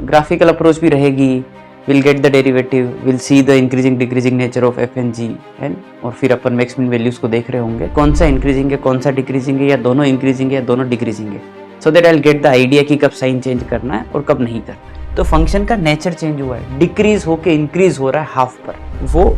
Graphical approach भी रहेगी, will get the derivative, will see the increasing decreasing nature of f and g and, और फिर अपन maximum values को देख रहे होंगे कौन सा इंक्रीजिंग है कौन सा डिक्रीजिंग है, या दोनों इंक्रीजिंग है या दोनों डिक्रीजिंग है, so that I will get the idea कि कब साइन चेंज करना है और कब नहीं करना है। तो फंक्शन का नेचर चेंज हुआ है, डिक्रीज होके इंक्रीज हो रहा है हाफ पर, वो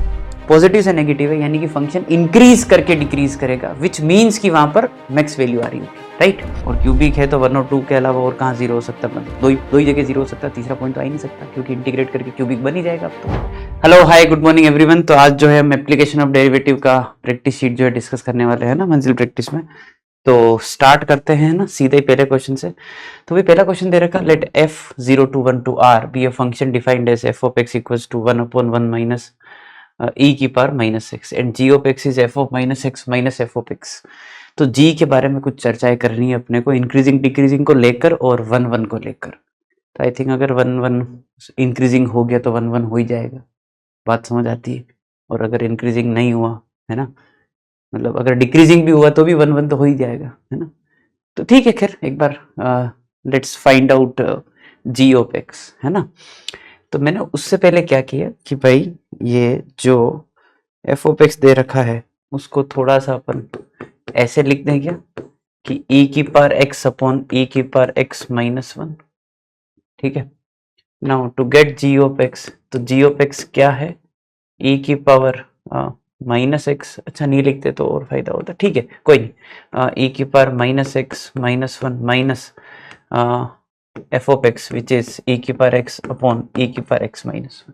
पॉजिटिव से नेगेटिव है, यानी कि फंक्शन इंक्रीज करके डिक्रीज करेगा, विच मीन्स कि वहां पर मैक्स वैल्यू आ रही होगी, राइट। और क्यूबिक है तो 1 और 2 के अलावा और कहाँ जीरो हो सकता है, मतलब दो ही जगह जीरो हो सकता है, तीसरा पॉइंट तो आ ही नहीं सकता क्योंकि इंटीग्रेट करके क्यूबिक बन ही जाएगा अब तो। Hello hi good morning everyone. तो आज जो है हम एप्लीकेशन ऑफ डेरिवेटिव का प्रैक्टिस शीट जो है डिस्कस करने वाले हैं ना मंजिल प्रैक्टिस में। तो स्टार्ट करते हैं ना सीधे ही पहले क्वेश्चन से। तो भाई पहला क्वेश्चन दे रखा, let f(0 to 1 to r) be a function defined as f of x equals to 1/1 minus e की power -x and g of x is f of -x minus f of x। तो g के बारे में कुछ चर्चाएं करनी है अपने को, इंक्रीजिंग डिक्रीजिंग को लेकर और 1 1 को लेकर। तो आई थिंक अगर 1 1 इंक्रीजिंग हो गया तो 1 1 हो ही जाएगा, बात समझ आती है। और अगर इंक्रीजिंग नहीं हुआ है ना, मतलब अगर डिक्रीजिंग भी हुआ तो भी 1 1 तो हो ही जाएगा, है ना। तो ठीक है, खैर एक बार let's find out g of x, है ना। तो मैंने उससे पहले क्या किया कि भाई ये जो f ऑफ x दे रखा है उसको थोड़ा सा अपन ऐसे लिख दें क्या कि e की पावर x अपॉन e की पावर x -1, ठीक है। Now to get g of x, तो g ऑफ x क्या है, e की पावर -x, अच्छा नहीं लिखते तो और फायदा होता, ठीक है कोई नहीं, e की power -x -1 minus f of x which is e की पावर x अपॉन e की पावर x -1,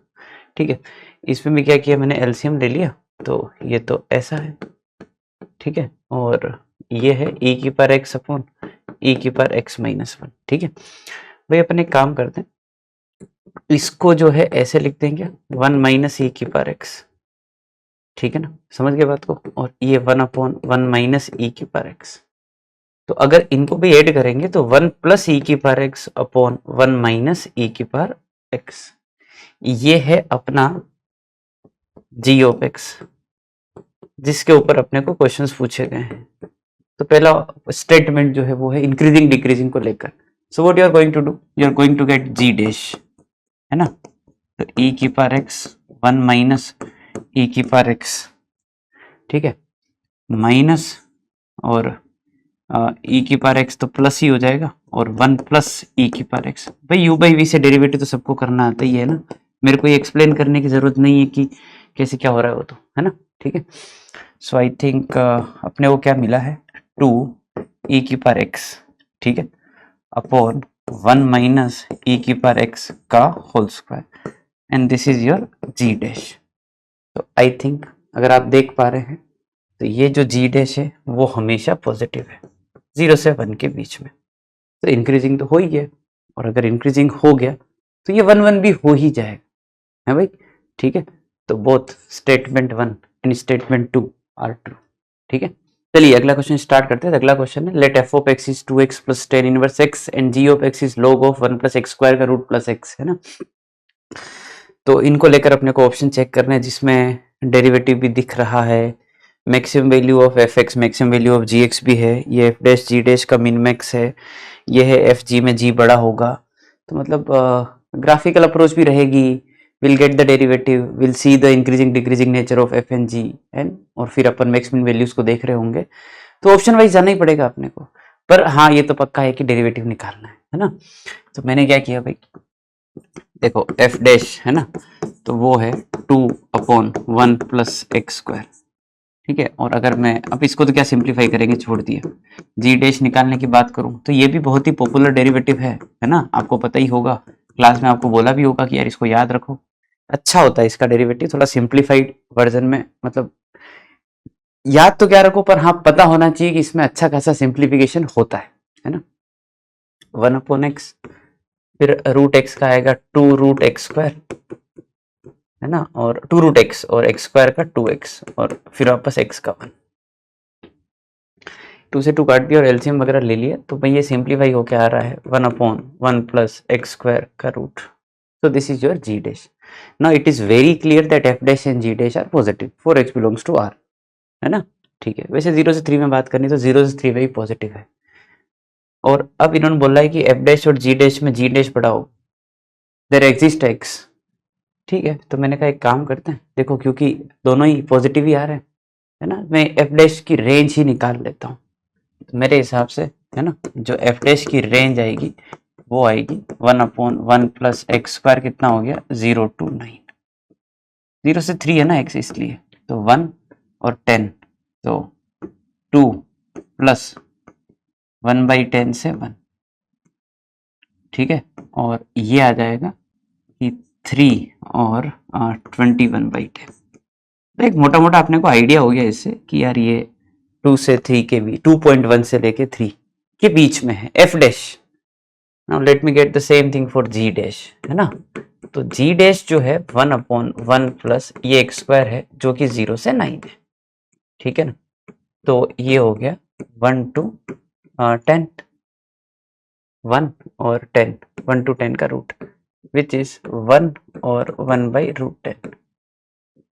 ठीक है। इसमें भी क्या किया मैंने, एलसीएम ले लिया, तो ये तो ऐसा है, ठीक है, और ये है e की पावर x अपॉन e की पावर x -1, ठीक है। भाई अपन एक काम करते हैं, इसको जो है ऐसे लिख देंगे 1 माइनस e की पावर x, ठीक है ना, समझ गए बात को। और ये 1/1 माइनस e की पावर x, तो अगर इनको भी ऐड करेंगे तो 1 प्लस e की power x upon 1 minus e की पावर x, ये है अपना g ऑफ x, जिसके ऊपर अपने को क्वेश्चंस पूछे गए हैं। तो पहला स्टेटमेंट जो है वो है इंक्रीजिंग डिक्रीजिंग को लेकर। So what you are going to do, you are going to get g dash, है ना। तो e की पावर x 1 माइनस e की पावर x, ठीक है, माइनस और e की पावर x तो प्लस ही हो जाएगा, और 1 प्लस e की पावर x। भाई u बाई v से डेरिवेटिव तो सबको करना आता ही है ना, मेरे को ये एक्सप्लेन करने की जरूरत नहीं है कि कैसे क्या हो रहा है वो तो, है ना, ठीक है। सो आई थिंक अपने को क्या मिला है, 2 e की पावर x, ठीक है, अपॉन 1 माइनस e की पावर x का whole square, and this is your g dash. तो आई थिंक अगर आप देख पा रहे हैं तो ये जो g डैश है वो हमेशा पॉजिटिव है 0 से 1 के बीच में। तो इंक्रीजिंग तो हो ही गया, और अगर इंक्रीजिंग हो गया तो ये 1 1 भी हो ही जाएगा, है भाई, ठीक है। तो both statement 1 and statement 2 are true, ठीक है। चलिए अगला क्वेश्चन स्टार्ट करते हैं। अगला क्वेश्चन है, let f of x is 2x plus tan inverse x and g of x is log of 1 plus x square का रूट प्लस x, है ना। तो इनको लेकर अपने को ऑप्शन चेक करना है जिसमें डेरिवेटिव भी दिख रहा है, maximum value of f x, maximum value of g x भी है, ये एफ डैश जी डैश का मिन मैक्स है, ये है एफ जी में जी बड़ा होगा। तो मतलब ग्राफिकल अप्रोच भी रहेगी, will get the derivative, will see the increasing decreasing nature of f and g and, और फिर अपन मैक्सिमम वैल्यूज को देख रहे होंगे। तो ऑप्शन वाइज जाना ही पड़ेगा अपने को, पर हाँ ये तो पक्का है कि डेरिवेटिव निकालना है ना। तो मैंने क्या किया भाई, देखो एफ डैश है ना, तो वो है 2/1 प्लस एक्स स्क्वायर, ठीक है। और अगर मैं अब इसको तो क्या सिंप्लीफाई करेंगे, छोड़ दिया, जी डैश निकालने की बात करूं तो ये भी बहुत ही पॉपुलर डेरिवेटिव है ना, आपको पता ही होगा, क्लास में आपको बोला भी होगा कि यार इसको याद रखो, अच्छा होता है इसका डेरिवेटिव, थोड़ा सिंप्लीफाइड वर्जन में, मतलब याद तो क्या रखो पर हाँ पता होना चाहिए कि इसमें अच्छा खासा सिंप्लीफिकेशन होता है ना। 1/x, फिर रूट एक्स का आएगा 2√x स्क्वायर, है ना, और 2√x और x स्क्वायर का 2x, और फिर वापस x का 1, 2 से 2 काट दिया और एलसीएम वगैरह ले लिया, तो भाई ये सिंप्लीफाई होके आ रहा है 1/1 प्लस x स्क्वायर का root. So this is your g dash. Now it is very clear that f dash and g dash are positive for x belongs to r, है ना, ठीक है। वैसे 0 से 3 में बात करनी तो 0 से 3 में भी पॉजिटिव है, और अब इन्होंने बोला है कि f डैश और g डैश में g डैश बढ़ाओ, देयर एग्जिस्ट एक्स। ठीक है, तो मैंने कहा एक काम करते हैं, देखो क्योंकि दोनों ही पॉजिटिव ही आ रहे हैं, है ना, मैं एफ डैश की रेंज ही निकाल लेता हूँ। तो मेरे हिसाब से, है ना, जो एफ डैश की रेंज आएगी वो आएगी 1/1 प्लस एक्स स्क्वायर, कितना हो गया 0 to 9, 0 से 3 है ना एक्स, इसलिए तो 1 और 10, तो 2 प्लस 1/10 से 1, ठीक है, और ये आ जाएगा कि 3 और 21/10। तो एक मोटा मोटा अपने को आइडिया हो गया इससे कि यार ये 2 से 3 के बीच, 2.1 से लेके 3 के बीच में है f dash. Now let me get the same thing for g dash, है ना, तो जी डैश जो है 1/1 प्लस ये एक्स स्क्वायर है जो कि 0 से 9 है, ठीक है ना, तो ये हो गया 1 to 10, 1 और 10, 1 to 10 का रूट विच इज 1 और 1/√10।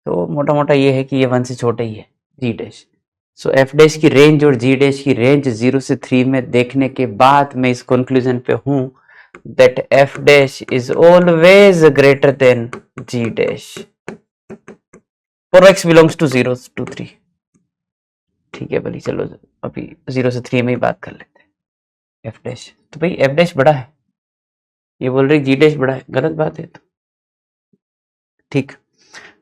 तो मोटा मोटा ये है कि ये 1 से छोटा ही है जी डैश। सो एफ डैश की रेंज और जी डैश की रेंज 0 से 3 में देखने के बाद मैं इस कंक्लूजन पे हूं that f dash is always greater than g dash for x belongs to 0 to 3। ठीक है भली, चलो अभी 0 से 3 में ही बात कर लेते हैं f डैश। तो भाई f डैश बड़ा है, ये बोल रही g डैश बड़ा है, गलत बात है तो ठीक।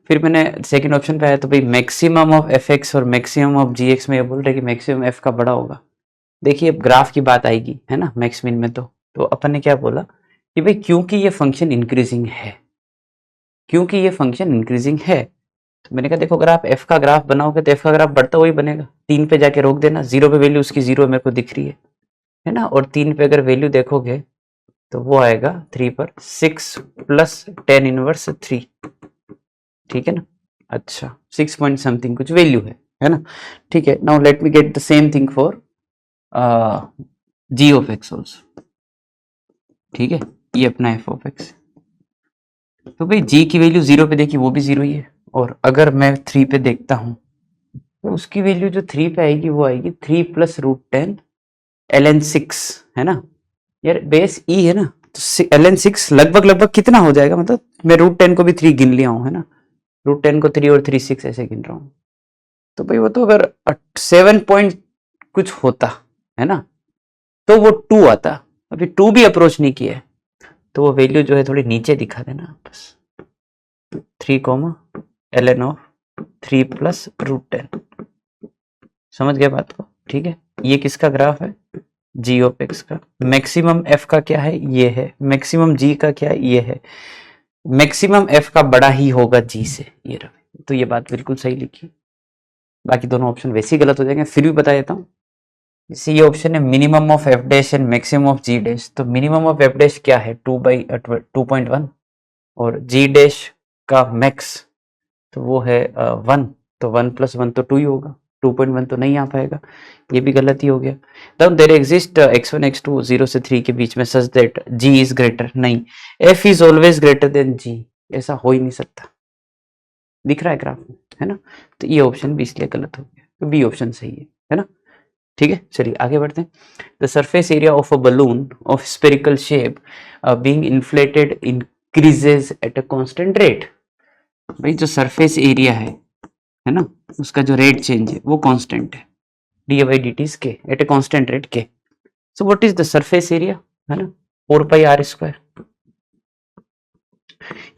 फिर मैंने सेकंड ऑप्शन पे आया तो भाई मैक्सिमम ऑफ एफ एक्स और मैक्सिमम ऑफ जी एक्स में ये बोल रहे कि मैक्सिमम एफ का बड़ा होगा। देखिए अब ग्राफ की बात आएगी, है ना, मैक्स मिन में तो अपन ने क्या बोला कि भाई क्योंकि ये फंक्शन इंक्रीजिंग है, क्योंकि ये फंक्शन इंक्रीजिंग है, तो मैंने कहा देखो अगर आप एफ का ग्राफ बनाओगे तो एफ का ग्राफ बढ़ता हुआ ही बनेगा। 3 पे जाके रोक देना, 0 पे वैल्यू उसकी 0 मेरे को दिख रही है ना, और 3 पे अगर वैल्यू देखोगे तो वो आएगा 3 पर 6 प्लस 10 इनवर्स 3, ठीक है ना, अच्छा 6 पॉइंट समथिंग कुछ वैल्यू है ना, ठीक है। Now let me get the same thing for g of x also, ठीक है, ये अपना एफ ऑफ एक्स। तो भाई जी की वैल्यू 0 पे देखी वो भी 0 ही है, और अगर मैं 3 पे देखता हूं तो उसकी वैल्यू जो 3 पे आएगी वो आएगी 3 प्लस √10 ln 6, है ना यार, बेस ई है ना, तो ln 6 लगभग कितना हो जाएगा, मतलब मैं √10 को भी 3 गिन लिया हूं, है ना, √10 को 3 और 3 6 ऐसे गिन रहा हूं। तो भाई वो तो अगर 7 पॉइंट कुछ होता, है ना, तो वो 2 आता, अभी 2 भी अप्रोच नहीं किया है, तो वो वैल्यू जो है थोड़ी नीचे दिखा देना बस, 3 ln ऑफ 3 प्लस √10, समझ गए बात को, ठीक है। ये किसका ग्राफ है, जी ऑफ एक्स का। मैक्सिमम एफ का क्या है, ये है, मैक्सिमम जी का क्या है, ये है, मैक्सिमम एफ का बड़ा ही होगा जी से, ये रहा, तो ये बात बिल्कुल सही लिखी। बाकी दोनों ऑप्शन वैसे ही गलत हो जाएंगे, फिर भी बता देता हूँ। जैसे ये ऑप्शन है minimum of f dash and maximum of g dash, तो मिनिमम ऑफ एफ डैश क्या है 2/2.1, और जी डैश का मैक्स तो वो है 1, तो 1 + 1 तो 2 ही होगा, 2.1 तो नहीं आ पाएगा, ये भी गलत ही हो गया। तब देयर एग्जिस्ट x1 x2 0 से 3 के बीच में such that g is greater, नहीं, f is always greater than g, ऐसा हो ही नहीं सकता, दिख रहा है ग्राफ में, है ना, तो ये ऑप्शन भी इसलिए गलत हो गया, तो बी ऑप्शन सही है ना, ठीक है। चलिए आगे बढ़ते हैं। The surface area of a balloon of spherical shape being inflated increases at a constant rate. भाई जो सरफेस एरिया है ना, उसका जो रेट चेंज है वो कांस्टेंट है, d/dt के एट ए कांस्टेंट रेट के। So what is the surface area, है ना, 4πr²।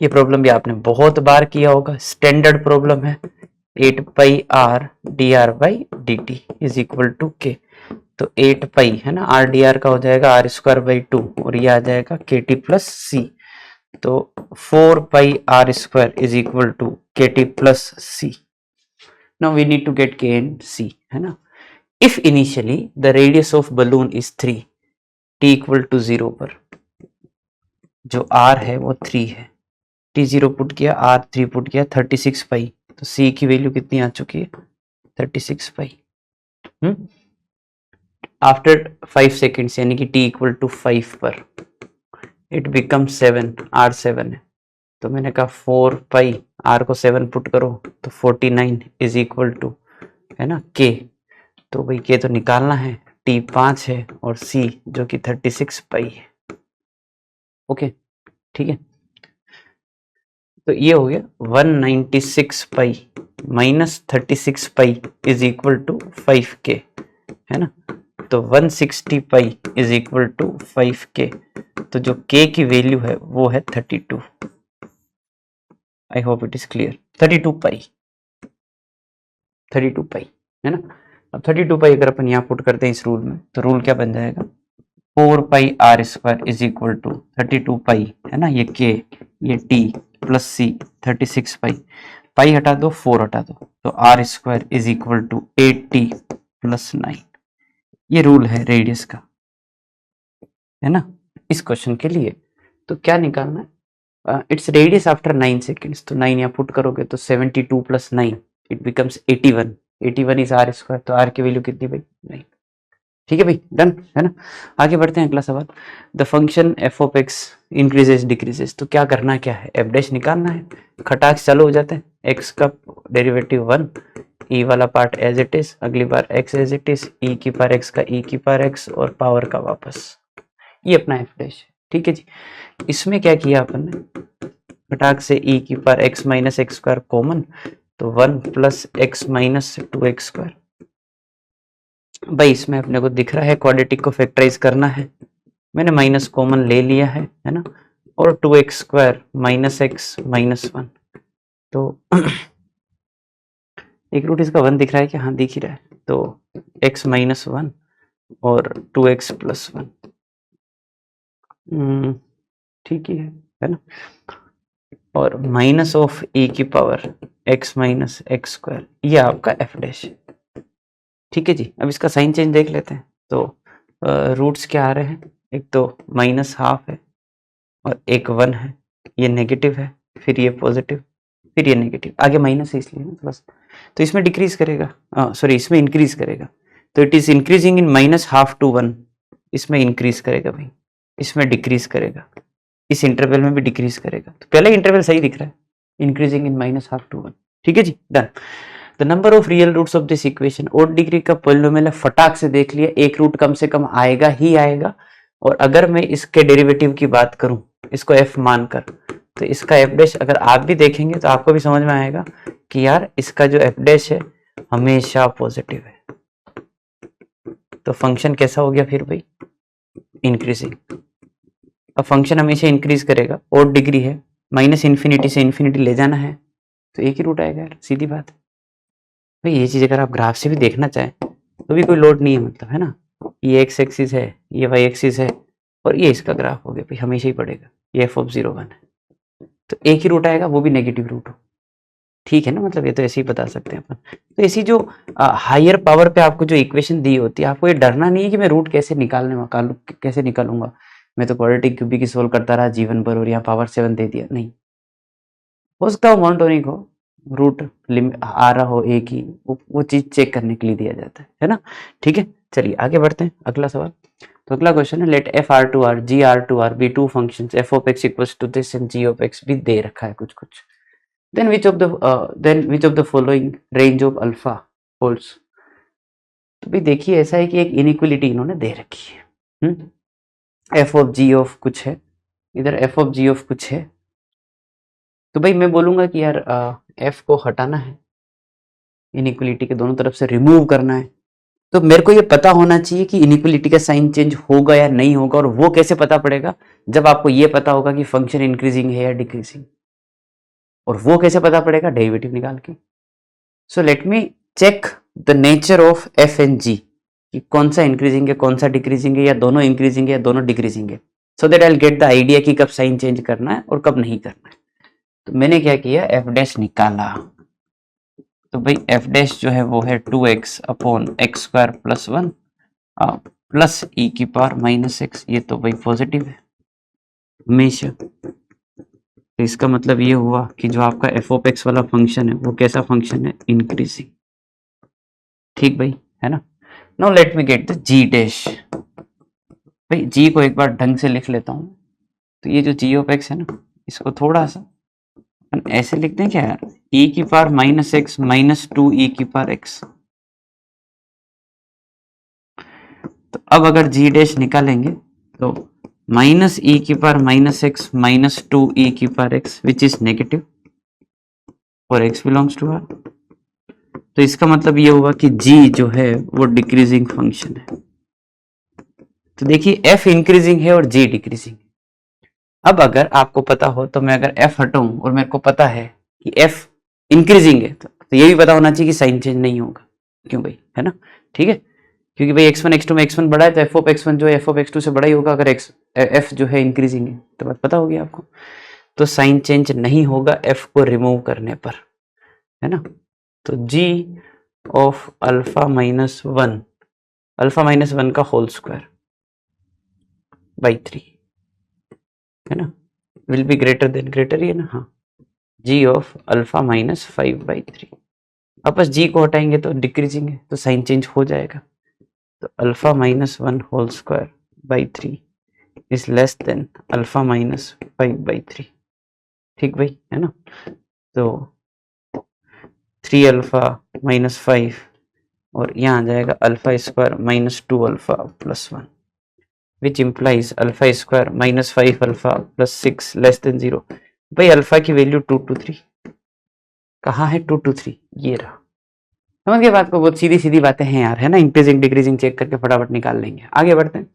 ये प्रॉब्लम भी आपने बहुत बार किया होगा, स्टैंडर्ड प्रॉब्लम है, 8πr dr/dt is equal to k। तो 8π है ना, r dr का हो जाएगा r²/2 और ये आ जाएगा kt प्लस c, तो 4πr² is equal to kt plus c। Now we need to get k and c, है ना। If initially the radius of balloon is 3, t equal to 0 पर जो r है वो 3 है, t 0 पुट किया, r 3 put किया, 36π, तो c की वैल्यू कितनी आ चुकी है 36π। आफ्टर 5 सेकेंड्स यानी कि t इक्वल टू 5 पर इट बिकम 7, r 7 है, तो मैंने कहा 4π, r को 7 पुट करो तो 49 इज इक्वल टू, है ना, k, तो भाई k तो निकालना है, t 5 है और c जो कि 36π है, ओके ठीक है। तो ये हो गया 196 pi minus 36 pi is equal to 5k, है ना। तो 160 पाई इज इक्वल टू 5k, तो जो k की वैल्यू है वो है 32। आई hope it is clear. 32 pi, 32 pi, है ना। अब 32 पाई अगर अपन यहाँ पुट करते हैं इस रूल में, तो रूल क्या बन जाएगा, 4 pi r square is equal to 32 pi, है ना, ये k, ये t plus c, 36 pi, pi हटा दो 4 हटा दो, तो r square is equal to 8t plus 9। ये रूल है रेडियस का, है ना, इस क्वेश्चन के लिए। तो क्या निकालना है, इट्स रेडियस आफ्टर 9 सेकेंड्स, तो 9 यहाँ पुट करोगे तो 72 plus 9 it becomes 81। 81 is r square, तो आर की वैल्यू कितनी भाई, 9। ठीक है भाई, डन, है ना। आगे बढ़ते हैं, अगला सवाल। The function F of x increases decreases, तो क्या करना क्या है, एफ डैश निकालना है। खटाक चालू हो जाते हैं, एक्स का डेरिवेटिव 1, ई वाला पार्ट एज इट इज, अगली बार एक्स एज इट इज, ई की पावर एक्स का ई की पावर एक्स और पावर का वापस, ये अपना एफ डैश है। ठीक है जी। इसमें क्या किया अपन ने, फटाक से ई की power x minus x square common, तो 1 plus x minus 2x square. भाई इसमें अपने को दिख रहा है क्वाड्रेटिक को फैक्टराइज करना है, मैंने माइनस कॉमन ले लिया है ना, और 2x square minus x minus 1, तो एक रूट इसका 1 दिख रहा है क्या, हाँ दिख ही रहा है, तो x माइनस 1 और 2x प्लस 1, ठीक ही है ना, और माइनस ऑफ e की power x minus x square, ये आपका f डैश है। ठीक है जी। अब इसका साइन चेंज देख लेते हैं, तो रूट्स क्या आ रहे हैं, एक तो माइनस हाफ है और एक 1 है, ये नेगेटिव है, फिर ये पॉजिटिव, फिर ये नेगेटिव, आगे माइनस है इसलिए ना बस, तो इसमें डिक्रीज करेगा, सॉरी इसमें इंक्रीज करेगा, तो it is increasing in minus half to 1, इसमें इंक्रीज करेगा भाई, इसमें डिक्रीज करेगा, इस इंटरवल में भी डिक्रीज करेगा, तो पहला इंटरवल सही दिख रहा है, increasing in minus half to 1। ठीक है जी, done. The number of real roots of this equation, odd degree का पॉलिनोमियल है, फटाक से देख लिया, एक रूट कम से कम आएगा ही आएगा, और अगर मैं इसके डेरिवेटिव की बात करूं, इसको f मानकर, तो इसका f डैश अगर आप भी देखेंगे तो आपको भी समझ में आएगा कि यार इसका जो f डैश है हमेशा पॉजिटिव है, तो फंक्शन कैसा हो गया फिर भाई, इंक्रीजिंग। अब फंक्शन हमेशा इंक्रीज करेगा, ओड डिग्री है, माइनस इन्फिनिटी से इन्फिनिटी ले जाना है, तो एक ही रूट आएगा यार, सीधी बात है भाई। ये चीज अगर आप ग्राफ से भी देखना चाहें तो भी कोई लोड नहीं है, मतलब, है ना, ये एक्स एक्सिस है, ये वाई एक्सिस है, और ये इसका ग्राफ हो गया भाई, हमेशा ही पड़ेगा, ये एफ ऑफ 0 1 है, तो एक ही रूट आएगा, वो भी नेगेटिव रूट हो। ठीक है ना, मतलब ये तो ऐसे ही बता सकते हैं अपन। तो ऐसी जो हायर पावर पे आपको जो इक्वेशन दी होती है, आपको ये डरना नहीं है कि मैं रूट कैसे कैसे निकालूंगा, मैं तो क्वाड्रेटिक क्यूबिक की सोल्व करता रहा जीवन भर और यहाँ पावर 7 दे दिया, नहीं हो सकता हो मोनोटोनिक हो, रूट आ रहा हो एक ही, वो चीज चेक करने के लिए दिया जाता है ना। ठीक है, चलिए आगे बढ़ते हैं, अगला सवाल। तो अगला क्वेश्चन है, let f R to R g R to R be two functions f of x equals to this and g of x भी दे रखा है कुछ कुछ, then which of the following range of alpha holds. तो भाई देखिए ऐसा है कि एक इनइक्वलिटी इन्होंने दे रखी है, एफ ऑफ जी ऑफ कुछ है, इधर एफ ऑफ जी ऑफ कुछ है, तो भाई मैं बोलूंगा कि यार एफ को हटाना है, इनइक्वलिटी के दोनों तरफ से रिमूव करना है, तो मेरे को ये पता होना चाहिए कि इनइक्वलिटी का साइन चेंज होगा या नहीं होगा, और वो कैसे पता पड़ेगा, जब आपको ये पता होगा कि फंक्शन इंक्रीजिंग है या डिक्रीजिंग, और वो कैसे पता पड़ेगा, डेरिवेटिव निकाल के। So let me check the nature of f and g, कि कौन सा इंक्रीजिंग है कौन सा डिक्रीजिंग है, या दोनों इंक्रीजिंग है या दोनों डिक्रीजिंग है, so that I will get the idea कि कब साइन चेंज करना है और कब नहीं करना है। तो मैंने क्या किया, एफ डैश निकाला, तो भाई एफ डैश जो है वो है 2x upon x square plus 1 plus e की पावर माइनस एक्स, ये तो भाई पॉजिटिव है हमेशा, तो इसका मतलब ये हुआ कि जो आपका एफ ऑफ एक्स वाला फंक्शन है वो कैसा फंक्शन है, इंक्रीजिंग। ठीक भाई, है ना। Now let me get the G dash, भाई जी को एक बार ढंग से लिख लेता हूँ, तो ये जो जी ऑफ एक्स है ना, इसको थोड़ा सा ऐसे लिखते हैं क्या यार, e की पावर माइनस एक्स माइनस 2 ई की पावर एक्स, तो अब अगर जी डैश निकालेंगे तो माइनस ई की पावर माइनस एक्स माइनस 2 ई की power x which is negative, और x बिलोंग्स टू r। तो इसका मतलब ये हुआ कि g जो है वो डिक्रीजिंग फंक्शन है। तो देखिए f इंक्रीजिंग है और g डिक्रीजिंग है। अब अगर आपको पता हो तो मैं अगर f हटाऊं और मेरे को पता है कि f इंक्रीजिंग है तो ये भी पता होना चाहिए कि साइन चेंज नहीं होगा। क्यों भाई, है ना? ठीक है, क्योंकि भाई x1 x2 में x1 बड़ा है तो f ऑफ x1 जो है f ऑफ x2 से बड़ा ही होगा अगर f जो है इंक्रीजिंग है। तो बात पता होगी आपको। तो साइन चेंज नहीं होगा f को रिमूव करने पर, है ना? तो g of alpha minus one का होल स्क्वायर बाई 3, है ना, विल बी ग्रेटर ही है ना। हाँ, g ऑफ अल्फा माइनस 5/3। वापस g को हटाएंगे तो डिक्रीजिंग है तो साइन चेंज हो जाएगा। तो alpha minus 1 whole square by 3 is less than alpha minus 5/3। ठीक भाई, है ना? तो 3 अल्फा माइनस 5 और यहाँ आ जाएगा alpha square minus 2 alpha plus 1 which implies alpha square minus 5 alpha plus 6 less than 0। भाई अल्फा की वैल्यू 2 to 3 कहाँ है? 2 to 3 ये रहा। समझ गए बात को? बहुत सीधी सीधी बातें हैं यार, है ना? इंक्रीजिंग डिक्रीजिंग चेक करके फटाफट निकाल लेंगे। आगे बढ़ते हैं।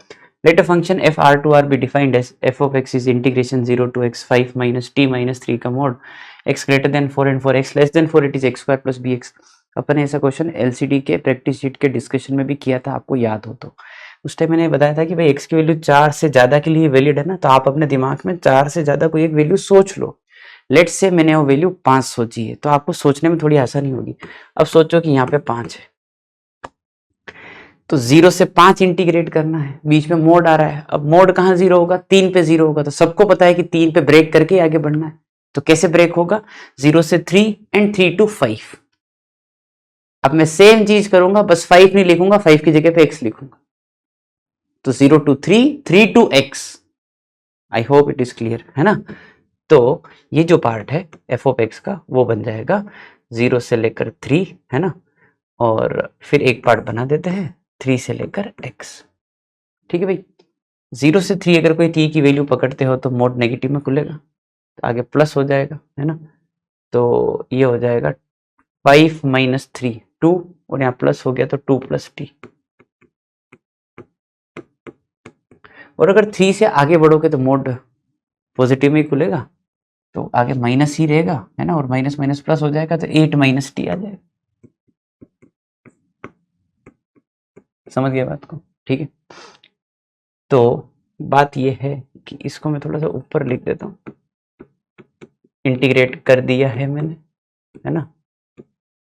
Let a function f R to R be defined as f of x is integration 0 to x 5 minus t minus 3 का mod x greater than 4 and 4 x less than 4 it is x square plus bx। अपन ने ऐसा question LCD के practice sheet के discussion में भी किया था, आपको याद हो तो। उस टाइम मैंने बताया था कि भाई x की वैल्यू 4 से ज्यादा के लिए वैलिड है ना, तो आप अपने दिमाग में 4 से ज्यादा कोई एक वैल्यू सोच लो। लेट्स से मैंने वो वैल्यू 5 सोची है, तो आपको सोचने में थोड़ी आसानी होगी। अब सोचो कि यहाँ पे 5 है, तो 0 से 5 इंटीग्रेट करना है, बीच में मोड आ रहा है। अब मोड कहाँ 0 होगा? 3 पे 0 होगा। तो सबको पता है कि 3 पे ब्रेक करके आगे बढ़ना है। तो कैसे ब्रेक होगा? 0 से 3 एंड 3 to 5। अब मैं सेम चीज करूंगा, बस 5 नहीं लिखूंगा, 5 की जगह पे x लिखूंगा। तो 0 to 3, 3 to x। I hope it is clear, है ना? तो ये जो पार्ट है एफ ऑफ एक्स का वो बन जाएगा 0 से लेकर 3, है ना, और फिर एक पार्ट बना देते हैं 3 से लेकर x। ठीक है भाई, 0 से 3 अगर कोई t की वैल्यू पकड़ते हो तो मोड नेगेटिव में खुलेगा, तो आगे प्लस हो जाएगा, है ना? तो ये हो जाएगा 5 minus 3 2 और यहाँ प्लस हो गया तो 2 plus t। और अगर 3 से आगे बढ़ोगे तो मोड पॉजिटिव में ही खुलेगा, तो आगे माइनस ही रहेगा, है ना, और माइनस माइनस प्लस हो जाएगा तो 8 minus t आ जाएगा। समझ गया बात को? ठीक है, तो बात ये है कि इसको मैं थोड़ा सा ऊपर लिख देता हूँ। इंटीग्रेट कर दिया है मैंने, है ना,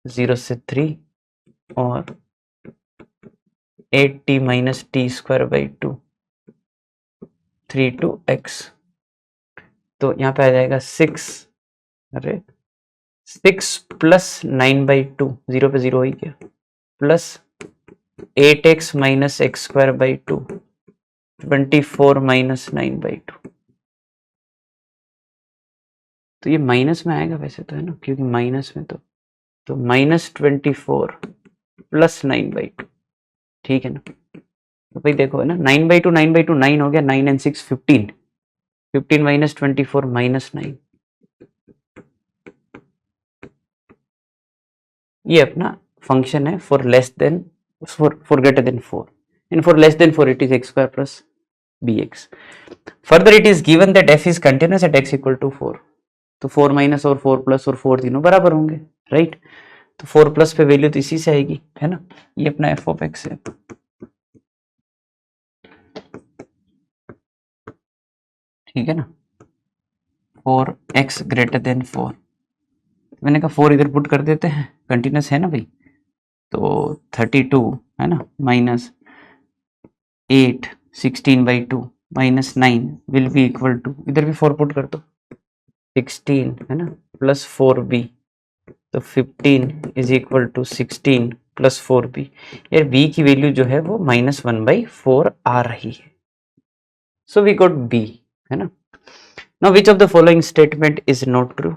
0 से 3 और 8t minus t square by 2 3 to x। तो यहाँ पे आ जाएगा 6, अरे 6 प्लस 9/2, 0 पे 0 ही क्या, plus 8x minus x square by 2 24 minus 9/2। तो ये माइनस में आएगा वैसे तो, है ना, क्योंकि माइनस में तो माइनस 24 प्लस 9/2। ठीक है ना? तो भाई देखो, है ना, 9/2 9/2 9 हो गया, 9 and 6 15, 15 माइनस 24 माइनस 9। ये अपना फंक्शन है for less than for greater than 4 and for less than 4 it is x square plus bx। Further it is given that f is continuous at x equal to 4। तो 4 minus और 4 plus और 4 तीनों बराबर होंगे, right? तो 4 plus पे value तो इसी से आएगी, है ना? ये अपना एफ ऑफ एक्स है। ठीक है ना, 4x ग्रेटर देन 4। मैंने कहा 4 इधर पुट कर देते हैं, कंटिन्यूअस है ना भाई, तो 32, है ना, minus 8 16/2 minus 9 will be equal to, इधर भी 4 पुट कर दो, 16, है ना, प्लस 4b, तो 15 is equal to 16 plus 4b। यार b की वैल्यू जो है वो -1/4 आ रही है, सो वी गॉट b, है ना? Now which of the following statement is not true?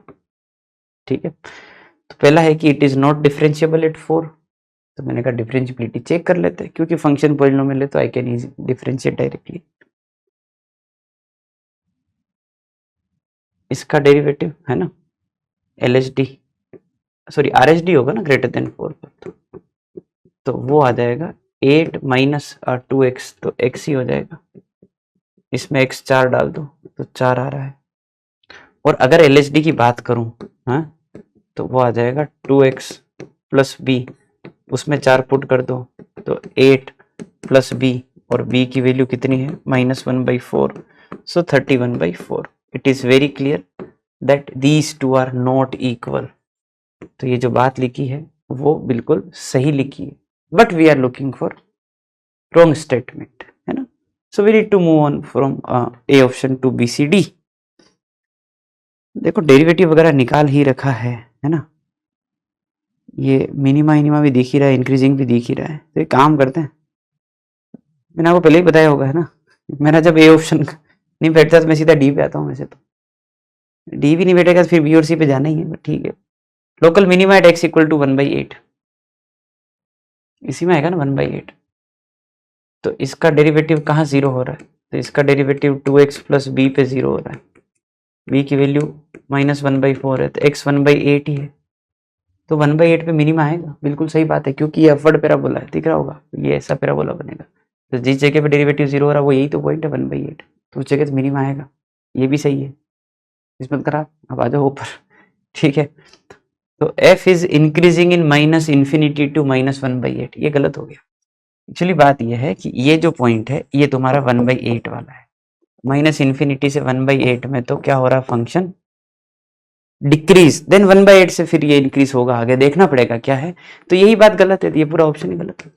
ठीक है, तो पहला है कि it is not differentiable eight 4। तो मैंने कहा डिफरेंशिएबिलिटी चेक कर लेते हैं, क्योंकि फंक्शन पॉलिनोमियल है तो I can easy differentiate directly. इसका डेरिवेटिव, है ना, LHD सॉरी RHD होगा ना ग्रेटर देन 4 पर, तो वो आ जाएगा 8 माइनस 2x, तो x ही हो जाएगा। इसमें x 4 डाल दो तो 4 आ रहा है। और अगर LHD की बात करूं, हाँ, तो वो आ जाएगा 2x प्लस बी, उसमें 4 पुट कर दो तो 8 प्लस बी, और b की वैल्यू कितनी है -1/4, so 31/4। It is very clear that these two are not equal. तो ये जो बात लिखी है वो बिल्कुल सही लिखी है, but we are looking for wrong statement, है ना। So we need to move on from A option to B C D. देखो डेरिवेटिव वगैरह निकाल ही रखा है ना। ये मिनिमा इनिमा भी दिख ही रहा है, इंक्रीजिंग भी दिख ही रहा है। तो एक काम करते हैं, मैंने आपको पहले ही बताया होगा, है ना। मेरा जब ए ऑप्शन नहीं बैठता तो मैं सीधा डी पे आता हूँ। वैसे तो डी भी नहीं बैठेगा तो फिर बी और सी पे जाना ही है, ठीक है। Local minima at x equal to 1/8, इसी में आएगा ना 1/8। तो इसका डेरिवेटिव कहाँ 0 हो रहा है, तो इसका डेरिवेटिव 2x प्लस बी पे 0 हो रहा है। b की वैल्यू -1/4 है, तो x 1/8 ही है, तो 1/8 पे मिनिमा आएगा। बिल्कुल सही बात है, क्योंकि ये अपवर्ड पैराबोला है, दिख रहा होगा, ये ऐसा पैराबोला बनेगा। तो जिस जगह पे डेरिवेटिव 0 हो रहा है वो यही तो पॉइंट है 1/8, तो उस जगह तो मिनिमा आएगा। ये भी सही है, इसमें खराब। अब आ जाओ ऊपर, ठीक है। तो f is increasing in -∞ to -1/8, ये गलत हो गया। एक्चुअली बात ये है कि ये जो पॉइंट है ये तुम्हारा 1/8 वाला है। -∞ से 1/8 में तो क्या हो रहा है, फंक्शन डिक्रीज, देन 1/8 से फिर ये इंक्रीज होगा, आगे देखना पड़ेगा क्या है। तो यही बात गलत है, ये पूरा ऑप्शन ही गलत है।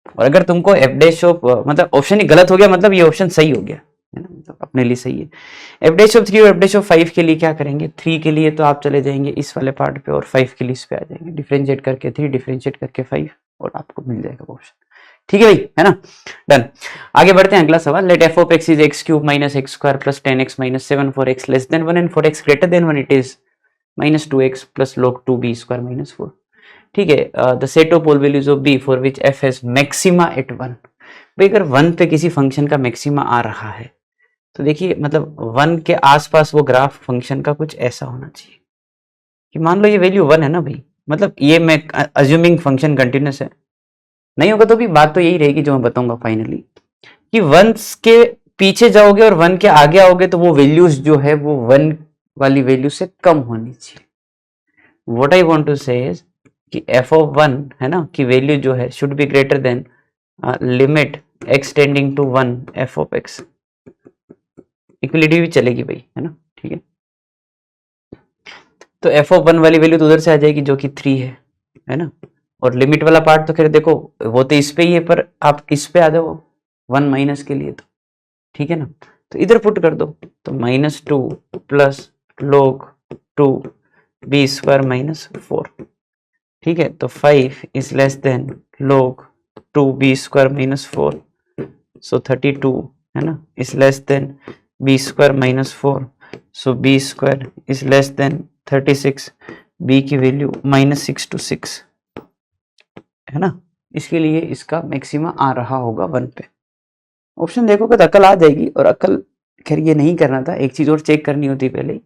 और अगर तुमको एफ डैश ऑफ, मतलब ऑप्शन ही गलत हो गया, मतलब ये ऑप्शन सही हो गया, है ना, मतलब अपने लिए सही है। एफ डैश ऑफ 3 और एफ डैश ऑफ 5 के लिए क्या करेंगे, 3 के लिए तो आप चले जाएंगे इस वाले पार्ट पे, और 5 के लिए इस पे आ जाएंगे। डिफरेंशिएट करके 3, डिफरेंशिएट करके 5, और आपको मिल जाएगा ऑप्शन। ठीक है भाई, है ना, डन। आगे बढ़ते हैं, अगला सवाल। Let f of x is x³ - x² + 10x - 7 for x less than 1 and for x greater than 1 it is -2x plus log 2b² - 4। ठीक है, the set of all values of b for which f has maxima eight 1। भाई अगर 1 पे किसी function का maxima आ रहा है तो देखिए, मतलब 1 के आसपास वो ग्राफ फंक्शन का कुछ ऐसा होना चाहिए कि मान लो ये वैल्यू 1 है ना भाई, मतलब ये मैं अज्यूमिंग फंक्शन कंटिन्यूस है, नहीं होगा तो भी बात तो यही रहेगी जो मैं बताऊंगा फाइनली, कि 1 के पीछे जाओगे और 1 के आगे आओगे तो वो वैल्यूज जो है वो 1 वाली वैल्यू से कम होनी चाहिए। What I want to say is कि f ऑफ 1 है ना, कि वैल्यू जो है should be greater than limit x tending to 1 f of x। Equality भी चलेगी भाई, है ना, ठीक है। तो f ऑफ 1 वाली वैल्यू तो उधर से आ जाएगी जो कि 3 है ना। और लिमिट वाला पार्ट तो खैर देखो वो तो इस पे ही है, पर आप इस पे आ जाओ 1 माइनस के लिए, तो ठीक है ना। तो इधर पुट कर दो, तो -2 प्लस log 2 b² - 4। ठीक है, तो 5 is less then log 2 b² - 4, सो 32 है ना, is less then b² - 4, so b² is less then 36। b की वैल्यू -6 to 6 है ना, इसके लिए इसका मैक्सिमा आ रहा होगा 1 पे। ऑप्शन देखोगे तो अकल आ जाएगी, और अकल खैर ये नहीं करना था, एक चीज और चेक करनी होती पहले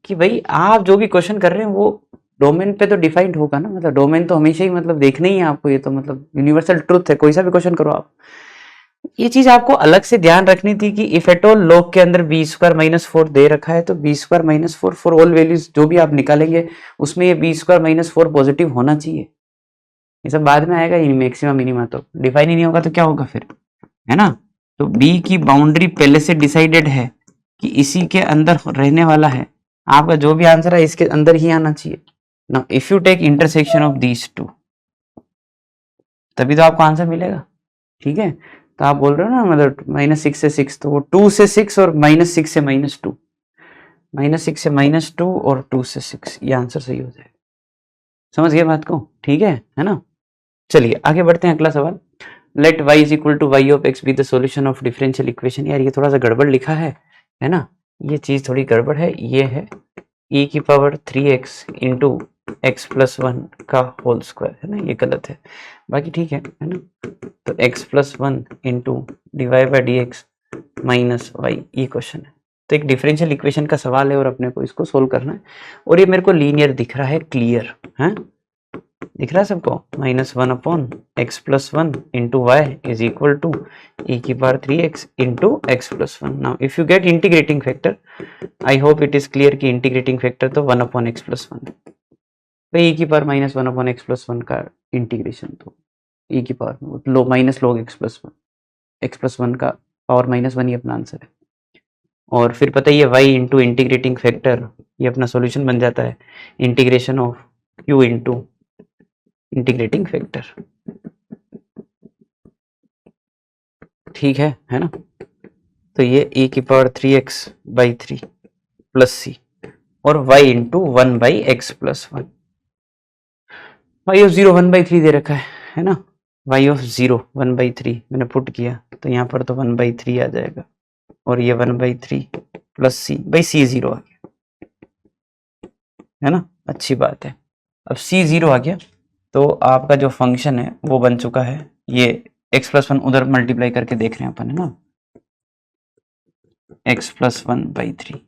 कि भाई आप जो भी क्वेश्चन कर रहे हैं वो डोमेन पे तो डिफाइंड होगा ना, मतलब डोमेन तो हमेशा ही मतलब देखना ही है आपको, ये तो मतलब यूनिवर्सल ट्रुथ है, कोई सा भी क्वेश्चन करो आप। ये चीज आपको अलग से ध्यान रखनी थी कि इफ एट ऑल log के अंदर b² - 4 दे रखा है तो b² - 4 फॉर ऑल वैल्यूज जो भी आप निकालेंगे उसमें ये b² - 4 पॉजिटिव होना चाहिए। ये सब बाद में आएगा, मैक्सिमा मिनिमा तो डिफाइन ही नहीं होगा तो क्या होगा फिर, है ना। तो b की बाउंड्री पहले से डिसाइडेड है कि इसी के अंदर रहने वाला है, आपका जो भी आंसर है इसके अंदर ही आना चाहिए। Now if you take intersection of these two तभी तो आपको आंसर मिलेगा, ठीक है। तो आप बोल रहे हो ना, मतलब -6 से 6, तो वो 2 से 6 और -6 से -2, -6 से -2 और 2 से 6, ये आंसर सही हो जाएगा। समझ गए बात को, ठीक है ना। चलिए आगे बढ़ते हैं, अगला सवाल। Let y is equal to y of x be the solution of differential equation. यार ये थोड़ा सा गड़बड़ लिखा है ना, ये चीज थोड़ी गड़बड़ है। ये है e⁻3x इंटू x + 1 का होल स्क्वायर, है ना, ये गलत है, बाकी ठीक है ना। तो x + 1 इंटू dy/dx - y, ये क्वेश्चन है। तो एक डिफरेंशियल इक्वेशन का सवाल है और अपने को इसको सोल्व करना है। और ये मेरे को लीनियर दिख रहा है, क्लियर है, दिख रहा है सबको। -1/x+1 into y is equal to e⁻3x into x+1। Now if you get integrating factor, I hope it is clear कि इंटीग्रेटिंग फैक्टर तो 1/x+1 है। e⁻−1/x+1 का इंटीग्रेशन तो लो माइनस log x+1 का पावर -1 ही अपना आंसर है। और फिर पता ही है y इंटू इंटीग्रेटिंग फैक्टर, ये अपना सॉल्यूशन बन जाता है integration of q into integrating factor. ठीक है ना। तो ये e⁻3x/3 प्लस c और y into 1/x+1। y of 0 1/3 दे रखा है ना। y ऑफ 0 1/3 मैंने पुट किया तो यहाँ पर तो 1/3 आ जाएगा और ये 1/3 प्लस c बाई c 0 आ गया, है ना। अच्छी बात है। अब c 0 आ गया तो आपका जो फंक्शन है वो बन चुका है। ये x+1 उधर मल्टीप्लाई करके देख रहे हैं अपन, है ना, x+1/3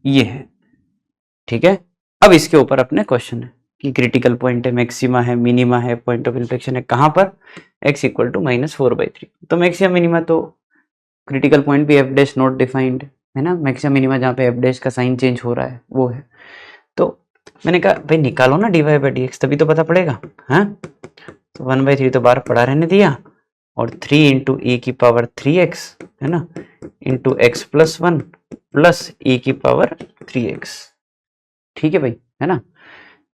ये है। ठीक है। अब इसके ऊपर अपने क्वेश्चन है कि क्रिटिकल पॉइंट है, मैक्सिमा है, मिनिमा है, पॉइंट ऑफ इन्फ्लेक्शन है, कहां पर, x इक्वल टू -4/3। तो मैक्सिमा मिनिमा तो क्रिटिकल पॉइंट भी f डैश नॉट डिफाइंड है ना। मैक्सिमा मिनिमा जहाँ पे f डैश का साइन चेंज हो रहा है वो है। तो मैंने कहा भाई निकालो ना dy/dx, तभी तो पता पड़ेगा। हाँ तो 1/3 तो बाहर पड़ा रहने दिया और 3 इंटू e⁻3x है ना इंटू x+1 प्लस e⁻3x। ठीक है भाई, है ना।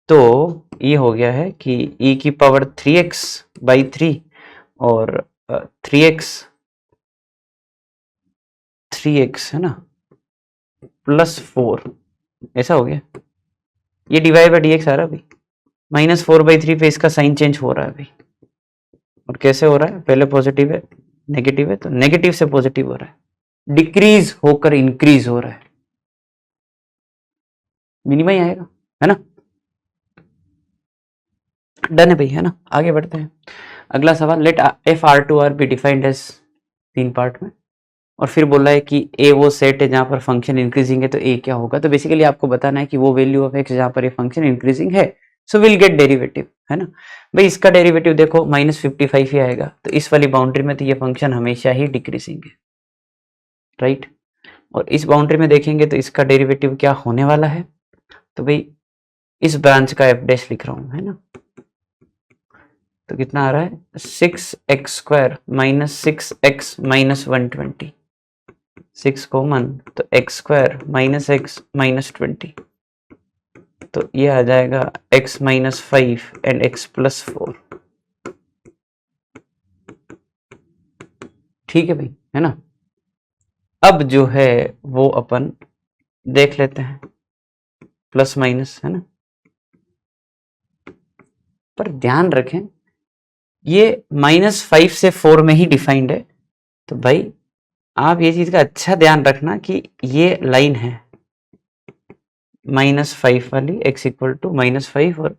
तो ये हो गया है कि e⁻3x/3 और 3x है ना प्लस 4, ऐसा हो गया। ये dy/dx आ रहा है भाई, -4/3 पे इसका साइन चेंज हो रहा है भाई। और कैसे हो रहा है, पहले पॉजिटिव है नेगेटिव है तो नेगेटिव से पॉजिटिव हो रहा है, डिक्रीज होकर इंक्रीज हो रहा है, मिनिमा ही आएगा, है ना। डन है भाई, है ना। आगे बढ़ते हैं। अगला सवाल, let f(r2r) be defined as 3 part में। और फिर बोला है कि a वो सेट है जहां पर फंक्शन इंक्रीजिंग है तो a क्या होगा। तो बेसिकली आपको बताना है कि वो वैल्यू ऑफ x जहां पर ये फंक्शन इंक्रीजिंग है, सो विल गेट डेरिवेटिव, है ना भाई। इसका डेरिवेटिव देखो -55 ही आएगा, तो इस वाली बाउंड्री में तो ये फंक्शन हमेशा ही डिक्रीजिंग है, राइट। और इस बाउंड्री में देखेंगे तो इसका डेरिवेटिव क्या होने वाला है, तो भाई इस ब्रांच का f डैश लिख रहा हूं, है ना। तो कितना आ रहा है 6x² - 6x - 120, 6 कॉमन तो x² - x - 20, तो ये आ जाएगा x - 5 एंड x + 4। ठीक है भाई, है ना। अब जो है वो अपन देख लेते हैं प्लस माइनस, है ना। पर ध्यान रखें ये -5 से 4 में ही डिफाइंड है, तो भाई आप ये चीज का अच्छा ध्यान रखना कि ये लाइन है -5 वाली, x इक्वल टू -5, और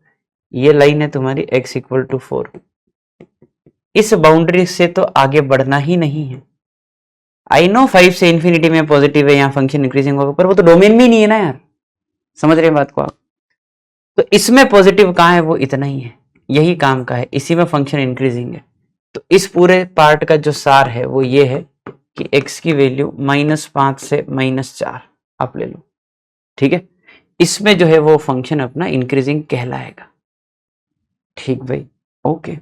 ये लाइन है तुम्हारी x इक्वल टू 4। इस बाउंड्री से तो आगे बढ़ना ही नहीं है। आई नो 5 से इंफिनिटी में पॉजिटिव है, यहाँ फंक्शन इंक्रीजिंग होगा, पर वो तो डोमेन में नहीं है ना यार, समझ रहे हैं बात को आप। तो इसमें पॉजिटिव कहाँ है, वो इतना ही है, यही काम का है, इसी में फंक्शन इंक्रीजिंग है। तो इस पूरे पार्ट का जो सार है वो ये है कि x की वैल्यू -5 से -4 आप ले लो, ठीक है। इसमें जो है वो फंक्शन अपना इंक्रीजिंग कहलाएगा। ठीक भाई, ओके।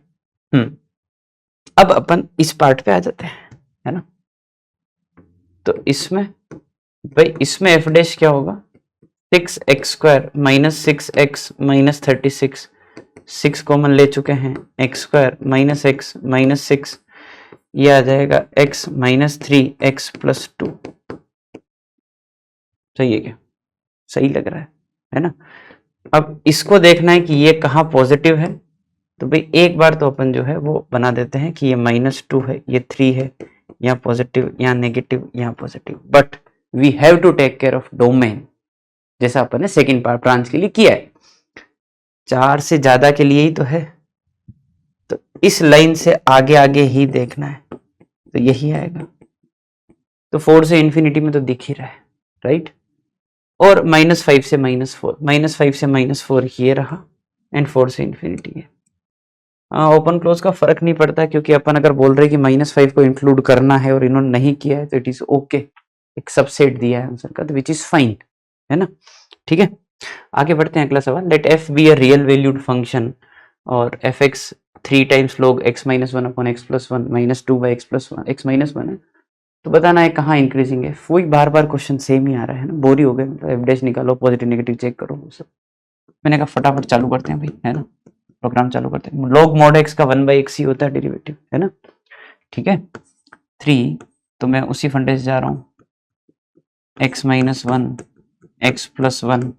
अब अपन इस पार्ट पे आ जाते हैं, है ना। तो इसमें भाई इसमें f डैश क्या होगा, 6x² - 6x - 36, 6 कॉमन ले चुके हैं, x² - x - 6, ये आ जाएगा x - 3x + 2। सही है क्या, सही लग रहा है ना। अब इसको देखना है कि ये कहाँ पॉजिटिव है, तो भाई एक बार तो अपन जो है वो बना देते हैं कि ये -2 है, ये 3 है, यहाँ पॉजिटिव, यहाँ नेगेटिव, यहाँ positive, but we have to take care of domain, जैसा अपन ने सेकेंड पार्ट ब्रांच के लिए किया है। 4 से ज्यादा के लिए ही तो है, तो इस लाइन से आगे आगे ही देखना है, तो यही आएगा। तो 4 से इंफिनिटी में तो दिख ही रहा है, राइट, और -5 से -4, -5 से -4 ये रहा, एंड 4 से इन्फिनिटी है। ओपन क्लोज का फर्क नहीं पड़ता, क्योंकि अपन अगर बोल रहे कि -5 को इंक्लूड करना है और इन्होंने नहीं किया है तो इट इज ओके, एक सबसेट दिया है आंसर का, तो विच इज फाइन, है ना। ठीक है, आगे बढ़ते हैं अगला सवाल। Let f be a real valued function और fx 3 times log x - 1 upon x + 1 -2 by x - 1 है, तो बताना है कहाँ इंक्रीजिंग है। वही बार बार क्वेश्चन सेम ही आ रहा है ना, बोर ही हो गए, मतलब एफ डैश निकालो, पॉजिटिव नेगेटिव चेक करो, वो सब। मैंने कहा फटाफट चालू करते हैं भाई, है ना, प्रोग्राम चालू करते हैं। log mod x का 1/x ही होता है डेरिवेटिव, है ना। ठीक है, 3, तो मैं उसी फंडे से जा रहा हूँ, x - 1 x + 1,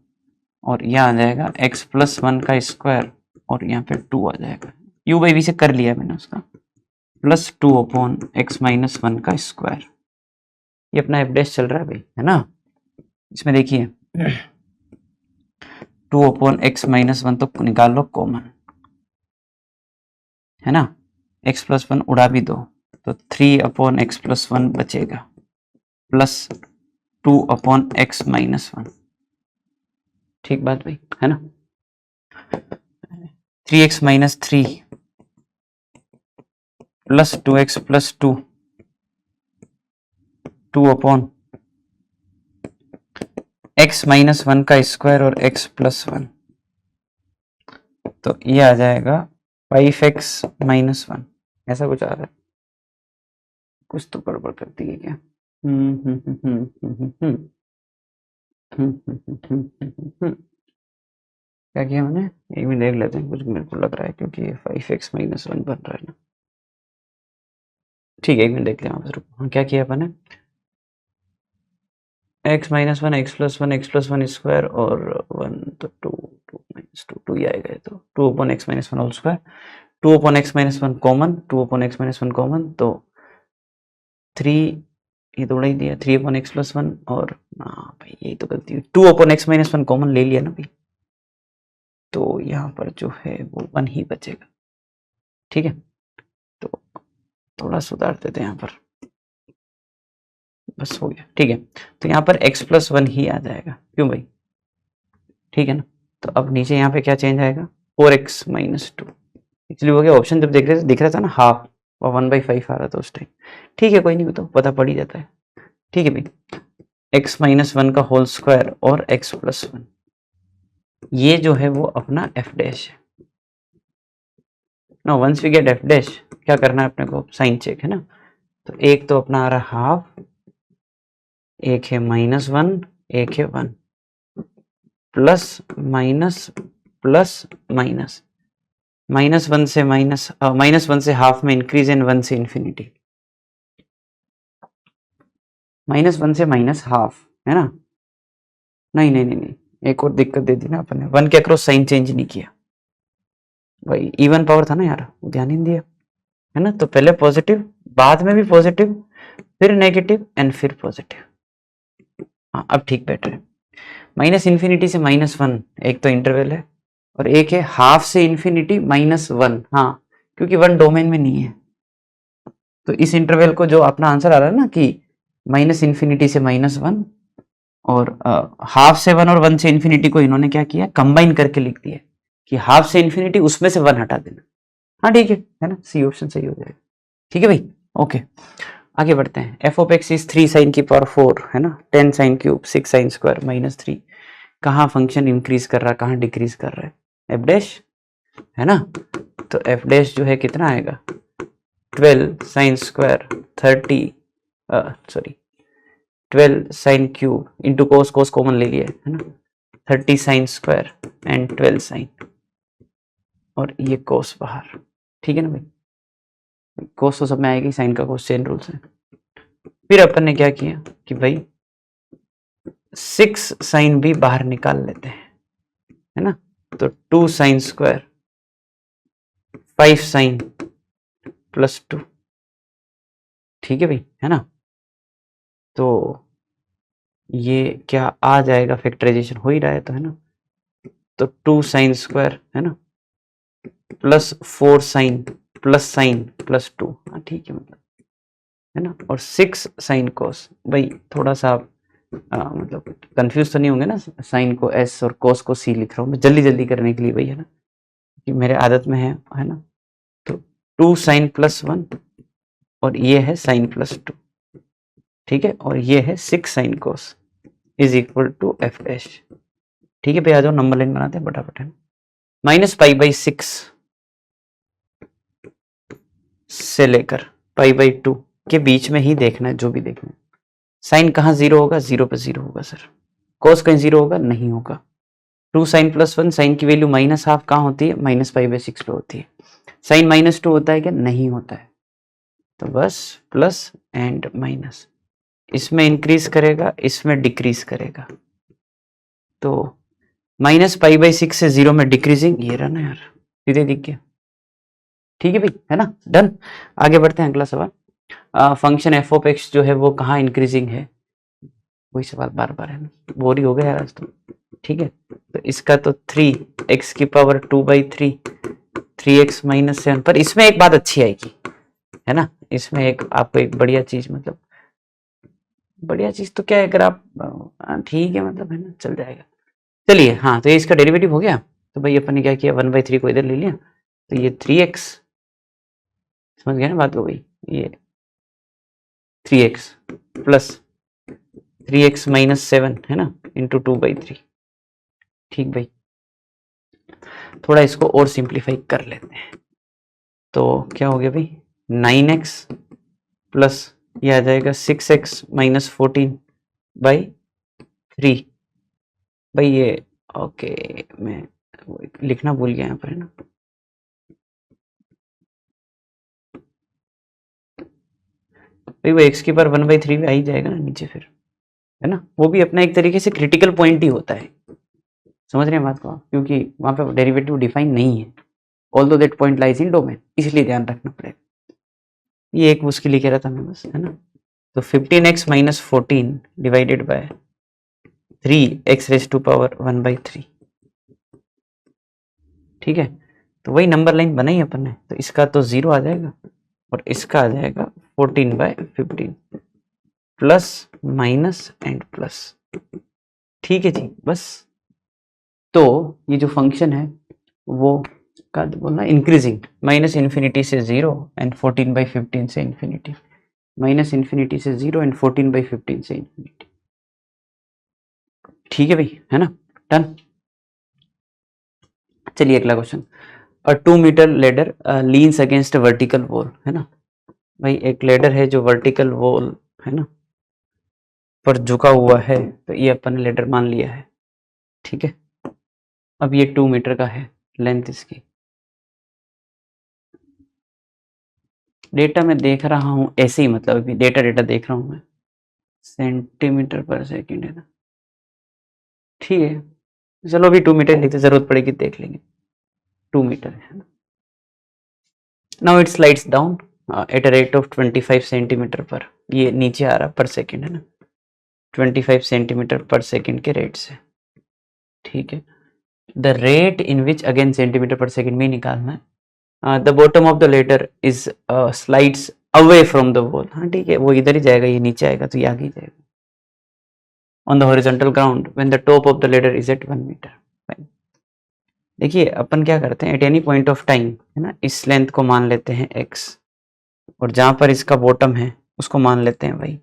और यहाँ आ जाएगा x + 1 का स्क्वायर, और यहाँ पे 2 आ जाएगा, u बाई v से कर लिया मैंने उसका, +2 अपॉन x - 1 का स्क्वायर। ये अपना एफ डैश चल रहा है भाई, है ना। इसमें देखिए 2 अपॉन x - 1 तो निकाल लो कॉमन, है ना, x + 1 उड़ा भी दो, तो 3 अपॉन x + 1 बचेगा, +2 अपॉन x - 1। ठीक बात भाई, है ना। 3x - 3 plus 2x + 2, 2 upon x - 1 का स्क्वायर और x + 1, तो ये आ जाएगा 5x - 1, ऐसा कुछ आ रहा है, कुछ तो गड़बड़ कर दी है क्या। क्या किया मैंने, एक मिनट देख लेते हैं, कुछ मेरे को लग रहा है, क्योंकि ये 5x - 1 बन रहा है ना। ठीक है, एक मिनट देख लिया बस, रुको। हाँ, क्या किया अपन ने, x - 1 x + 1 x + 1 स्क्वायर और 1, तो 2 2 -2 2 ही आएगा, तो 2 upon x - 1 whole square, 2 upon x - 1 common, 2 upon x - 1 common, तो 3, ये तो उड़ा ही दिया, 3 अपॉन x + 1, और हाँ भाई यही तो गलती हुई, 2 अपॉन x - 1 कॉमन ले लिया ना भाई, तो यहाँ पर जो है वो 1 ही बचेगा। ठीक है, तो थोड़ा सुधार देते हैं यहाँ पर, बस हो गया। ठीक है, तो यहाँ पर x + 1 ही आ जाएगा, क्यों भाई, ठीक है ना। तो अब नीचे यहाँ पे क्या चेंज आएगा, 4x - 2, एक्चुअली वो क्या ऑप्शन जब दिख रहा था ना, हाफ और 1/5 आ रहा था उस टाइम। ठीक है, कोई नहीं, तो पता पड़ ही जाता है। ठीक है भाई, x - 1 का होल स्क्वायर और x + 1, ये जो है वो अपना f डैश है ना। Once we get f dash, क्या करना है अपने को, साइन चेक, है ना। तो एक तो अपना आ रहा हाफ, एक है -1, एक है 1, प्लस माइनस प्लस माइनस, -1 से हाफ में इंक्रीज, एंड 1 से इन्फिनिटी, -1 से -हाफ, है ना। नहीं नहीं नहीं नहीं, एक और दिक्कत दे दी ना अपन ने, 1 के अक्रॉस साइन चेंज नहीं किया भाई, इवन पावर था ना यार, ध्यान ही नहीं दिया, है ना। तो पहले पॉजिटिव, बाद में भी पॉजिटिव, फिर नेगेटिव, एंड फिर पॉजिटिव। हाँ, अब ठीक बैठ रहे। -∞ से -1 एक तो इंटरवल है, और एक है हाफ से इन्फिनिटी -1। हाँ, क्योंकि 1 डोमेन में नहीं है, तो इस इंटरवल को जो अपना आंसर आ रहा है ना कि -∞ से -1, और हाफ से 1 और 1 से इन्फिनिटी को इन्होंने क्या किया, कंबाइन करके लिख दिया कि हाफ से इन्फिनिटी उसमें से 1 हटा देना। हाँ ठीक है ना, सी ऑप्शन सही हो जाएगा। ठीक है भाई, ओके, आगे बढ़ते हैं। f of x is 3 sin की पावर 4, है ना, 10 sin क्यूब 6 sin स्क्वायर -3। कहाँ फंक्शन इंक्रीज कर रहा है, कहाँ डिक्रीज कर रहा है, f डैश, है ना। तो f डैश जो है कितना आएगा, 12 sin square 12 sin cube into cos, cos common ले लिया है ना, 30 sin स्क्वायर एंड 12 sin, और ये कोस बाहर। ठीक है ना भाई, कोस तो सब में आएगी, साइन का कोस चेन रूल से। फिर अपन ने क्या किया कि भाई 6 sin भी बाहर निकाल लेते हैं, है ना। तो 2 sin स्क्वायर 5 sin +2। ठीक है भाई, है ना। तो ये क्या आ जाएगा, फैक्टराइजेशन हो ही रहा है तो, है ना। तो 2 sin स्क्वायर, है ना, +4 sin +2, हाँ ठीक है, मतलब, है ना, और 6 sin cos। भाई थोड़ा सा आप मतलब कंफ्यूज तो नहीं होंगे ना, साइन को एस और कोस को सी लिख रहा हूँ मैं जल्दी जल्दी करने के लिए भाई, है ना, कि मेरे आदत में है ना। तो 2 साइन प्लस 1 और ये है साइन प्लस 2, ठीक है, और ये है 6 sine cos is equal to f dash. ठीक है भाई, आ जाओ नंबर लाइन बनाते हैं फटाफट, है माइनस पाई बाई 6 से लेकर पाई बाई 2 के बीच में ही देखना है जो भी देखना है। साइन कहाँ जीरो होगा, जीरो पे जीरो होगा सर। कोस कहीं जीरो होगा, नहीं होगा। 2 साइन प्लस 1, साइन की वैल्यू माइनस हाफ कहाँ होती है, माइनस पाई बाई 6 पे होती है। साइन माइनस 2 होता है क्या, नहीं होता है, तो बस प्लस एंड माइनस, इसमें इंक्रीज करेगा इसमें डिक्रीज करेगा, तो माइनस पाई बाई 6 से जीरो में डिक्रीजिंग, ये रहा ना यार, सीधे दिख गया। ठीक है भाई, है ना, डन। आगे बढ़ते हैं, अगला सवाल। फंक्शन एफ ऑफ एक्स जो है वो कहाँ इंक्रीजिंग है, वही सवाल बार बार है ना, बोरी हो गया यार आज तो। ठीक है, तो इसका तो 3x की पावर 2/3 3x माइनस 7, पर इसमें एक बात अच्छी आएगी, है ना, इसमें एक आपको एक बढ़िया चीज, मतलब बढ़िया चीज तो क्या है, अगर आप ठीक है, मतलब है ना, चल जाएगा। चलिए, हाँ, तो ये इसका डेरिवेटिव हो गया, तो भाई अपन ने क्या किया, 1/3 को इधर ले लिया, तो ये 3x, समझ गया ना बात को भाई, ये 3x प्लस 3x माइनस 7, है ना, इंटू 2/3। ठीक भाई, थोड़ा इसको और सिंप्लीफाई कर लेते हैं, तो क्या हो गया भाई, 9x प्लस ये आ जाएगा 6x माइनस 14/3। भाई ये ओके, मैं लिखना भूल गया यहाँ पर, है ना, भाई वो x की पावर 1/3 में आ ही जाएगा ना नीचे फिर, है ना, वो भी अपना एक तरीके से क्रिटिकल पॉइंट ही होता है, समझ रहे हैं बात को आप, क्योंकि वहां पे डेरिवेटिव डिफाइन नहीं है, although that point lies in domain, इसलिए ध्यान रखना पड़ेगा। ये एक उसके लिए कह रहा था मैं बस, है ना, तो 15x minus 14 divided by 3x raise to power 1/3। ठीक है, तो वही नंबर लाइन बनाई अपन ने, तो इसका तो 0 आ जाएगा और इसका आ जाएगा 14/15 प्लस माइनस एंड प्लस। ठीक है जी, बस। तो ये जो फंक्शन है वो का बोलना इंक्रीजिंग, माइनस इन्फिनिटी से 0 एंड 14/15 से इन्फिनिटी, माइनस इन्फिनिटी से 0 एंड 14/15 से इन्फिनिटी। ठीक है भाई, है ना, डन। चलिए अगला question, a 2 metre ladder leans against a vertical wall, है ना, भाई एक लेडर है जो वर्टिकल वॉल, है ना, पर झुका हुआ है, तो ये अपन ने लेडर मान लिया है। ठीक है, अब ये 2 मीटर का है लेंथ इसकी, डेटा मैं देख रहा हूँ ऐसे ही, मतलब अभी डेटा देख रहा हूँ मैं, सेंटीमीटर पर सेकेंड है ना, ठीक है, चलो अभी 2 मीटर लिखते, जरूरत पड़ेगी देख लेंगे, 2 मीटर है ना। Now it slides down at a rate of 25 centimetre पर, ये नीचे आ रहा पर सेकेंड, है ना, 25 सेंटीमीटर पर सेकेंड के रेट से। ठीक है, the rate in which, again centimetre per second में निकालना है, the bottom of the letter is slides away from the wall, हाँ ठीक है, वो इधर ही जाएगा, ये नीचे आएगा तो ये आगे ही जाएगा, on the horizontal ground when the top of the ladder is at 1 metre. देखिए अपन क्या करते हैं, at any point of time, है ना, इस लेंथ को मान लेते हैं x, और जहां पर इसका बॉटम है उसको मान लेते हैं y।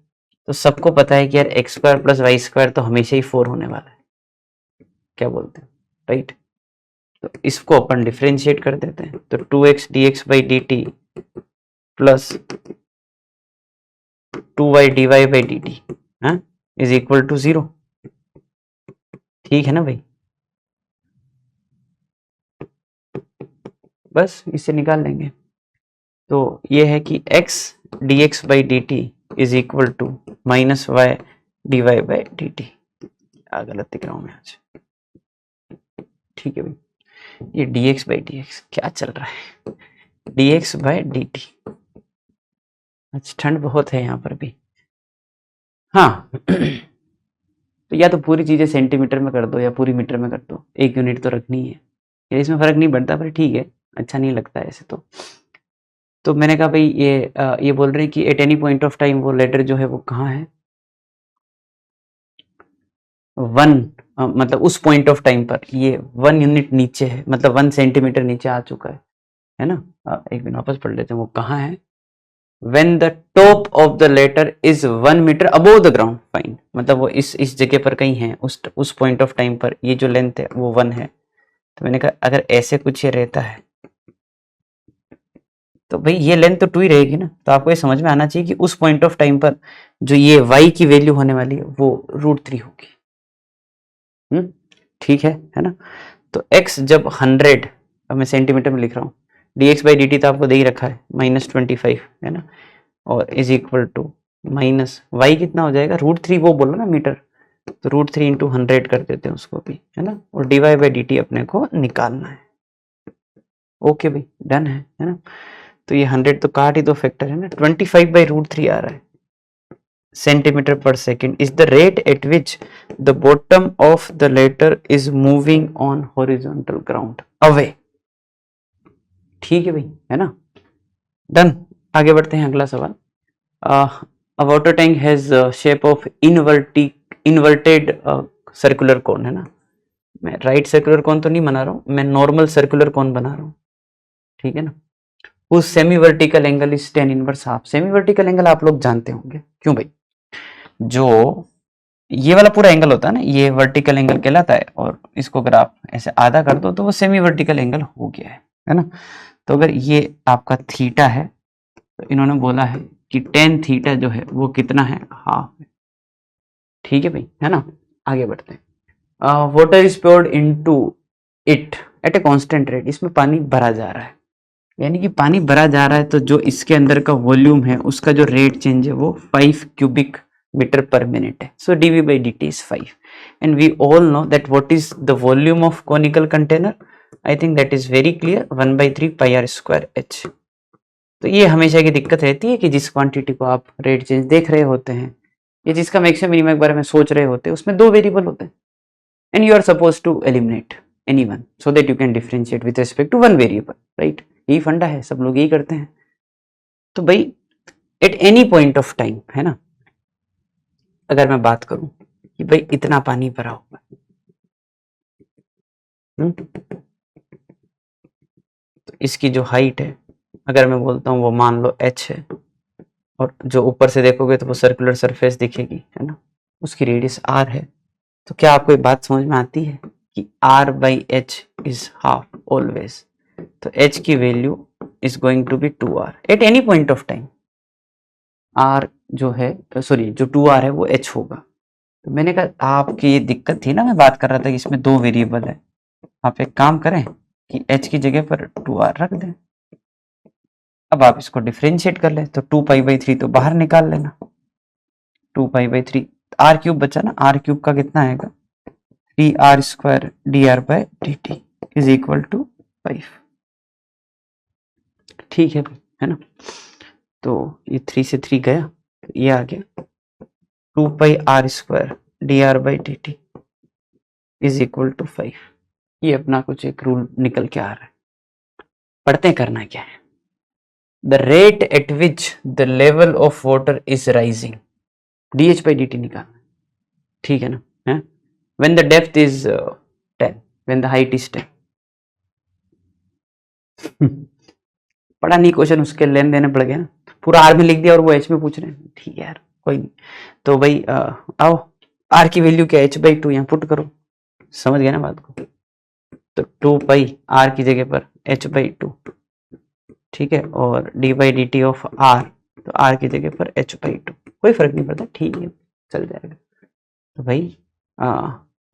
तो सबको पता है कि यार x² प्लस y² तो हमेशा ही 4 होने वाला है, क्या बोलते हैं, राइट। तो इसको अपन डिफरेंशिएट कर देते हैं, तो 2x dx/dt plus 2y dy/dt is equal to 0। ठीक है ना भाई, बस इससे निकाल लेंगे, तो ये है कि x dx/dt is equal to minus y dy/dt। गलत दिख रहा हूँ मैं आज, ठीक है भाई, ये dx/dx क्या चल रहा है, dx/dt, अच्छा ठंड बहुत है यहाँ पर भी, हाँ तो या तो पूरी चीजें सेंटीमीटर में कर दो या पूरी मीटर में कर दो, एक यूनिट तो रखनी है, इसमें फर्क नहीं पड़ता, पर ठीक है, अच्छा नहीं लगता ऐसे तो मैंने कहा भाई ये बोल रहे हैं कि eight any point of time वो लेटर जो है वो कहाँ है, 1 मतलब उस पॉइंट ऑफ टाइम पर ये 1 यूनिट नीचे है, मतलब 1 सेंटीमीटर नीचे आ चुका है ना। एक मिनट वापस पढ़ लेते हैं, वो कहाँ है। When the top of the letter is 1 metre above the ground, fine, मतलब वो इस जगह पर कहीं है, उस पॉइंट ऑफ टाइम पर ये जो लेंथ है वो 1 है। तो मैंने कहा अगर ऐसे कुछ ये रहता है तो भाई ये लेंथ तो 2 ही रहेगी ना। तो आपको ये समझ में आना चाहिए कि उस पॉइंट ऑफ टाइम पर जो ये y की वैल्यू होने वाली है वो √3 होगी। ठीक है ना। तो x जब 100, अब मैं सेंटीमीटर में लिख रहा हूँ, dx/dt तो आपको दे ही रखा है -25 है ना, और is equal to minus y कितना हो जाएगा √3, वो बोलो ना मीटर, तो √3 इंटू 100 कर देते हैं उसको भी, है ना, और dy/dt अपने को निकालना है। ओके भाई, डन है ना। तो ये 100 तो काट ही दो, फैक्टर है ना, 25/√3 आ रहा है centimetre per second is the rate at which the bottom of the letter is moving on horizontal ground away. ठीक है भाई, है ना, डन। आगे बढ़ते हैं, अगला सवाल। अ water tank has shape of inverted circular cone, है ना। मैं राइट सर्कुलर कोन तो नहीं बना रहा हूँ, मैं नॉर्मल सर्कुलर कोन बना रहा हूँ, ठीक है ना। उस semi vertical angle is tan inverse half. Semi vertical angle आप लोग जानते होंगे, क्यों भाई, जो ये वाला पूरा एंगल होता है ना, ये वर्टिकल एंगल कहलाता है, और इसको अगर आप ऐसे आधा कर दो तो वो सेमी वर्टिकल एंगल हो गया है ना। तो अगर ये आपका थीटा है तो इन्होंने बोला है कि tan थीटा जो है वो कितना है, हाफ है। ठीक है भाई, है ना। आगे बढ़ते हैं। Water is poured into it at a constant rate. इसमें पानी भरा जा रहा है, यानी कि पानी भरा जा रहा है, तो जो इसके अंदर का वॉल्यूम है उसका जो रेट चेंज है वो 5 क्यूबिक मीटर पर मिनट है। So dv/dt is 5 and we all know that what is the volume of conical container. I think that is very clear, 1/3 πr²h। तो ये हमेशा की दिक्कत रहती है कि जिस क्वांटिटी को आप रेट चेंज देख रहे होते हैं या जिसका मैक्सिमम मिनिमम के बारे में सोच रहे होते हैं, उसमें 2 वेरिएबल होते हैं and you are suppose to eliminate any one so that you can differentiate with respect to 1 variable, right. यही फंडा है, सब लोग यही करते हैं। तो भाई eight any point of time, है ना, अगर मैं बात करूं कि भाई इतना पानी भरा हुआ है, तो इसकी जो हाइट है अगर मैं बोलता हूँ वो मान लो h है, और जो ऊपर से देखोगे तो वो सर्कुलर सरफेस दिखेगी, है ना, उसकी रेडियस r है। तो क्या आपको ये बात समझ में आती है कि r/h इज हाफ ऑलवेज। तो h की value is going to be 2r at any point of time. r जो है, सॉरी, जो 2r है वो h होगा। तो मैंने कहा आपकी ये दिक्कत थी ना, मैं बात कर रहा था कि इसमें 2 वेरिएबल है। आप एक काम करें कि h की जगह पर 2r रख दें। अब आप इसको डिफरेंशिएट कर लें, तो 2π/3 तो बाहर निकाल लेना, 2π/3 r³ बचा ना, r³ का कितना आएगा 3r² dr/dt is equal to 5। ठीक है ना। तो ये 3 से 3 गया, ये आ गया 2πr² dr/dt is equal to 5। ये अपना कुछ एक रूल निकल के आ रहा है। पढ़ते हैं, करना क्या है। The rate at which the level of water is rising, dh/dt निकालना, ठीक है ना, है when the depth is 10, when the height is 10। पढ़ा नहीं क्वेश्चन, उसके लेन देने पड़ गया ना, पूरा आर में लिख दिया और वो एच में पूछ रहे हैं। ठीक है यार, कोई नहीं। तो भाई आओ, आर की वैल्यू क्या है, h/2, यहाँ पुट करो, समझ गया ना बात को। तो 2π आर की जगह पर h/2, ठीक है, और d/dt ऑफ आर, तो आर की जगह पर h/2, कोई फर्क नहीं पड़ता, ठीक है, चल जाएगा। तो भाई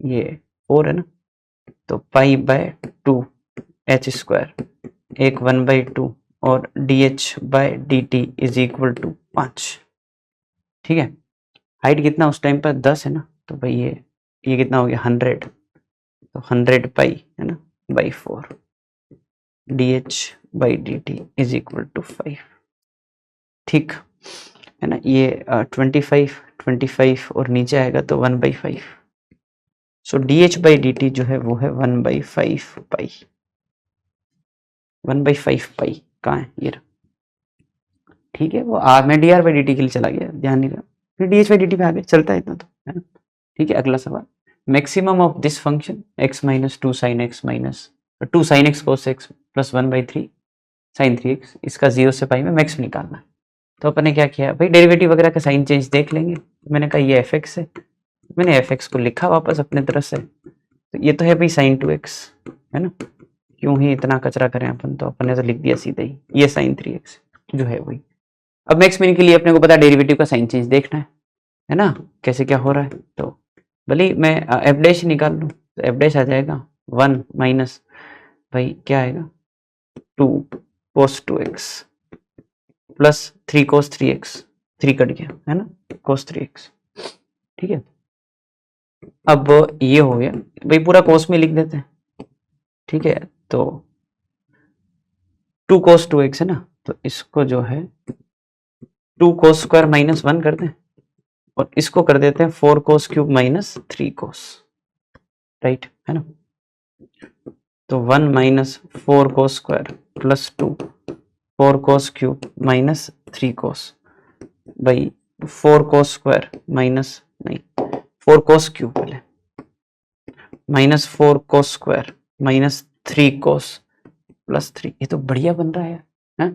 ये 4 है ना, तो π/2 h², एक 1/2, और dh/dt इज इक्वल टू 5। ठीक है, हाइट कितना उस टाइम पर 10 है ना, तो भाई ये कितना हो गया 100, तो 100π है ना by 4, dh/dt is equal to 5। ठीक है ना, ये 25 और नीचे आएगा तो 1/5। सो dh/dt जो है वो है 1/5π। 1/5π कहाँ है, ये रहा। ठीक है, वो मैं dr/dt के लिए चला गया, ध्यान नहीं रहा, फिर dh/dt पे आ गए, चलता है इतना तो, है ना। ठीक है, अगला सवाल। Maximum of this function x minus two sine x minus two sine x cos x plus 1/3 sine 3x, इसका 0 से पाई में मैक्स निकालना है। तो अपन ने क्या किया भाई, डेरिवेटिव वगैरह का साइन चेंज देख लेंगे। तो मैंने कहा ये fx है, मैंने fx को लिखा वापस अपने तरफ से। तो ये तो है भाई साइन 2x, है ना, क्यों ही इतना कचरा करें अपन, तो अपन ने तो लिख दिया सीधा ही ये साइन 3x जो है वही। अब मैक्स मिन के लिए अपने को पता डेरिवेटिव का साइन चेंज देखना है ना, कैसे क्या हो रहा है। तो भले ही मैं एफ डैश निकाल लूँ, तो एफ डैश आ जाएगा 1 माइनस भाई क्या आएगा 2 cos 2x plus 3 cos 3x, 3 cut गया है ना, cos 3x। ठीक है, अब ये हो गया भाई, पूरा cos में लिख देते हैं। ठीक है, तो 2 cos 2x है ना, तो इसको जो है 2 cos स्क्वायर माइनस 1 कर दें, और इसको कर देते हैं 4 cos cube minus 3 cos, right है ना। तो 1 minus 4 cos square plus 2 4 cos cube minus 3 cos भाई 4 cos स्क्वायर माइनस नहीं 4 cos क्यूब पहले minus 4 cos square minus 3 cos plus 3। ये तो बढ़िया बन रहा है,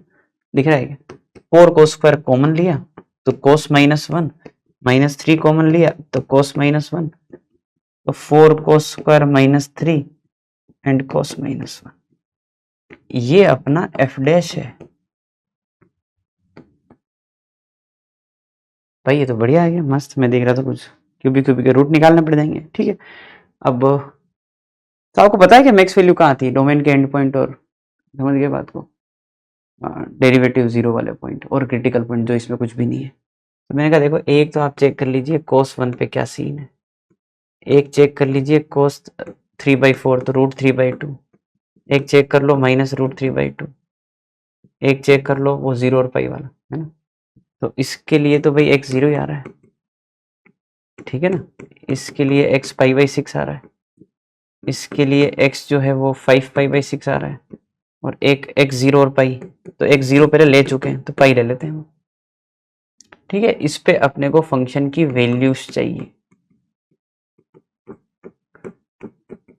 दिख रहा है क्या? 4 cos स्क्वायर कॉमन लिया तो cos माइनस 1, माइनस 3 कॉमन लिया तो cos माइनस 1, तो 4 cos square minus 3 and cos minus 1। ये अपना f डैश है भाई, ये तो बढ़िया आ गया, मस्त। मैं देख रहा था कुछ क्यूबिक के रूट निकालने पड़ जाएंगे। ठीक है, अब तो आपको पता है कि मैक्स वैल्यू कहाँ थी, डोमेन के एंड पॉइंट और समझ गए बात को, डेरिवेटिव 0 वाले पॉइंट और क्रिटिकल पॉइंट जो इसमें कुछ भी नहीं है। तो मैंने कहा देखो, एक तो आप चेक कर लीजिए cos 1 पे क्या सीन है, एक चेक कर लीजिए cos 3/4 तो रूट 3/2, एक चेक कर लो माइनस रूट 3/2, एक चेक कर लो वो 0 और पाई वाला, है ना। तो इसके लिए तो भाई x 0 ही आ रहा है, ठीक है ना। इसके लिए x π/6 आ रहा है, इसके लिए x जो है वो 5 π/6 आ रहा है, और एक x 0 और पाई, तो x 0 पहले ले चुके हैं तो पाई ले लेते हैं। ठीक है, इस पे अपने को फंक्शन की वैल्यूज चाहिए,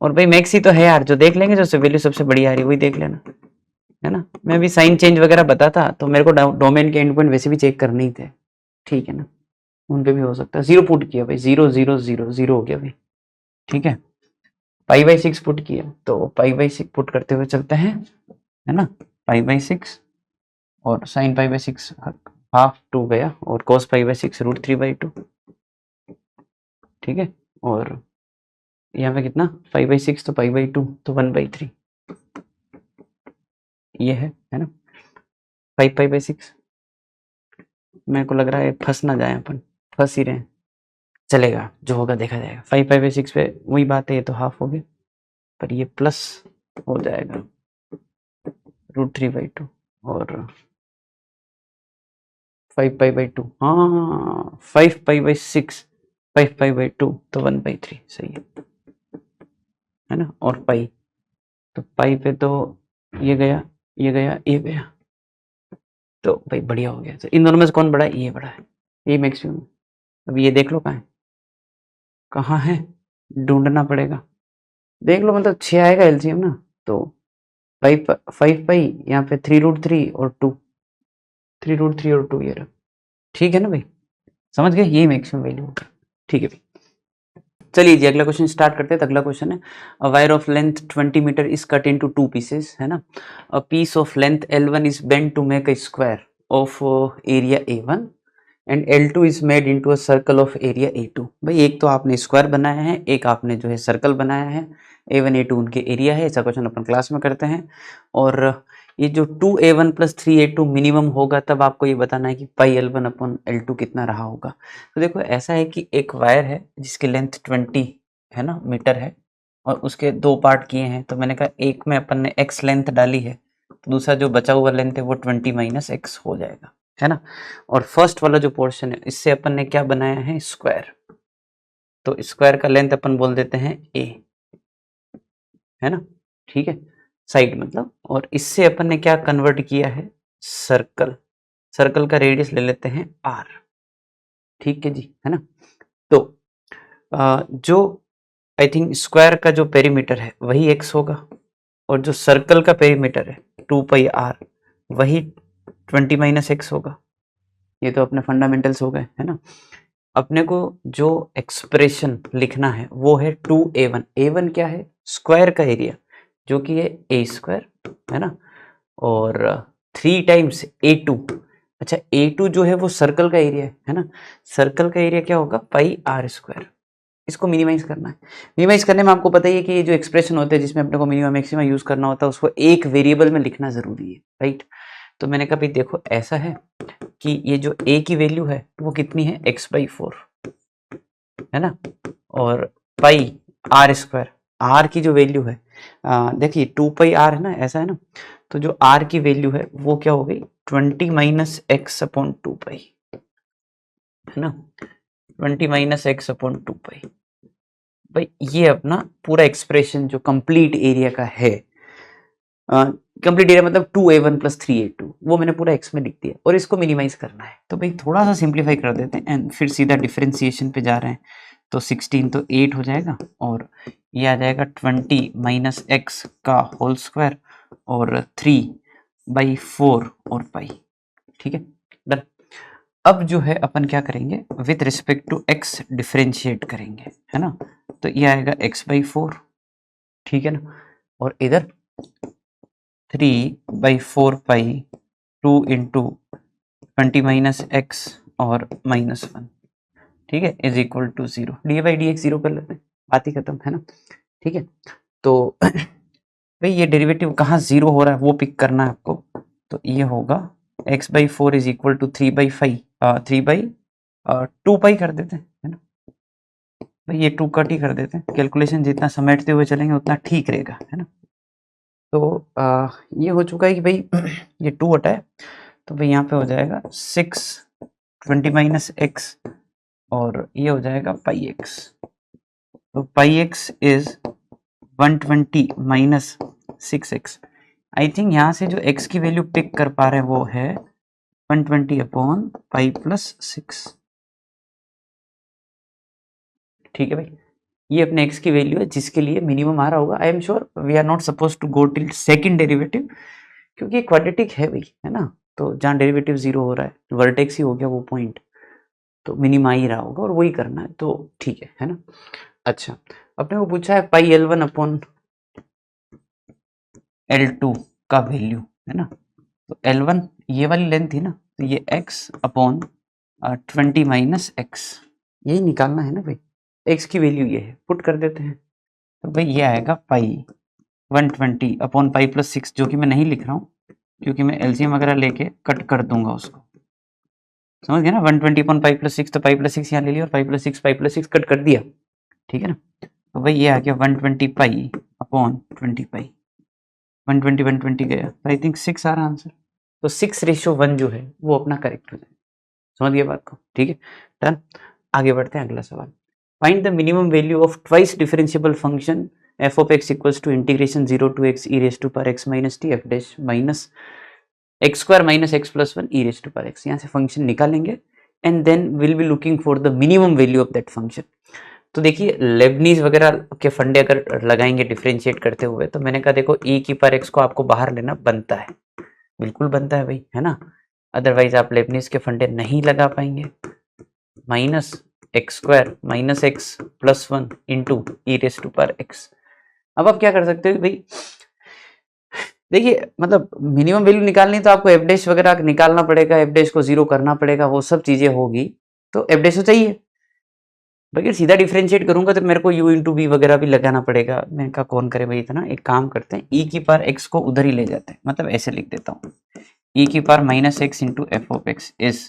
और भाई मैक्स ही तो है यार, जो देख लेंगे जो वैल्यू सबसे बड़ी आ रही है वही देख लेना, है ना। मैं भी साइन चेंज वगैरह बताता तो मेरे को डोमेन के एंड पॉइंट वैसे भी चेक करने ही थे, ठीक है ना, उन पे भी हो सकता है। 0 पुट किया भाई, 0 0 0 0 हो गया भाई, ठीक है। π/6 पुट किया, तो π/6 पुट करते हुए चलते हैं, है ना, π/6 और साइन π/6 हाफ 2 गया, और cos π/6 रूट 3/2, ठीक है। और यहाँ पे कितना π/6 तो π/2 तो 1/3 ये है ना। 5 π/6 मेरे को लग रहा है फंस ना जाए, अपन फंस ही रहे, चलेगा जो होगा देखा जाएगा। 5 π/6 पे वही बात है, ये तो हाफ हो गया, पर ये प्लस हो जाएगा रूट 3/2 और 5 π/2, हाँ 5 π/6 5 π/2 तो 1/3 सही है ना। और पाई, तो पाई पे तो ये गया ये गया ये गया, तो भाई बढ़िया हो गया। तो इन दोनों में से कौन बड़ा है, ये बड़ा है, ये मैक्सिमम। अब ये देख लो कहाँ है, ढूंढना पड़ेगा, देख लो, मतलब 6 आएगा एलसीएम ना, तो 5 पाई यहाँ पे 3√3 और 2, 3√3 और 2 ये रहा, ठीक है ना भाई, समझ गए, यही मैक्सिमम वैल्यू, ठीक है भाई। चलिए जी अगला क्वेश्चन स्टार्ट करते हैं। तो अगला क्वेश्चन है, a wire of length 20 metre is cut into 2 pieces, है ना। A piece of length L1 is bent to make a square of area A1 and L2 is made into a circle of area A2। भाई एक तो आपने square बनाया है, एक आपने जो है सर्कल बनाया है, A1 A2 उनके एरिया है। ऐसा क्वेश्चन अपन क्लास में करते हैं, और ये जो 2A1 प्लस 3A2 मिनिमम होगा, तब आपको ये बताना है कि पाई L1 अपॉन L2 कितना रहा होगा। तो देखो ऐसा है कि एक वायर है जिसकी लेंथ 20 है ना मीटर है, और उसके 2 पार्ट किए हैं। तो मैंने कहा एक में अपन ने x लेंथ डाली है, तो दूसरा जो बचा हुआ लेंथ है वो 20 माइनस x हो जाएगा, है ना। और फर्स्ट वाला जो पोर्शन है इससे अपन ने क्या बनाया है, स्क्वायर। तो स्क्वायर का लेंथ अपन बोल देते हैं a, है ना, ठीक है, साइड मतलब। और इससे अपन ने क्या कन्वर्ट किया है, सर्कल, सर्कल का रेडियस ले लेते हैं r, ठीक है जी, है ना। तो जो आई थिंक स्क्वायर का जो पेरीमीटर है वही x होगा, और जो सर्कल का पेरीमीटर है 2πr वही 20 माइनस एक्स होगा। ये तो अपने फंडामेंटल्स हो गए, है ना। अपने को जो एक्सप्रेशन लिखना है वो है 2a1। a1 क्या है? स्क्वायर का एरिया, जो कि है a स्क्वायर, है ना, और 3 टाइम्स a2। अच्छा, a2 जो है वो सर्कल का एरिया है ना। सर्कल का एरिया क्या होगा? पाई आर स्क्वायर। इसको मिनिमाइज करना है। मिनिमाइज करने में आपको पता ही है कि ये जो एक्सप्रेशन होते हैं जिसमें अपने को मिनिमम मैक्सिमम यूज करना होता है, उसको एक वेरिएबल में लिखना जरूरी है, राइट। तो मैंने कहा भाई देखो ऐसा है कि ये जो a की वैल्यू है वो कितनी है? x/4, है ना, और पाई आर स्क्वायर, आर की जो वैल्यू है, देखिए 2πr है ना, ऐसा है ना। तो जो आर की वैल्यू है वो क्या हो गई? 20 माइनस एक्स अपॉन 2π, है ना, 20 माइनस एक्स अपॉन 2π। भाई ये अपना पूरा एक्सप्रेशन जो कंप्लीट एरिया का है, कंप्लीट एरिया मतलब 2a1 प्लस 3a2, वो मैंने पूरा x में लिख दिया और इसको मिनिमाइज करना है। तो भाई थोड़ा सा सिंप्लीफाई कर देते हैं एंड फिर सीधा डिफरेंशिएशन पे जा रहे हैं। तो 16 तो 8 हो जाएगा, और ये आ जाएगा 20 माइनस एक्स का होल स्क्वायर और 3/4 और पाई। ठीक है, डन। अब जो है अपन क्या करेंगे, with respect to x differentiate करेंगे, है ना। तो ये आएगा x/4, ठीक है ना, और इधर 3/4 पाई 2 इंटू 20 माइनस एक्स और -1, ठीक है, इज इक्वल टू 0। dy/dx 0 कर लेते हैं, बात ही खत्म, है ना। ठीक है, तो भाई ये डेरिवेटिव कहाँ 0 हो रहा है वो पिक करना है आपको। तो ये होगा x/4 इज इक्वल टू 3/2 कर देते हैं, है ना। भाई ये 2 कट ही कर देते हैं, कैलकुलेशन जितना समेटते हुए चलेंगे उतना ठीक रहेगा, है ना। तो ये हो चुका है कि भाई ये 2 हटा है, तो भाई यहाँ पे हो जाएगा 6 20 माइनस एक्स, और ये हो जाएगा पाई एक्स। तो pi x is 120 minus 6x। I think यहाँ से जो x की वैल्यू पिक कर पा रहे हैं वो है 120 अपॉन पाई प्लस 6। ठीक है भाई, ये अपने x की वैल्यू है जिसके लिए मिनिमम आ रहा होगा। I am sure we are not suppose to go till second derivative, क्योंकि क्वाड्रेटिक है भाई, है ना। तो जहाँ डेरिवेटिव 0 हो रहा है, वर्टेक्स ही हो गया वो पॉइंट, तो मिनिमा ही रहा होगा और वही करना है, तो ठीक है ना। अच्छा, अपने को पूछा है पाई L1 अपॉन L2 का वैल्यू, है ना। तो L1 ये वाली लेंथ थी ना, तो ये x अपॉन 20 माइनस एक्स, यही निकालना है ना भाई। x की वैल्यू ये है, पुट कर देते हैं। तो भाई ये आएगा पाई 120 अपॉन पाई प्लस 6, जो कि मैं नहीं लिख रहा हूँ क्योंकि मैं एलसीएम वगैरह लेके कट कर दूंगा उसको, समझ गया ना। 120 अपॉन पाई प्लस 6, तो पाई प्लस 6 यहाँ ले लिया और पाई प्लस 6 कट कर दिया, ठीक है ना। तो भाई ये आ गया 120 पाई अपॉन 20 पाई, 120 गया, तो आई थिंक 6 आ रहा आंसर। तो 6:1 जो है वो अपना करेक्ट हो जाए, समझ गया बात को, ठीक है, डन। आगे बढ़ते हैं, अगला सवाल। Find the minimum value of twice differentiable function f of x equals to integration 0 to x e raised to power x minus t f dash minus x square minus x plus 1 e raised to power x। यहाँ से function निकालेंगे and then will be looking for the minimum value of that function. तो देखिए Lebanese वगैरह के फंडे अगर लगाएंगे डिफरेंशिएट करते हुए, तो मैंने कहा देखो e की पावर x को आपको बाहर लेना बनता है, बिल्कुल बनता है भाई, है ना। अदरवाइज आप लेबनीज के फंडे नहीं लगा पाएंगे। Minus x square minus x plus 1 into e raise to power x. अब आप क्या कर सकते हो भाई, देखिए मतलब मिनिमम वैल्यू निकालनी तो आपको एफ डैश वगैरह निकालना पड़ेगा, एफ डैश को 0 करना पड़ेगा, वो सब चीजें होगी, तो एफ डैश तो चाहिए। अगर सीधा डिफरेंशिएट करूंगा तो मेरे को u इंटू बी वगैरह भी लगाना पड़ेगा। मैंने कहा कौन करे भाई इतना, एक काम करते हैं e की पावर x को उधर ही ले जाते हैं, मतलब ऐसे लिख देता हूँ, e की power minus x into f of x is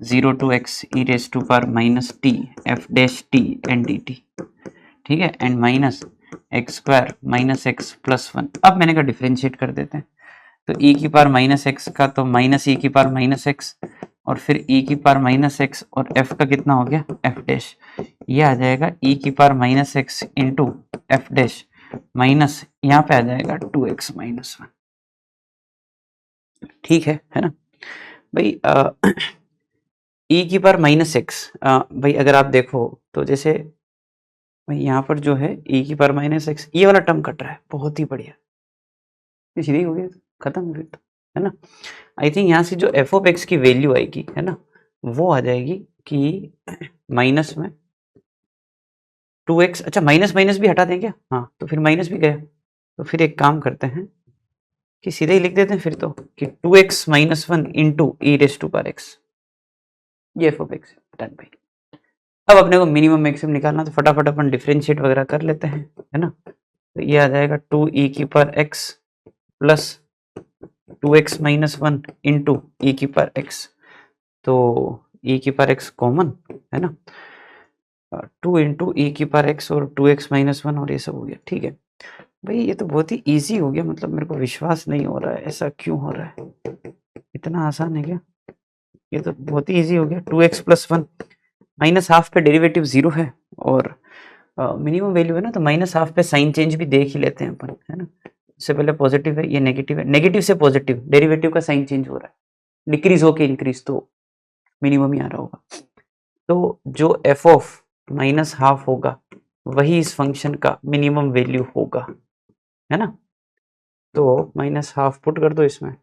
0 to x e raise to power minus t f dash t and d t, ठीक है, and minus x square minus x plus 1। अब मैंने कहा डिफरेंशिएट कर देते हैं, तो e की पावर माइनस एक्स का तो माइनस e की पावर माइनस एक्स, और फिर e की पावर माइनस एक्स, और f का कितना हो गया f डैश, ये आ जाएगा e की power minus x into F dash minus, यहाँ पे आ जाएगा 2x माइनस 1, ठीक है ना भाई। e की पावर माइनस एक्स, भाई अगर आप देखो तो जैसे यहाँ पर जो है e की पावर माइनस एक्स, ये वाला टर्म कट रहा है, बहुत ही बढ़िया, ये सीधे ही हो गया, खत्म फिर तो, है ना। आई थिंक यहाँ से जो एफ ऑफ एक्स की वैल्यू आएगी, है ना, वो आ जाएगी कि माइनस में 2x, अच्छा माइनस माइनस भी हटा दें क्या, हाँ तो फिर माइनस भी गया, तो फिर एक काम करते हैं कि सीधे ही लिख देते हैं फिर तो कि 2x minus 1 into e raise to power x, ये एफ ऑफ एक्स डन भाई। अब अपने को मिनिमम मैक्सिमम निकालना, तो फटाफट अपन डिफरेंशिएट वगैरह कर लेते हैं, है ना। तो ये आ जाएगा 2e की power x plus 2x minus 1 into e की पावर x, तो e की पावर x कॉमन, है ना, 2 इंटू ई की पावर x और 2x माइनस 1 और ये सब हो गया, ठीक है भाई। ये तो बहुत ही इजी हो गया, मतलब मेरे को विश्वास नहीं हो रहा है, ऐसा क्यों हो रहा है, इतना आसान है क्या, ये तो बहुत ही इजी हो गया। 2x प्लस 1 माइनस हाफ पे डेरिवेटिव 0 है और मिनिमम वैल्यू है ना, तो माइनस हाफ पे साइन चेंज भी देख ही लेते हैं अपन, है ना। इससे पहले पॉजिटिव है, ये नेगेटिव है, नेगेटिव से पॉजिटिव डेरिवेटिव का साइन चेंज हो रहा है, डिक्रीज होके इंक्रीज, तो मिनिमम ही आ रहा होगा। तो जो एफ ऑफ माइनस हाफ होगा वही इस फंक्शन का मिनिमम वैल्यू होगा, है ना। तो माइनस हाफ पुट कर दो इसमें,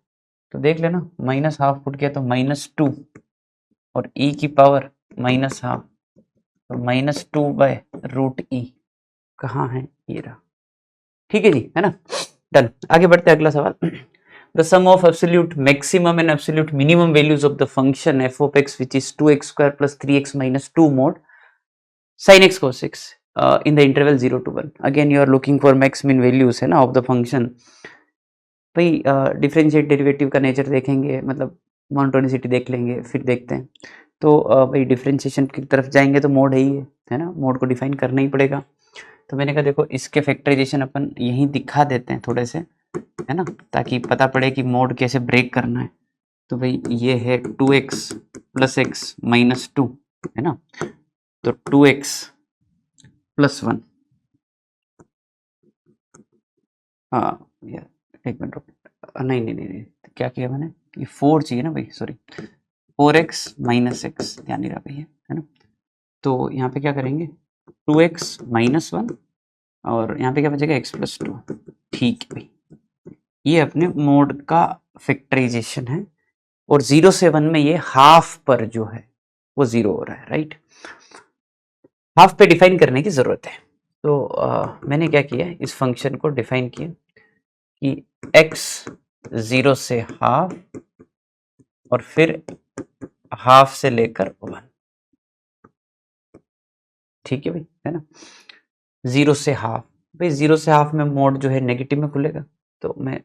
तो देख लेना माइनस हाफ पुट किया तो -2 और e की पावर माइनस हाफ, तो -2 बाय रूट ई, कहाँ है, ये रहा, ठीक है जी, है ना, डन। आगे बढ़ते हैं, अगला सवाल। The sum of absolute maximum and absolute minimum values of the function f of x, which is 2x square plus 3x minus 2 mod sin x cos x in the interval 0 to 1. Again you are looking for max min values, है ना, of the function। भाई differentiate derivative का nature देखेंगे, मतलब monotonicity देख लेंगे, फिर देखते हैं। तो भाई डिफरेंशिएशन की तरफ जाएंगे तो मोड है ना, मोड को डिफाइन करना ही पड़ेगा। तो मैंने कहा देखो इसके फैक्टराइजेशन अपन यहीं दिखा देते हैं थोड़े से, है ना, ताकि पता पड़े कि मोड कैसे ब्रेक करना है। तो भाई ये है 2x प्लस एक्स माइनस 2, है ना, तो 2x प्लस 1, हाँ यार एक मिनट रुक, नहीं नहीं नहीं नहीं, क्या किया मैंने, ये 4 चाहिए ना भाई, सॉरी 4x माइनस एक्स, ध्यान नहीं रहा भैया, है ना। तो यहाँ पे क्या करेंगे 2x माइनस 1 और यहाँ पे क्या बचेगा x प्लस 2, ठीक है भाई। ये अपने मोड का फैक्टराइजेशन है और 0 से 1 में ये हाफ पर जो है वो 0 हो रहा है, राइट। हाफ पे डिफाइन करने की जरूरत है, तो मैंने क्या किया, इस फंक्शन को डिफाइन किया कि x 0 से हाफ और फिर हाफ से लेकर 1, ठीक है भाई, है ना। 0 से हाफ, भाई 0 से हाफ में मोड जो है नेगेटिव में खुलेगा, तो मैं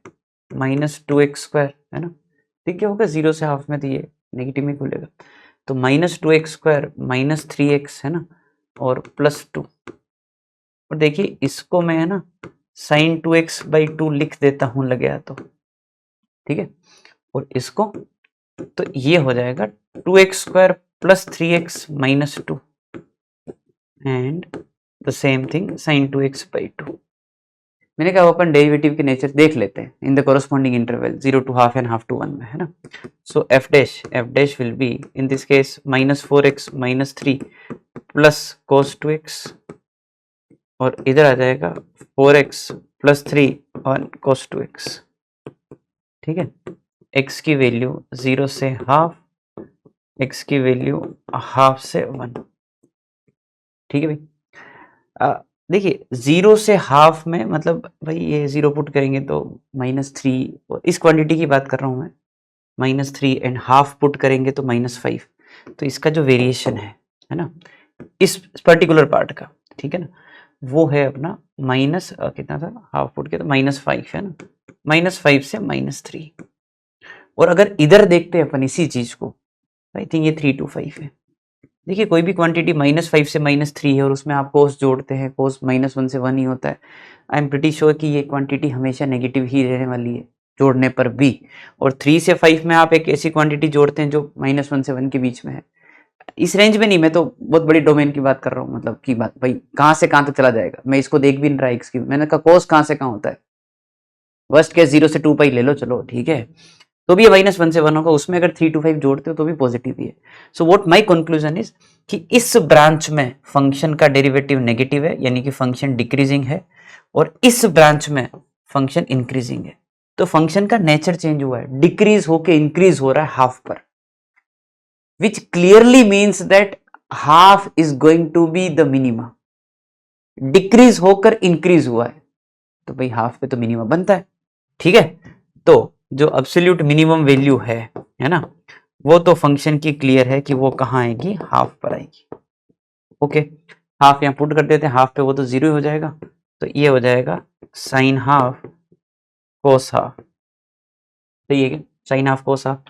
-2x स्क्वायर, है ना, ठीक है होगा, 0 से हाफ में तो ये नेगेटिव में खुलेगा, तो -2x स्क्वायर -3x, है ना, और +2, और देखिए इसको मैं, है ना, sin 2x/2 लिख देता हूँ लगे तो, ठीक है, और इसको तो ये हो जाएगा 2x square plus 3x minus 2 and the same thing sin 2x/2। मैंने कहा अपन डेरिवेटिव के नेचर देख लेते हैं in the corresponding interval 0 to half and half to 1 में, है ना। सो f dash will be in this case -4x - 3 plus cos 2x, और इधर आ जाएगा 4x + 3 और cos 2x, ठीक है। x की वैल्यू 0 से हाफ, x की वैल्यू हाफ से 1, ठीक है भाई। देखिए 0 से हाफ में मतलब भाई ये 0 पुट करेंगे तो -3, इस क्वांटिटी की बात कर रहा हूँ मैं, -3 एंड हाफ पुट करेंगे तो -5, तो इसका जो वेरिएशन है ना, इस पर्टिकुलर पार्ट का, ठीक है ना, वो है अपना माइनस कितना था, हाफ पुट किया तो -5, है ना, -5 से -3। और अगर इधर देखते हैं अपन इसी चीज को, आई थिंक ये 3 to 5 है। देखिए कोई भी क्वांटिटी -5 से -3 है और उसमें आप कोस जोड़ते हैं, कोस -1 से 1 ही होता है। आई एम प्रिटी श्योर कि ये क्वांटिटी हमेशा नेगेटिव ही रहने वाली है जोड़ने पर भी। और 3 से 5 में आप एक ऐसी क्वांटिटी जोड़ते हैं जो -1 से 1 के बीच में है, इस रेंज में नहीं, मैं तो बहुत बड़ी डोमेन की बात कर रहा हूँ, मतलब की बात भाई कहाँ से कहाँ तक चला जाएगा, मैं इसको देख भी नहीं रहा एक्स की, मैंने कहा कोस कहाँ से कहाँ होता है, वर्स्ट केस 0 से 2 पाई ले लो, चलो ठीक है, तो भी ये -1 से 1 होगा, उसमें अगर 3 to 5 जोड़ते हो तो भी पॉजिटिव ही है। So what my conclusion is कि इस ब्रांच में फंक्शन का डेरिवेटिव नेगेटिव है, यानी कि फंक्शन डिक्रीजिंग है, और इस ब्रांच में फंक्शन इंक्रीजिंग है। तो फंक्शन का नेचर चेंज हुआ है, डिक्रीज होके इंक्रीज हो रहा है हाफ पर, which clearly means that half is going to be the minima. Decrease होकर इंक्रीज हुआ है तो भाई हाफ पे तो मिनिमम बनता है, ठीक है। तो जो एब्सोल्यूट मिनिमम वैल्यू है ना, वो तो फंक्शन की क्लियर है कि वो कहाँ आएगी, हाफ पर आएगी। ओके, हाफ यहाँ पुट कर देते हैं, हाफ पे वो तो जीरो ही हो जाएगा, तो ये हो जाएगा साइन हाफ कोस हाफ, सही है क्या, साइन हाफ कोस हाफ।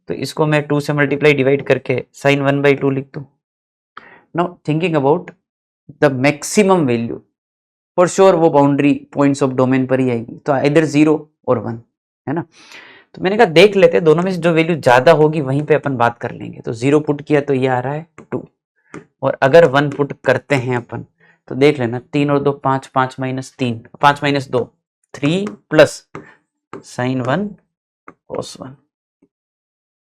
तो इसको मैं 2 से मल्टीप्लाई डिवाइड करके साइन 1/2 लिख दूं। Now thinking about the maximum value, for sure वो बाउंड्री पॉइंट्स ऑफ डोमेन पर ही आएगी, तो इधर 0 और 1 है ना। तो मैंने कहा देख लेते हैं, दोनों में से जो वैल्यू ज्यादा होगी वहीं पे अपन बात कर लेंगे। तो 0 पुट किया तो ये आ रहा है 2, और अगर 1 पुट करते हैं अपन तो देख लेना 3 और 2 5, 5 माइनस 3, 5 माइनस 2 3 प्लस साइन 1 कोस 1।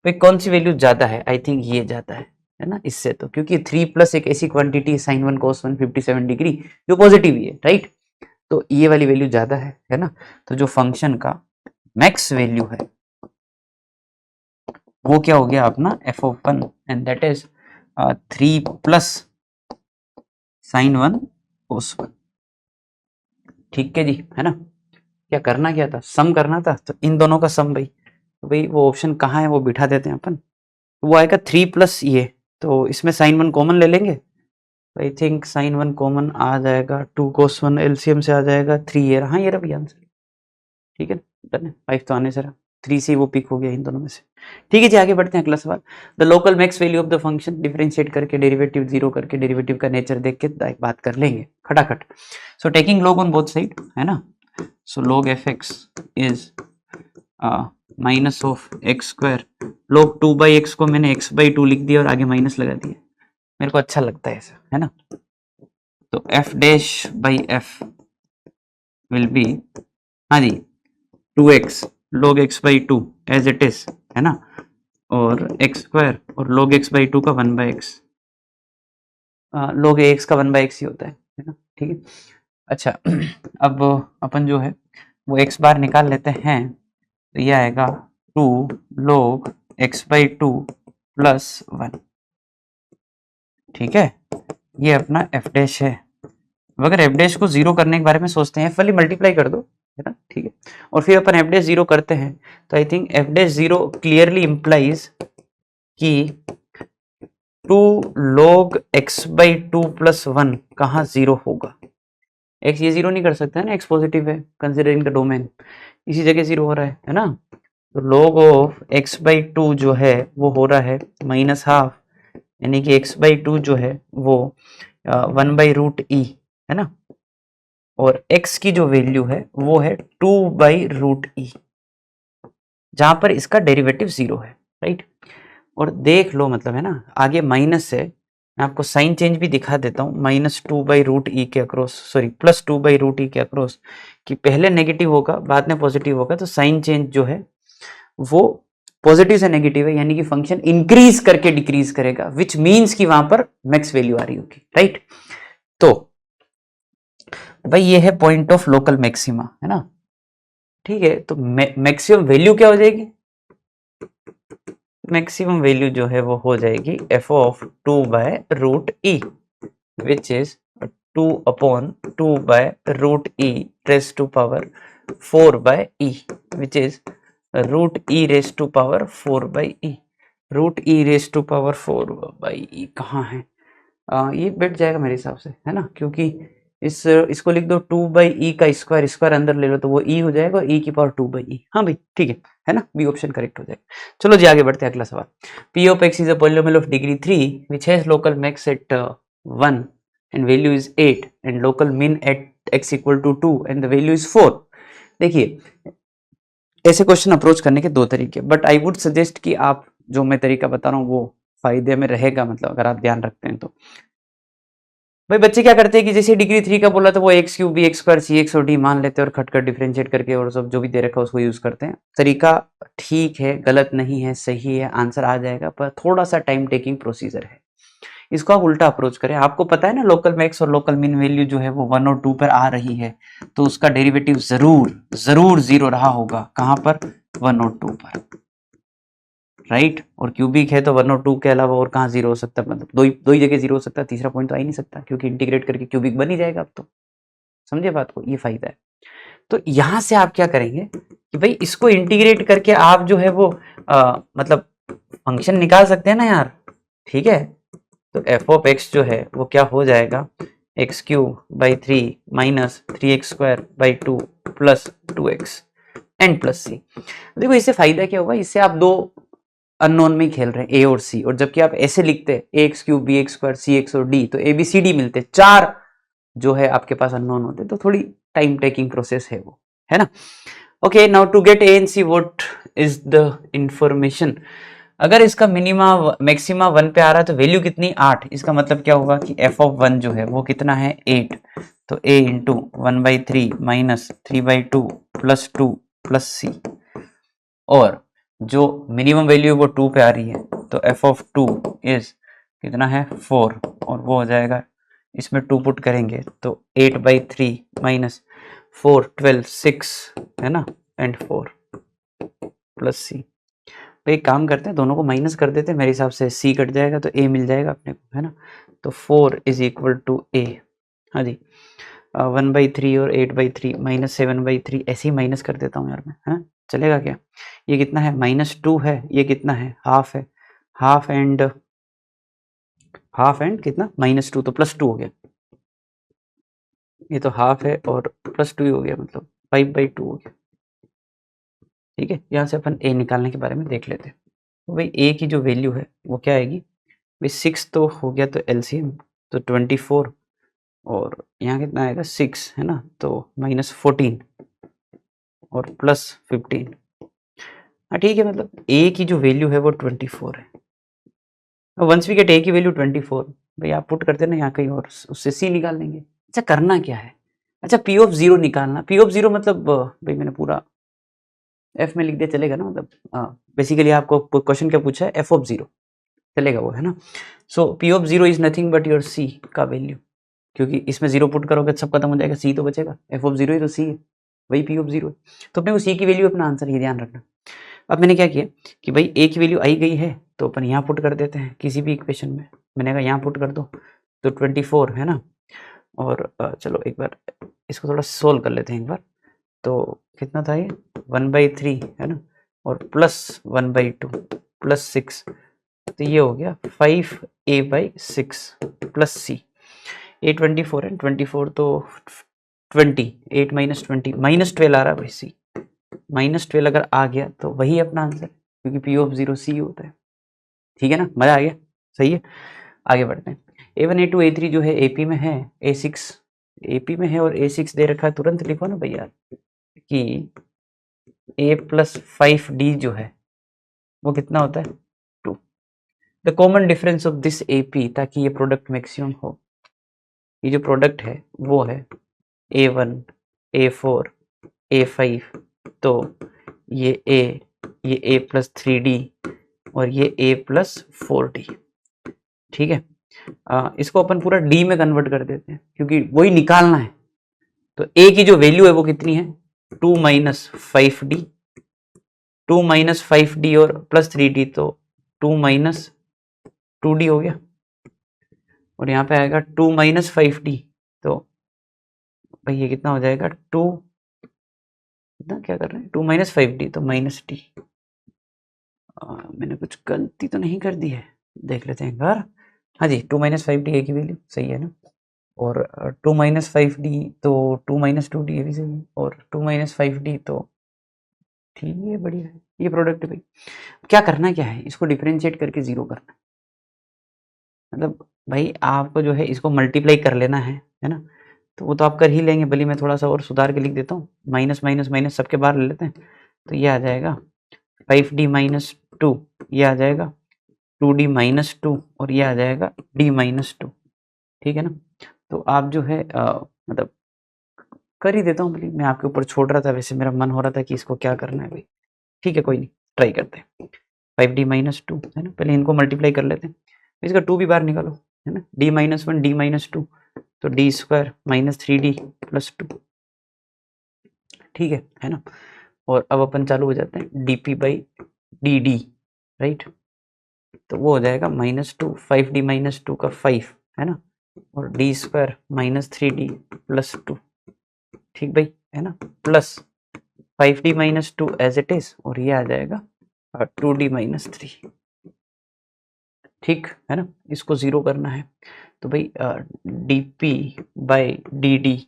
भाई कौन सी वैल्यू ज्यादा है, आई थिंक ये ज्यादा है ना इससे, तो क्योंकि 3 प्लस एक ऐसी क्वांटिटी साइन 1 कोस 1 57 डिग्री जो पॉजिटिव ही है, राइट। तो ये वाली वैल्यू ज्यादा है ना। तो जो फंक्शन का मैक्स वैल्यू है वो क्या हो गया अपना F of 1, and that is 3 plus sign 1 कोस 1। ठीक है जी, है ना। क्या करना क्या था, सम करना था, तो इन दोनों का सम भाई, तो भाई वो ऑप्शन कहाँ है वो बिठा देते हैं अपन। वो आएगा 3 प्लस ये, तो इसमें साइन 1 कॉमन ले लेंगे, आई थिंक साइन 1 कॉमन आ जाएगा, 2 कोस 1 एलसीएम से आ जाएगा 3, ये रहा, हाँ ये रहा भैया आंसर, ठीक है डन है। 5 तो आने से रहा, 3 से वो पिक हो गया इन दोनों में से। ठीक है जी, आगे बढ़ते हैं अगला सवाल। The local max value of the function, differentiate करके डेरिवेटिव 0 करके डेरिवेटिव का नेचर देख के बात कर लेंगे खटाखट। So taking log on both side, है ना। So log fx is minus of x square, log 2/x को मैंने x/2 लिख दिया और आगे माइनस लगा दिया, मेरे को अच्छा लगता है ऐसा, है ना। तो f dash by f will be, हाँ जी, 2x log x/2 as it is, है ना, और x स्क्वायर और log x/2 का 1/x, log ax का 1/x ही होता है ना, ठीक है। अच्छा अब अपन जो है वो x बार निकाल लेते हैं, तो ये आएगा 2 log x/2 प्लस 1, ठीक है। ये अपना f डैश है। अगर f डैश को 0 करने के बारे में सोचते हैं, f वाली मल्टीप्लाई कर दो, है ना, ठीक है, और फिर अपन f डैश 0 करते हैं, तो I think f dash 0 clearly implies कि 2 log x/2 प्लस 1 कहाँ 0 होगा। x ये 0 नहीं कर सकता है ना, x पॉजिटिव है कंसिडरिंग द डोमेन, इसी जगह 0 हो रहा है ना। तो log ऑफ x/2 जो है वो हो रहा है -12, यानी कि x/2 जो है वो 1/√e, है ना, और x की जो वैल्यू है वो है 2/√e, जहां पर इसका डेरिवेटिव 0 है, राइट। और देख लो मतलब, है ना, आगे माइनस है, मैं आपको साइन चेंज भी दिखा देता हूँ, -2/√e के अक्रॉस, सॉरी +2/√e के अक्रॉस, कि पहले नेगेटिव होगा बाद में पॉजिटिव होगा, तो साइन चेंज जो है वो पॉजिटिव से नेगेटिव है, यानी कि फंक्शन इंक्रीज करके डिक्रीज करेगा, विच मीन्स कि वहां पर मैक्स वैल्यू आ रही होगी, राइट। तो भाई ये है पॉइंट ऑफ लोकल मैक्सिमा, है ना, ठीक है। तो मैक्सिमम वैल्यू क्या हो जाएगी, मैक्सिमम वैल्यू जो है वो हो जाएगी f of 2/√e, which is 2/2/√e raised to power 4/e, which is √e raised to power 4/e, √e raised to power 4/e कहाँ है, ये बैठ जाएगा मेरे हिसाब से, है ना, क्योंकि इसको लिख दो 2/e का स्क्वायर, स्क्वायर अंदर ले लो तो वो e हो जाएगा, e की पावर 2/e, हाँ भाई ठीक है ना, बी ऑप्शन करेक्ट हो जाएगा। चलो जी आगे बढ़ते हैं, अगला सवाल। p of x is a polynomial of degree 3 which has local max at 1 and value is 8 and local min at x equal to 2 and the value is 4। देखिए ऐसे क्वेश्चन अप्रोच करने के दो तरीके, बट आई वुड सजेस्ट कि आप जो मैं तरीका बता रहा हूँ वो फायदे में रहेगा, मतलब अगर आप ध्यान रखते हैं तो। भाई बच्चे क्या करते हैं कि जैसे डिग्री 3 का बोला तो वो x³ bx² cx और d मान लेते हैं और खटखट डिफरेंशिएट करके और सब जो भी दे रखा है उसको यूज करते हैं। तरीका ठीक है, गलत नहीं है, सही है, आंसर आ जाएगा, पर थोड़ा सा टाइम टेकिंग प्रोसीजर है। इसको आप उल्टा अप्रोच करें। आपको पता है ना लोकल मैक्स और लोकल मिन वैल्यू जो है वो 1 और 2 पर आ रही है, तो उसका डेरिवेटिव जरूर जीरो रहा होगा। कहां पर? 1 और 2 पर, राइट। और क्यूबिक है तो 1 और 2 के अलावा और कहाँ जीरो हो सकता है? मतलब दो ही जगह जीरो हो सकता है, तीसरा पॉइंट तो आ ही नहीं सकता, क्योंकि इंटीग्रेट करके क्यूबिक बन ही जाएगा। अब तो समझे बात को, ये फायदा है। तो यहां से आप क्या करेंगे कि भाई इसको इंटीग्रेट करके आप जो है वो मतलब फंक्शन निकाल सकते हैं ना यार, ठीक है। तो एफ ऑफ एक्स जो है वो क्या हो जाएगा? X cube by 3 minus 3x² by 2 plus 2x and plus c. देखो इससे फायदा क्या होगा, इससे आप दो अननोन में खेल रहे हैं, ए और सी, और जबकि आप ऐसे लिखते a x cube b x square c x और डी, तो ए बी सी डी मिलते, चार जो है आपके पास अननोन होते, तो थोड़ी टाइम टेकिंग प्रोसेस है वो, है ना। Okay, now to get a and c what is the information. अगर इसका मिनिमा मैक्सिमा 1 पे आ रहा है तो वैल्यू कितनी? 8। इसका मतलब क्या होगा कि एफ ऑफ 1 जो है वो कितना है? 8। तो a into 1/3 minus 3/2 plus 2 plus c, और जो मिनिमम वैल्यू है वो 2 पे आ रही है, तो एफ ऑफ 2 इज कितना है? 4, और वो हो जाएगा, इसमें 2 पुट करेंगे तो 8/3 माइनस 4 12 6, है ना, एंड 4 प्लस सी। तो एक काम करते हैं, दोनों को माइनस कर देते हैं, मेरे हिसाब से सी कट जाएगा तो ए मिल जाएगा अपने को, है ना। तो 4 इज इक्वल टू ए, हाँ जी। 1/3 और 8/3 माइनस 7/3, ऐसे ही माइनस कर देता हूँ यार मैं, हाँ चलेगा क्या? ये कितना है? -2 है, ये कितना है? हाफ है, हाफ एंड कितना? -2, तो +2 हो गया। ये तो हाफ है और +2 ही हो गया, मतलब 5/2 हो गया, ठीक है। यहाँ से अपन ए निकालने के बारे में देख लेते हैं। तो भाई ए की जो वैल्यू है वो क्या आएगी भाई? 6 तो हो गया, तो एलसीएम तो 24, और यहाँ कितना आएगा? 6, है ना, तो -14 और +15। हाँ ठीक है, मतलब ए की जो वैल्यू है वो 24 है। वंस वी गेट ए की वैल्यू 24, भाई आप पुट करते ना यहाँ कहीं और, उससे सी निकाल लेंगे। अच्छा करना क्या है? अच्छा पी ऑफ जीरो निकालना। पी ऑफ जीरो मतलब भाई मैंने पूरा एफ में लिख दिया, चलेगा ना? मतलब बेसिकली आपको क्वेश्चन क्या पूछा है? एफ ऑफ जीरो, चलेगा वो, है ना। So p of zero is nothing but your c का वैल्यू, क्योंकि इसमें जीरो पुट करोगे तो सब खत्म हो जाएगा, सी तो बचेगा। एफ ऑफ जीरो ही तो सी है, वही पी ऑफ जीरो है। तो अपने को सी की वैल्यू अपना आंसर, ये ध्यान रखना। अब मैंने क्या किया कि भाई ए की वैल्यू आई गई है तो अपन यहाँ पुट कर देते हैं किसी भी इक्वेशन में। मैंने कहा यहाँ पुट कर दो, तो 24, है ना। और चलो एक बार इसको थोड़ा सोल्व कर लेते हैं एक बार। तो कितना था ये? 1/3, है ना, और +1/2 प्लस 6, तो ये हो गया 5a/6 प्लस सी। ए 24 है, 24 तो 20, 8 - 20 -12 आ रहा है भाई सी। -12 अगर आ गया तो वही अपना आंसर, क्योंकि पी ऑफ जीरो सी होता है, ठीक है ना। मजा आ गया, सही है। आगे बढ़ते हैं। A1 A2 A3 जो है AP में है, A6 AP में है, और A6 दे रखा है। तुरंत लिखो ना भैया कि A+5D जो है वो कितना होता है? 2। The common difference of this AP, ताकि ये प्रोडक्ट मैक्सिमम हो, ये जो प्रोडक्ट है वो है A1 A4 A5, तो ये A+3D और ये A+4D, ठीक है। इसको अपन पूरा D में कन्वर्ट कर देते हैं, क्योंकि वही निकालना है। तो A की जो वैल्यू है वो कितनी है? 2 - 5D, 2 - 5D और +3D, तो 2 - 2D हो गया। और यहाँ पे आएगा 2 - 5D, तो भाई ये कितना हो जाएगा? 2, कितना क्या कर रहे हैं? 2 - 5D, तो -D। मैंने कुछ गलती तो नहीं कर दी है? देख लेते हैं एक बार। हाँ जी, 2 - 5D A की वैल्यू सही है ना। और 2 - 5D तो 2 - 2D ये भी सही है, और 2 - 5D तो ठीक है, बढ़िया है ये प्रोडक्ट। भाई क्या करना क्या है? इसको डिफरेंशिएट करके जीरो करना है। मतलब भाई आपको जो है इसको मल्टीप्लाई कर लेना है ना। तो वो तो आप कर ही लेंगे, भले मैं थोड़ा सा और सुधार के लिख देता हूँ। माइनस माइनस माइनस सबके बाहर ले लेते हैं, तो ये आ जाएगा 5D - 2, ये आ जाएगा 2D - 2, और ये आ जाएगा D - 2, ठीक है ना। तो आप जो है मतलब कर ही देता हूँ, भले मैं आपके ऊपर छोड़ रहा था, वैसे मेरा मन हो रहा था कि इसको क्या करना है भाई। ठीक है, कोई नहीं, ट्राई करते हैं। 5D - 2, है ना। पहले इनको मल्टीप्लाई कर लेते हैं, इसका 2 भी बाहर निकालो, है ना, d माइनस 1 d माइनस 2, तो d square minus 3d plus 2, ठीक है ना। और अब अपन चालू हो जाते हैं dp बाई dd, राइट, तो वो हो जाएगा -2, 5d माइनस 2 का 5, है ना, और d square minus 3d plus 2, ठीक भाई, है ना, plus 5d minus 2 as it is, और ये आ जाएगा 2d माइनस 3, ठीक है ना। इसको जीरो करना है तो भाई dp बाई dd,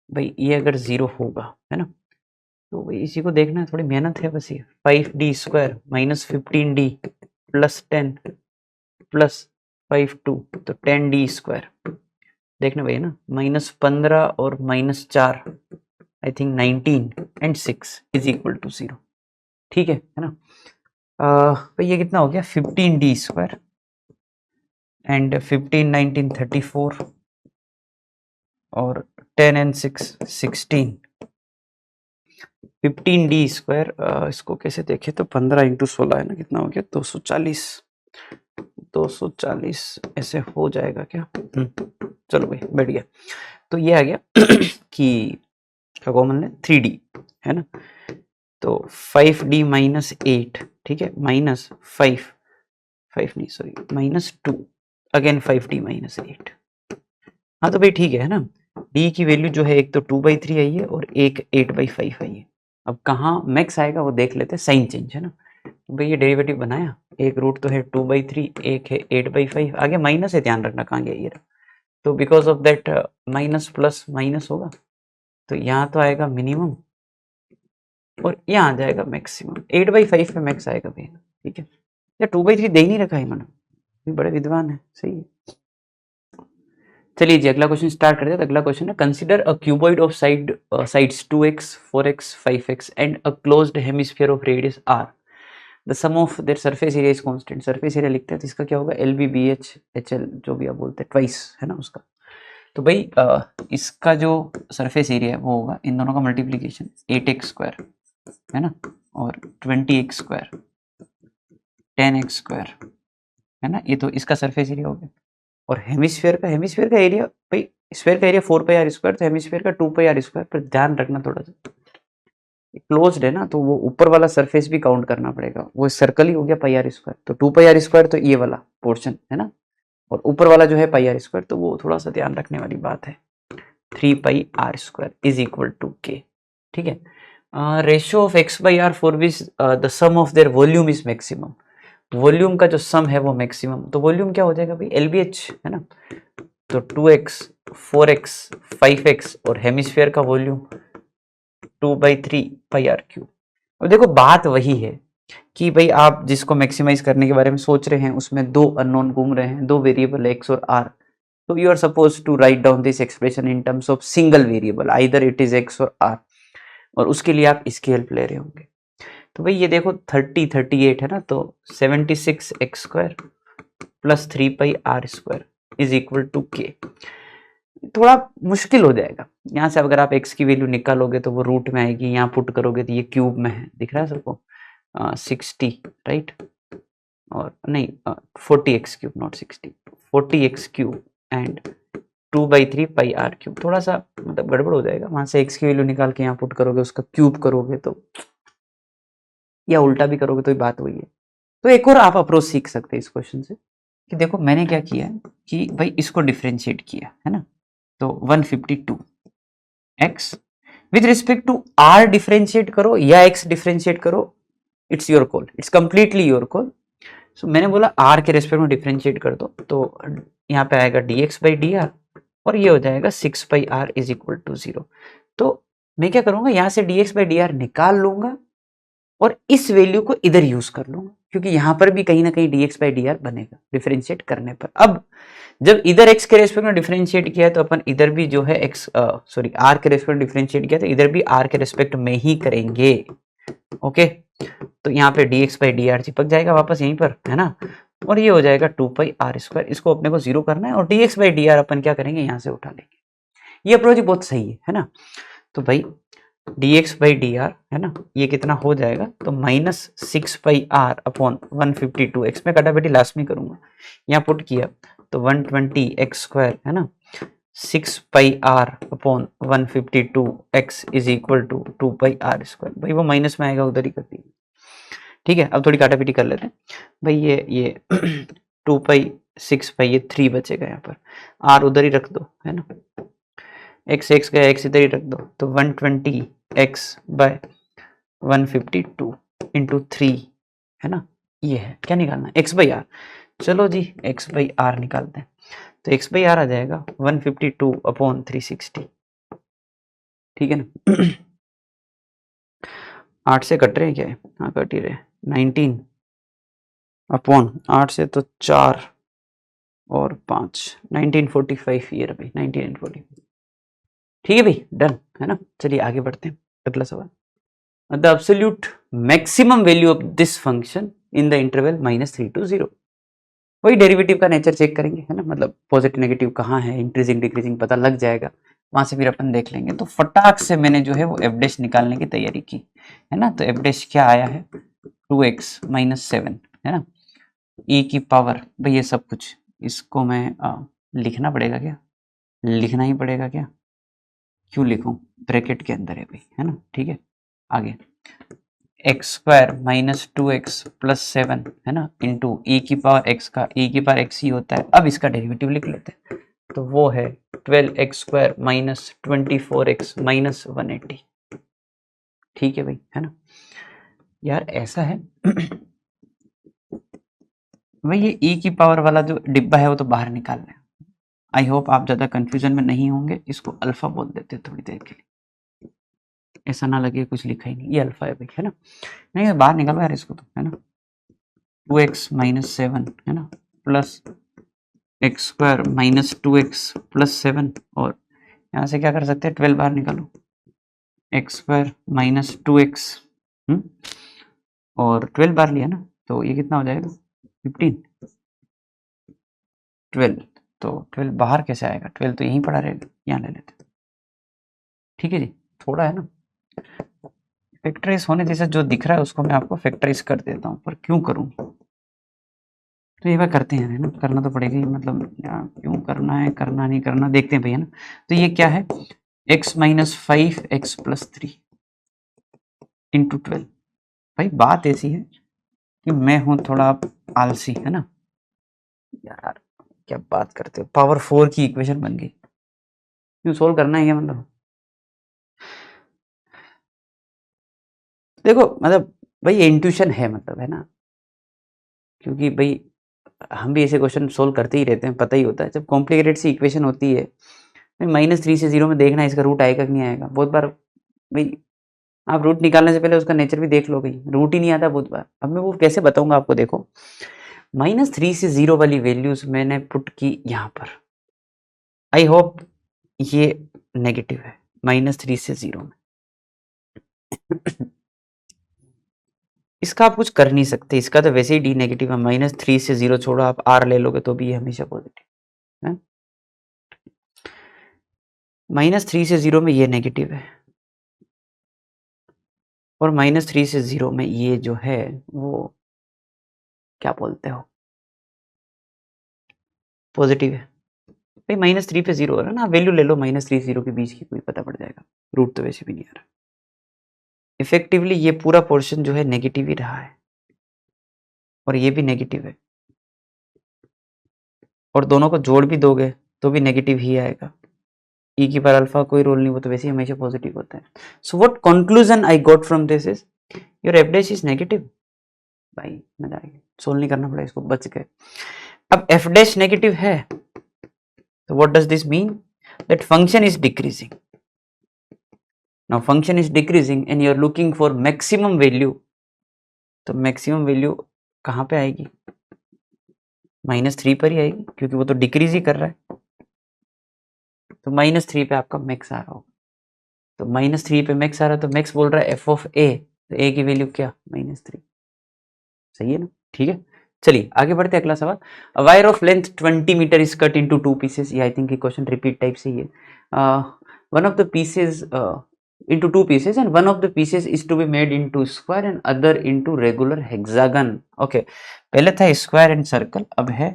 भाई ये अगर जीरो होगा, है ना, तो भाई इसी को देखना है, थोड़ी मेहनत है बस। ये 5d square minus 15d plus 10 plus 5 2, तो 10d स्क्वायर, देखना भाई, है ना, -15 और -4, I think 19 and 6 is equal to 0, ठीक है ना। भाई ये कितना हो गया, 15d स्क्वायर एंड 15 19 34 और 10 एंड 6 16, 15d स्क्वायर, इसको कैसे देखे तो 15 इंटू 16 है ना, कितना हो गया 240, 240 ऐसे हो जाएगा क्या, चलो भाई बैठ गया। तो ये आ गया कि क्या कॉमन है 3d, है ना, तो 5d माइनस 8, ठीक है, माइनस 5 नहीं सॉरी -2, अगेन 5d माइनस 8, हाँ तो भाई ठीक है ना। d की वैल्यू जो है एक तो 2/3 आई है और एक 8/5 आई है। अब कहाँ मैक्स आएगा वो देख लेते हैं, साइन चेंज, है ना। तो भाई ये डेरिवेटिव बनाया, एक रूट तो है 2/3, एक है 8/5, आगे माइनस है, ध्यान रखना कहाँ गया ये रहा। तो because of that minus plus minus होगा, तो यहाँ तो आएगा मिनिमम और यहाँ आ जाएगा मैक्सिमम, 8/5 पे मैक्स आएगा भाई, ठीक है। या 2/3 दे ही नहीं रखा है इन्होंने, बड़े विद्वान है, सही है। चलिए जी अगला क्वेश्चन स्टार्ट करते हैं। तो अगला क्वेश्चन है, consider a cuboid of sides 2x 4x 5x and a closed hemisphere of radius r, the sum of their surface area is constant. Surface area लिखते हैं तो इसका क्या होगा, LBBH जो भी आप बोलते हैं, ट्वाइस, है ना उसका। तो भाई इसका जो सरफेस एरिया है वो होगा इन दोनों का मल्टीप्लीकेशन 8x स्क्वायर, है ना, और 20x स्क्वायर 10x स्क्वायर, है ना, ये तो इसका सरफेस एरिया हो गया। और हेमिस्फीयर का एरिया, भाई स्फीयर का एरिया 4πr स्क्वायर, तो हेमिस्फीयर का 2πr स्क्वायर। पर ध्यान रखना थोड़ा सा, क्लोज्ड है ना, तो वो ऊपर वाला सरफेस भी काउंट करना पड़ेगा, वो सर्कल ही हो गया πr स्क्वायर, तो 2πr स्क्वायर तो ये वाला पोर्शन है ना, और ऊपर वाला जो है πr स्क्वायर, तो वो थोड़ा सा ध्यान रखने वाली बात है। 3πr square is equal to k, ठीक है। Ratio of x/r for which the sum of their volume is maximum, volume का जो सम है वो मैक्सिमम, तो वॉल्यूम क्या हो जाएगा भाई, LBH, है ना, तो 2x 4x 5x और हेमिस्फीयर का वॉल्यूम 2/3πr³। अब देखो बात वही है कि भाई आप जिसको मैक्सिमाइज करने के बारे में सोच रहे हैं उसमें दो अननोन घूम रहे हैं, दो वेरिएबल x और r, तो you are suppose to write down this expression in terms of single variable, either it is x और r, और उसके लिए आप इसकी हेल्प ले रहे होंगे। तो भाई ये देखो 38 है ना, तो 76x square plus 3πr square is equal to k। थोड़ा मुश्किल हो जाएगा यहाँ से, अगर आप x की वैल्यू निकालोगे तो वो रूट में आएगी, यहाँ पुट करोगे तो ये क्यूब में है, दिख रहा है सबको, 60, राइट, और नहीं 40x cube, not 60, 40x cube and 2/3πr³। थोड़ा सा मतलब गड़बड़ हो जाएगा, वहां से x की वैल्यू निकाल के यहाँ पुट करोगे, उसका क्यूब करोगे तो, या उल्टा भी करोगे तो ही बात वही है। तो एक और आप अप्रोच सीख सकते हैं इस क्वेश्चन से, कि देखो मैंने क्या किया है कि भाई इसको डिफरेंशिएट किया है ना, तो 152x with respect to r differentiate करो या x डिफरेंशिएट करो, it's your call, it's completely your call. So मैंने बोला r के रेस्पेक्ट में डिफरेंशिएट कर दो, तो यहाँ पे आएगा dx/dr और ये हो जाएगा 6πr इज इक्वल टू 0। तो मैं क्या करूंगा, यहाँ से dx/dr निकाल लूंगा और इस वैल्यू को इधर यूज कर लूंगा, क्योंकि यहां पर भी कहीं ना कहीं dx/dr बनेगा डिफरेंशिएट करने पर। अब जब इधर x के रेस्पेक्ट में डिफरेंशिएट किया है तो अपन इधर भी जो है r के रेस्पेक्ट में डिफरेंशिएट किया तो इधर भी r के रेस्पेक्ट में ही करेंगे, ओके। तो यहाँ पे dx/dr चिपक जाएगा वापस यहीं पर, है ना, और ये हो जाएगा 2πr स्क्वायर। इसको अपने को 0 करना है और dx/dr अपन क्या करेंगे, यहाँ से उठा लेंगे। ये अप्रोच बहुत सही है ना। तो भाई dx बाई डी आर है ना, ये कितना हो जाएगा तो -6πr अपॉन 152x, मैं कटाबेटी लास्ट में करूंगा, यहाँ पुट किया तो 120x² है ना, 6πr upon 152x is equal to 2πr²। भाई वो माइनस में आएगा उधर ही कर दिए, ठीक है। अब थोड़ी काटापीटी कर लेते हैं भाई, ये 2π 6π ये 3 बचेगा, यहाँ पर r उधर ही रख दो है ना, x गया, x इधर ही रख दो, तो 120x बाय 152 इंटू 3 है ना, ये है क्या निकालना, x बाई आर। चलो जी x बाई आर निकालते हैं, तो x बाई आर आ जाएगा 152 अपॉन 360, ठीक है ना। 8 से कट रहे हैं क्या है, हाँ कट ही रहे, 19 अपॉन 8 से तो 4 और 5, 1945 ये रहा भाई, 1945, ठीक है भाई, डन है ना। चलिए आगे बढ़ते हैं, अगला सवाल, the absolute maximum value of this function in the interval -3 to 0। वही डेरिवेटिव का नेचर चेक करेंगे है ना, मतलब पॉजिटिव नेगेटिव कहाँ है, इंक्रीजिंग डिक्रीजिंग पता लग जाएगा, वहां से फिर अपन देख लेंगे। तो फटाक से मैंने जो है वो एफ डैश निकालने की तैयारी की है ना, तो एफ डैश क्या आया है 2x - 7 है ना, e की पावर, भाई ये सब कुछ इसको मैं लिखना पड़ेगा क्या, लिखना ही पड़ेगा क्या, क्यों लिखूं, ब्रैकेट के अंदर है भाई है ना, ठीक है। आगे x² - 2x + 7 है ना, इंटू e की पावर x का, e की पावर x ही होता है। अब इसका डेरिवेटिव लिख लेते हैं, तो वो है 12x² - 24x - 180, ठीक है भाई है ना। यार ऐसा है भाई, ये e की पावर वाला जो डिब्बा है वो तो बाहर निकालना है। आई होप आप ज़्यादा कंफ्यूजन में नहीं होंगे, इसको अल्फा बोल देते हैं थोड़ी देर के लिए, ऐसा ना लगे कुछ लिखा ही नहीं, ये अल्फा है भाई है ना। नहीं बाहर निकालो यार इसको तो है ना, 2x - 7 है ना, प्लस x² - 2x + 7, और यहाँ से क्या कर सकते हैं, 12 बाहर निकालो, x² - 2x और 12 बार लिया ना, तो ये कितना हो जाएगा 15, 12, तो 12 बाहर कैसे आएगा, 12 तो यहीं पड़ा रहेगा, यहाँ ले लेते, ठीक है जी। थोड़ा है ना फैक्टराइज होने जैसा जो दिख रहा है उसको मैं आपको फैक्टराइज कर देता हूँ, पर क्यों करूँ, तो ये बार करते हैं ना, करना तो पड़ेगा ही, मतलब क्यों करना है, करना नहीं करना देखते हैं भैया ना। तो ये क्या है x - 5x + 3 इंटू 12। भाई बात ऐसी है कि मैं हूं थोड़ा आलसी है ना यार, क्या बात करते हो, पावर 4 की इक्वेशन बन गई, क्यों सोल्व करना है क्या, मतलब देखो मतलब भाई इंट्यूशन है, मतलब है ना, क्योंकि भाई हम भी ऐसे क्वेश्चन सोल्व करते ही रहते हैं, पता ही होता है जब कॉम्प्लिकेटेड सी इक्वेशन होती है, -3 से 0 में देखना है इसका रूट आएगा कि नहीं आएगा। बहुत बार भाई आप रूट निकालने से पहले उसका नेचर भी देख लो, भाई रूट ही नहीं आता बहुत बार। अब मैं वो कैसे बताऊंगा आपको, देखो -3 से 0 वाली वैल्यूज मैंने पुट की यहाँ पर, आई होप ये नेगेटिव है -3 से 0 में इसका आप कुछ कर नहीं सकते, इसका तो वैसे ही डी नेगेटिव है, -3 से 0 छोड़ो, आप r ले लोगे तो भी ये हमेशा पॉजिटिव है। -3 से 0 में ये नेगेटिव है, और -3 से 0 में ये जो है वो क्या बोलते हो पॉजिटिव है। भाई -3 पे 0 हो रहा है ना, वैल्यू ले लो -3 से 0 के बीच की, कोई पता पड़ जाएगा, रूट तो वैसे भी नहीं आ रहा। इफेक्टिवली ये पूरा पोर्शन जो है नेगेटिव ही रहा है, और ये भी नेगेटिव है, और दोनों को जोड़ भी दोगे तो भी नेगेटिव ही आएगा। e की पावर अल्फा कोई रोल नहीं, वो तो वैसे ही हमेशा पॉजिटिव होता है। So what conclusion I got from this is your f dash is negative. भाई मजा आ गया, सोल्व नहीं करना पड़ा इसको, बच गए। अब f डैश नेगेटिव है तो what does this mean, that function is decreasing. Now function is decreasing and you are looking for maximum value, तो मैक्सिमम वैल्यू कहाँ पे आएगी, -3 पर ही आएगी, क्योंकि वो तो डिक्रीज ही कर रहा है। तो -3 पे आपका मैक्स आ रहा होगा, तो -3 पे मैक्स आ रहा है, तो मैक्स बोल रहा है f ऑफ a, तो a की वैल्यू क्या -3, सही है ना, ठीक है। चलिए आगे बढ़ते हैं, अगला सवाल, wire of length 20 metre is cut into 2 pieces. ये आई थिंक ये क्वेश्चन रिपीट टाइप से ही है। One of the pieces into two pieces and one of the pieces is to be made into square and other into regular hexagon. Okay, पहले था square and circle, अब है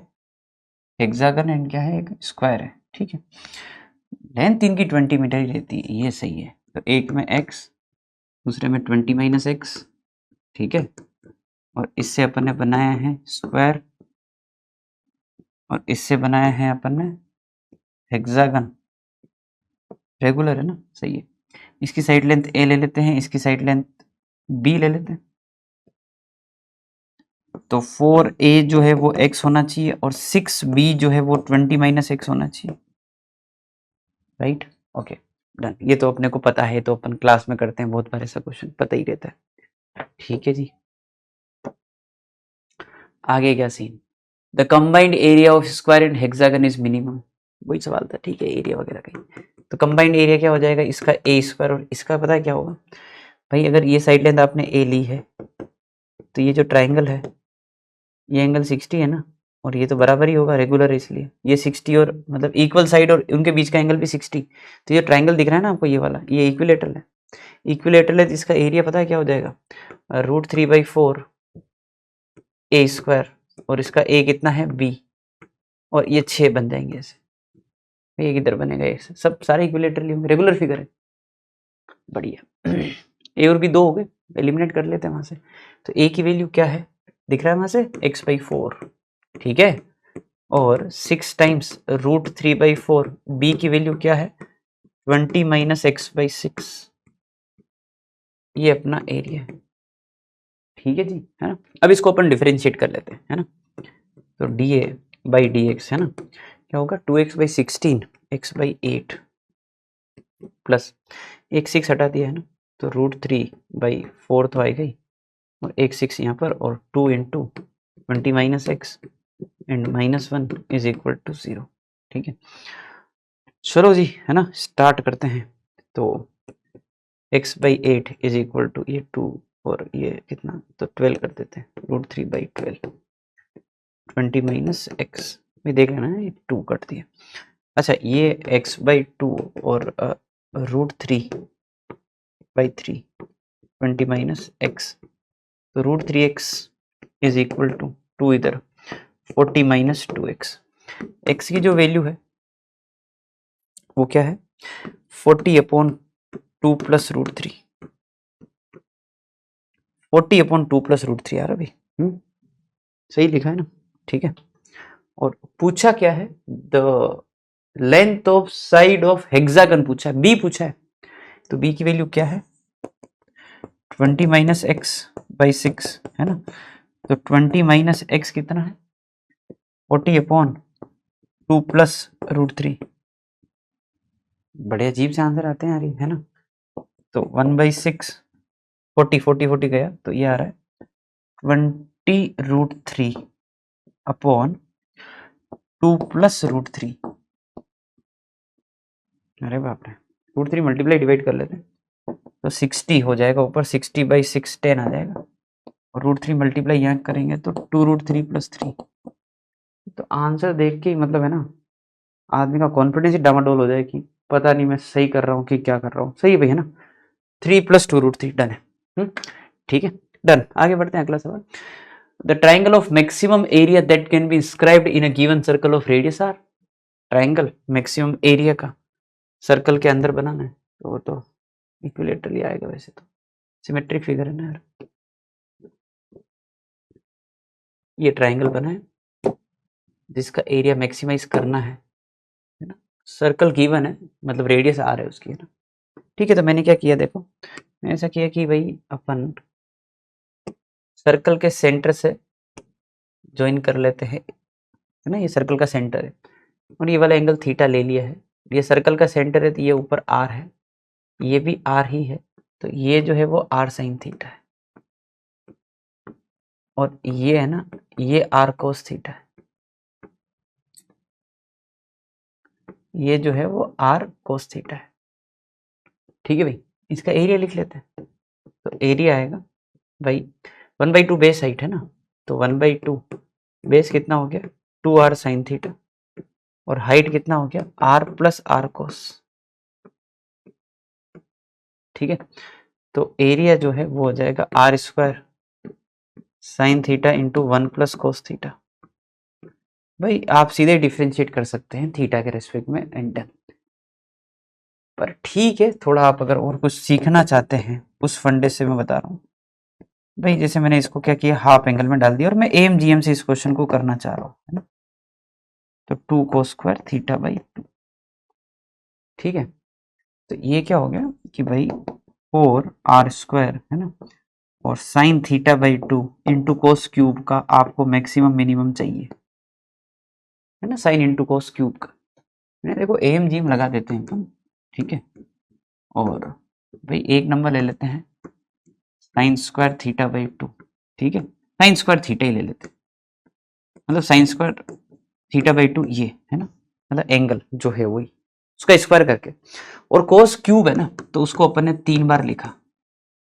hexagon and क्या है, एक स्क्वायर है, ठीक है। लेंथ इनकी 20 मीटर ही रहती है, ये सही है। तो एक में x, दूसरे में 20 माइनस एक्स, ठीक है। और इससे अपन ने बनाया है स्क्वायर और इससे बनाया है अपन ने हेक्सागन, रेगुलर है ना, सही है। इसकी साइड लेंथ a ले लेते हैं, इसकी साइड लेंथ b ले लेते हैं। तो 4a जो है वो x होना चाहिए और 6b जो है वो 20 माइनस एक्स होना चाहिए, राइट। ओके डन, ये तो अपने को पता है, तो अपन क्लास में करते हैं बहुत बार, ऐसा क्वेश्चन पता ही रहता है, ठीक है जी। आगे क्या scene, the combined area of square and hexagon is minimum, वही सवाल था, ठीक है, एरिया वगैरह का। तो कंबाइंड एरिया क्या हो जाएगा, इसका ए स्क्वायर और इसका पता है क्या होगा भाई, अगर ये साइड लेंथ आपने ए ली है तो ये जो ट्राइंगल है ये एंगल 60 है ना, और ये तो बराबर ही होगा, रेगुलर है इसलिए ये 60 और मतलब इक्वल साइड और उनके बीच का एंगल भी 60। तो ये ट्राइंगल दिख रहा है ना आपको, ये वाला, ये इक्विलेटरल है, इक्विलेटरल है, तो इसका एरिया पता है क्या हो जाएगा, √3/4 ए स्क्वायर, और इसका ए कितना है b, और ये 6 बन जाएंगे ऐसे, ये किधर बनेगा, ऐसे सब सारे इक्विलेटरली होंगे, रेगुलर फिगर है, बढ़िया। ए और बी 2 हो गए, एलिमिनेट कर लेते हैं वहां से। तो ए की वैल्यू क्या है दिख रहा है वहां से, x/4, ठीक है। और 6 टाइम्स √3/4, बी की वैल्यू क्या है 20 माइनस x/6, ये अपना एरिया है, ठीक है जी, है ना। अब इसको अपन डिफरेंशिएट कर लेते हैं, है ना। तो dA/dx है ना, क्या होगा 2x/16 x/8 प्लस एक 6 हटा दिया है ना, तो √3/4 तो आएगा ही, और एक 6 यहाँ पर, और 2 into 20 minus x and -1 is equal to 0, ठीक है। चलो जी, है ना, स्टार्ट करते हैं। तो x/8 इज इक्वल टू ये 2 और ये कितना, तो 12 कर देते हैं, √3/12, 20 माइनस एक्स में देख लेना है, 2 कट दिया। अच्छा, ये x/2 और √3/3, 20 माइनस एक्स, तो √3x इज इक्वल टू 2 इधर 40 माइनस 2x। x की जो वैल्यू है वो क्या है 40/2 प्लस √3, 40/2 प्लस √3 यार, अभी सही लिखा है ना, ठीक है। और पूछा क्या है, the length of side of hexagon पूछा है, बी पूछा है, तो बी की वैल्यू क्या है 20 माइनस x/6, है ना। तो 20 माइनस एक्स कितना है 40/2 प्लस √3, बड़े अजीब से आंसर आते हैं यार, है ना। तो 1/6, 40 गया, तो ये आ रहा है 20√3/2 प्लस √3, अरे बाप रे, √3 मल्टीप्लाई डिवाइड कर लेते हैं, तो 60 हो जाएगा, ऊपर 60/6 10 आ जाएगा, और √3 मल्टीप्लाई यहाँ करेंगे तो 2√3 + 3। तो आंसर देख के मतलब है ना, आदमी का कॉन्फिडेंस ही डामाडोल हो जाए कि पता नहीं मैं सही कर रहा हूँ कि क्या कर रहा हूँ, सही है भाई, है ना। 3 + 2√3 डन है, ठीक है, डन। आगे बढ़ते हैं, अगला सवाल, the triangle of maximum area that can be inscribed in a given circle of radius r, triangle maximum area का सर्कल के अंदर बनाना है, तो वो तो इक्विलेटरली आएगा, वैसे तो सिमेट्रिक फिगर है ना यार। ये ट्राइंगल बना है जिसका एरिया मैक्सिमाइज करना है ना, सर्कल गिवन है, मतलब रेडियस आर है उसकी, है ना, ठीक है। तो मैंने क्या किया देखो, मैंने ऐसा किया कि भाई अपन सर्कल के सेंटर से ज्वाइन कर लेते हैं, है ना, ये सर्कल का सेंटर है, और ये वाला एंगल थीटा ले लिया है, ये सर्कल का सेंटर है, तो ये ऊपर आर है, ये भी आर ही है, तो ये जो है वो आर साइन थीटा है, और ये है ना, ये आर कोस थीटा है, ये जो है वो आर कोस थीटा है, ठीक है भाई। इसका एरिया लिख लेते हैं, तो एरिया आएगा भाई 1/2 बेस हाइट है ना, तो 1/2 बेस कितना हो गया 2r साइन थीटा, और हाइट कितना हो गया r + r कोस, ठीक है। तो एरिया जो है वो हो जाएगा r square sine theta into 1 plus cos theta. भाई आप सीधे डिफ्रेंशिएट कर सकते हैं थीटा के रेस्पेक्ट में एंड डन। पर ठीक है, थोड़ा आप अगर और कुछ सीखना चाहते हैं उस फंडे से मैं बता रहा हूँ भाई। जैसे मैंने इसको क्या किया, हाफ एंगल में डाल दिया और मैं एम जी एम से इस क्वेश्चन को करना चाह रहा हूँ, है ना। तो 2 cos स्क्वायर थीटा बाई 2, ठीक है। तो ये क्या हो गया कि भाई 4 r स्क्वायर, है ना, और sine theta by 2 into cos cube का आपको मैक्सिमम मिनिमम चाहिए, है ना, साइन इंटू कोस क्यूब का। देखो एम जी एम लगा देते हैं हम, ठीक है। और भाई एक नंबर ले लेते हैं साइन स्क्वायर थीटा बाई 2, ठीक है। साइन स्क्वायर थीटा ही ले लेते हैं, मतलब साइन स्क्वायर थीटा बाई 2 ये है ना, मतलब एंगल जो है वही उसका स्क्वायर करके। और कोस क्यूब है ना, तो उसको अपन ने 3 बार लिखा।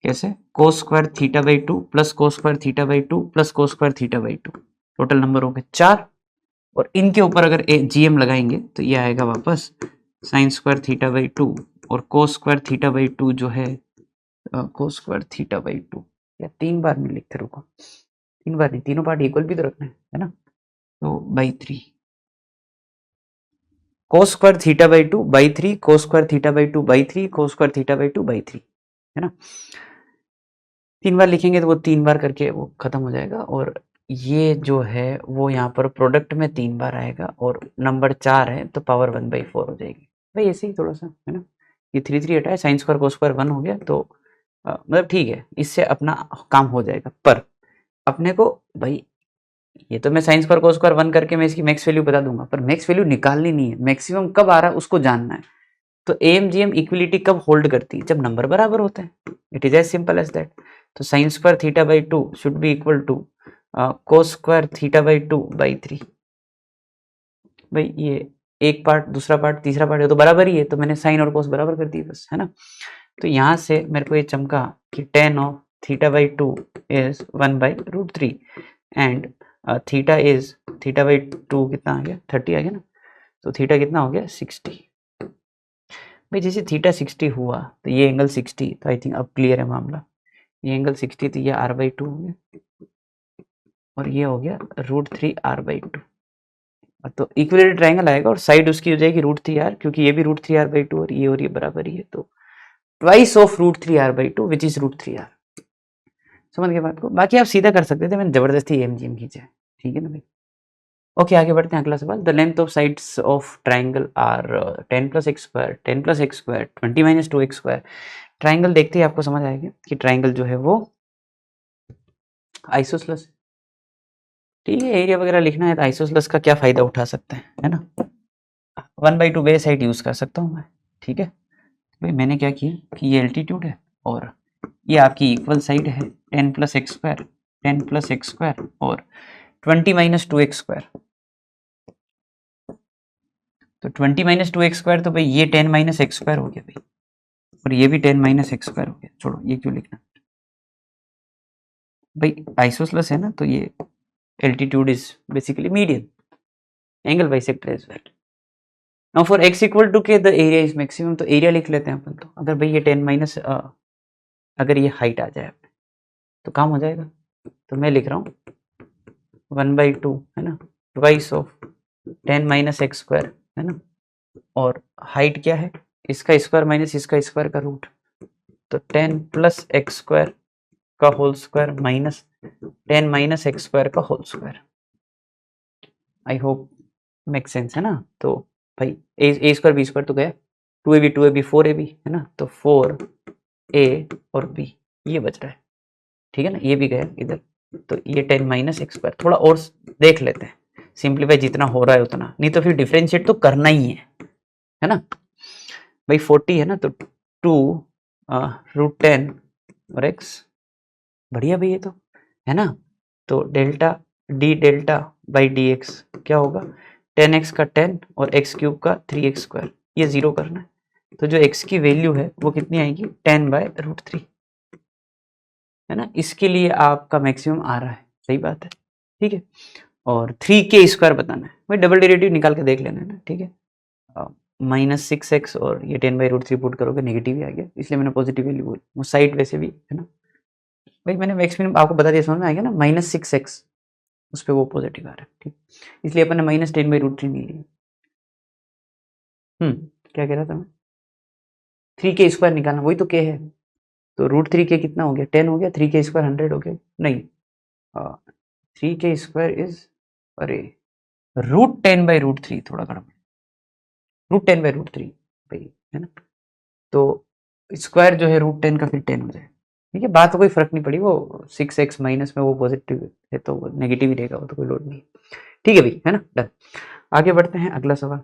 कैसे? कोस square theta by 2 plus cos square theta by 2 plus cos square theta by 2, total number हो गए 4। और इनके ऊपर अगर जीएम लगाएंगे तो ये आएगा वापस साइन स्क्वायर थीटा बाई 2 और कोस स्क्वायर थीटा बाई 2 जो है कोस स्क्वायर थीटा बाई 2, या 3 बार नहीं लिखते, रुको 3 बार नहीं, तीनों पार्ट इक्वल भी तो रखना है ना। तो by 3 cos square theta by 2 by 3 cos square theta by 2 by 3 cos square theta by 2 by 3, है ना। 3 बार लिखेंगे तो वो 3 बार करके वो खत्म हो जाएगा। और ये जो है वो यहाँ पर प्रोडक्ट में 3 बार आएगा और नंबर 4 है तो पावर 1/4 हो जाएगी। भाई ऐसे ही थोड़ा सा, है ना। ये 3 हटाए, साइन स्क्वायर कोस स्क्वायर 1 हो गया, तो मतलब ठीक है, इससे अपना काम हो जाएगा। पर अपने को भाई ये तो मैं साइन स्क्वायर कोस स्क्वायर 1 करके मैं इसकी मैक्स वैल्यू बता दूंगा, पर मैक्स वैल्यू निकालनी नहीं है, मैक्सिमम कब आ रहा है उसको जानना है। तो एएमजीएम इक्विलिटी कब होल्ड करती है? जब नंबर बराबर होते हैं। It is as simple as that. तो sine square theta by 2 should be equal to cos square theta by 2 by 3। भाई ये एक पार्ट, दूसरा पार्ट, तीसरा पार्ट, ये तो बराबर ही है, तो मैंने साइन और कोस बराबर कर दिए बस, है ना। तो यहाँ से मेरे को ये चमका कि tan of theta by 2 is 1/√3 and theta is theta by 2 कितना आ गया, 30 आ गया ना। तो थीटा कितना हो गया, 60। भाई जैसे थीटा 60 हुआ तो ये एंगल 60, तो आई थिंक अब क्लियर है मामला। ये एंगल 60 तो ये r/2 हो गया और ये हो गया √3 r/2। तो इक्विलेटरल ट्रायंगल आएगा और साइड उसकी हो जाएगी √3r, क्योंकि ये भी √3 r/2 और ये बराबर ही है, तो twice of √3 r/2 which is √3 r। समझ गए बात को? बाकी आप सीधा कर सकते थे, मैंने जबरदस्ती एमजीएम खींचा है, ठीक है ना भाई। ओके, आगे बढ़ते हैं। अगला सवाल, the length of sides of triangle are 10 + x square 10 + x square 20 - 2x square. Triangle देखते ही आपको समझ आएगा कि ट्राइंगल जो है वो आइसोसलेस, ठीक है। एरिया वगैरह लिखना है तो आइसोसलेस का क्या फायदा उठा सकते हैं, है ना। 1/2 बेस साइड यूज कर सकता हूँ मैं, ठीक है। भाई मैंने क्या किया कि ये एल्टीट्यूड है और ये आपकी इक्वल साइड है 10 + x स्क्वायर 10 + x स्क्वायर और 20 - 2x स्क्वायर। तो 20 - 2x स्क्वायर, तो भाई ये 10 - x स्क्वायर हो गया भाई, और ये भी 10 - x स्क्वायर हो गया। छोड़ो, ये क्यों लिखना भाई, आइसोसलेस है ना, तो ये altitude is basically median, angle bisector as well. Now for x equal to k the area is maximum, तो एरिया लिख लेते हैं अपन। तो अगर भाई ये 10 अगर ये हाइट आ जाए तो काम हो जाएगा। तो मैं लिख रहा हूँ 1/2, है ना, ट्वाइस ऑफ 10 - x स्क्वायर, है ना। और हाइट क्या है, इसका स्क्वायर माइनस इसका स्क्वायर का रूट, तो 10 + x स्क्वायर का whole square minus 10 - x square का whole square. I hope make sense, है ना। तो भाई ए स्क्वायर बी स्क्वायर तो गया, 2ab 2ab 4ab, है ना। तो 4a और b ये बच रहा है, ठीक है ना, ये भी गया इधर। तो ये 10 - x स्क्वायर, थोड़ा और देख लेते हैं, सिंप्लीफाई जितना हो रहा है उतना, नहीं तो फिर डिफरेंशिएट तो करना ही है ना। भाई 40 है ना, तो 2 √10 और x, बढ़िया भाई ये तो, है ना। तो delta D delta by D x क्या होगा, 10x का 10 और x³ का 3x स्क्वायर, ये 0 करना है। तो जो x की वैल्यू है वो कितनी आएगी, 10/√3, है ना। इसके लिए आपका मैक्सिमम आ रहा है, सही बात है, ठीक है। और 3k स्क्वायर बताना है भाई, डबल डेरिवेटिव निकाल के देख लेना है ना, ठीक है। -6x और ये 10/√3 पुट करोगे नेगेटिव ही आ गया, इसलिए मैंने पॉजिटिव वैल्यू बोली। वो साइड वैसे भी है ना भाई, मैंने मैक्स मिनिमम आपको बता दिया, समझ में आ गया ना। -6x उस पर वो पॉजिटिव आ रहा है, ठीक, इसलिए अपन ने -10/√3 नहीं लिया। क्या कह रहा था मैं, 3k² निकालना, वही तो k है, तो √3k कितना हो गया, 10 हो गया, 3k² 100 हो गया, नहीं 3k² इज, अरे √10/√3 थोड़ा गड़बड़, √10/√3 भाई है ना, तो स्क्वायर जो है √10 का फिर 10 हो जाए, ठीक है, बात तो कोई फर्क नहीं पड़ी, वो 6x माइनस में वो पॉजिटिव है तो वो नेगेटिव ही रहेगा, वो तो कोई लोड नहीं, ठीक है भाई, है ना, डन। आगे बढ़ते हैं, अगला सवाल,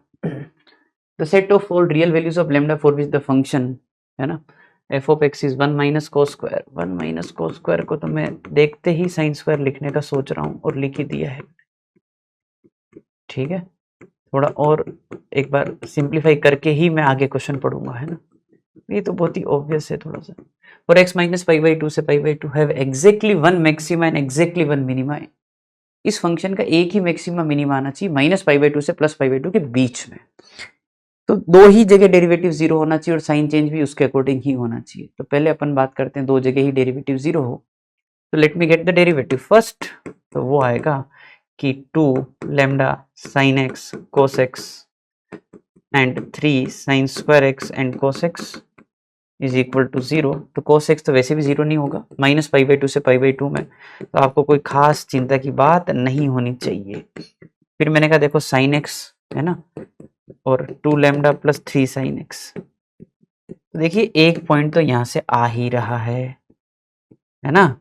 the set of all real values of lambda for which the function है ना f of x is 1 - cos square, 1 - cos square को तो मैं देखते ही साइन स्क्वायर लिखने का सोच रहा हूँ और लिख ही दिया है, ठीक है, थोड़ा और एक बार सिंप्लीफाई करके ही मैं आगे क्वेश्चन पढ़ूंगा, है ना, ये तो बहुत ही ऑब्वियस है थोड़ा सा। और x - π/2 से π/2 have exactly 1 maxima and exactly 1 minima, इस फंक्शन का एक ही मैक्सिमा मिनिमा आना चाहिए -π/2 से +π/2 के बीच में, तो दो ही जगह डेरिवेटिव 0 होना चाहिए और साइन चेंज भी उसके अकॉर्डिंग ही होना चाहिए। तो पहले अपन बात करते हैं दो जगह ही डेरिवेटिव 0 हो, तो let me get the derivative first, तो वो आएगा कि 2 lambda sin x cos x and 3 sin square x and cos x is equal to 0, तो cos x तो वैसे भी 0 नहीं होगा, -π/2 से π/2 में, तो आपको कोई खास चिंता की बात नहीं होनी चाहिए। फिर मैंने कहा देखो sin x है ना, और 2 लैम्डा प्लस 3 sin x, तो देखिए एक पॉइंट तो यहाँ से आ ही रहा है ना,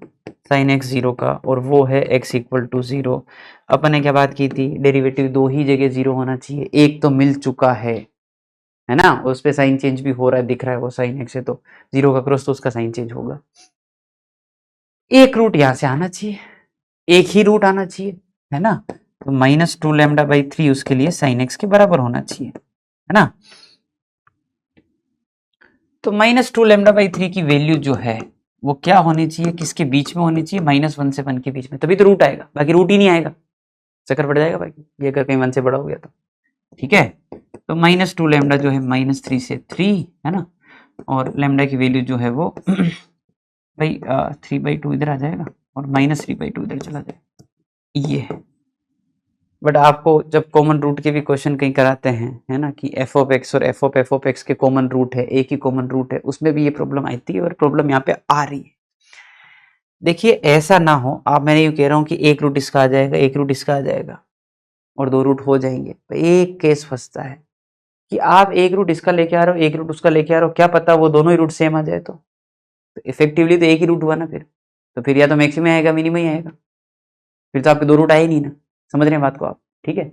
sin x 0 का, और वो है x इक्वल टू 0। अपन ने क्या बात की थी, डेरिवेटिव दो ही जगह 0 होना चाहिए, एक तो मिल चुका है ना, उस पे साइन चेंज भी हो रहा है, दिख रहा है वो sin x है, तो 0 का क्रॉस तो उसका साइन चेंज होगा, एक रूट यहाँ से आना चाहिए, एक ही रूट आना चाहिए, है ना, तो -2 λ/3 उसके लिए sin x के बराबर होना चाहिए, है ना, तो -2 λ/3 की वैल्यू जो है वो क्या होनी चाहिए, किसके बीच में होनी चाहिए, -1 से 1 के बीच में, तभी तो रूट आएगा, बाकी रूट ही नहीं आएगा, चक्कर पड़ जाएगा भाई, ये अगर कहीं 1 से बड़ा हो गया तो, ठीक है, तो -2 लैम्डा जो है -3 से 3 है ना, और लैम्डा की वैल्यू जो है वो भाई 3/2 इधर आ जाएगा और -3/2 इधर चला जाएगा, ये है। बट आपको जब कॉमन रूट के भी क्वेश्चन कहीं कराते हैं, है ना, कि f of x और f of x के कॉमन रूट है, एक ही कॉमन रूट है, उसमें भी ये प्रॉब्लम आती है और प्रॉब्लम यहाँ पे आ रही है। देखिए ऐसा ना हो, आप, मैंने यूँ कह रहा हूँ कि एक रूट इसका आ जाएगा, एक रूट इसका आ जाएगा और दो रूट हो जाएंगे, तो एक केस फंसता है कि आप एक रूट इसका लेके आ रहे हो, एक रूट उसका लेके आ रहे हो, क्या पता वो दोनों ही रूट सेम आ जाए, तो इफेक्टिवली तो एक ही रूट हुआ ना फिर, तो फिर या तो मैक्सिमम आएगा मिनिमम ही आएगा, फिर तो आपके दो रूट आए नहीं ना, समझ रहे हैं बात को आप, ठीक है।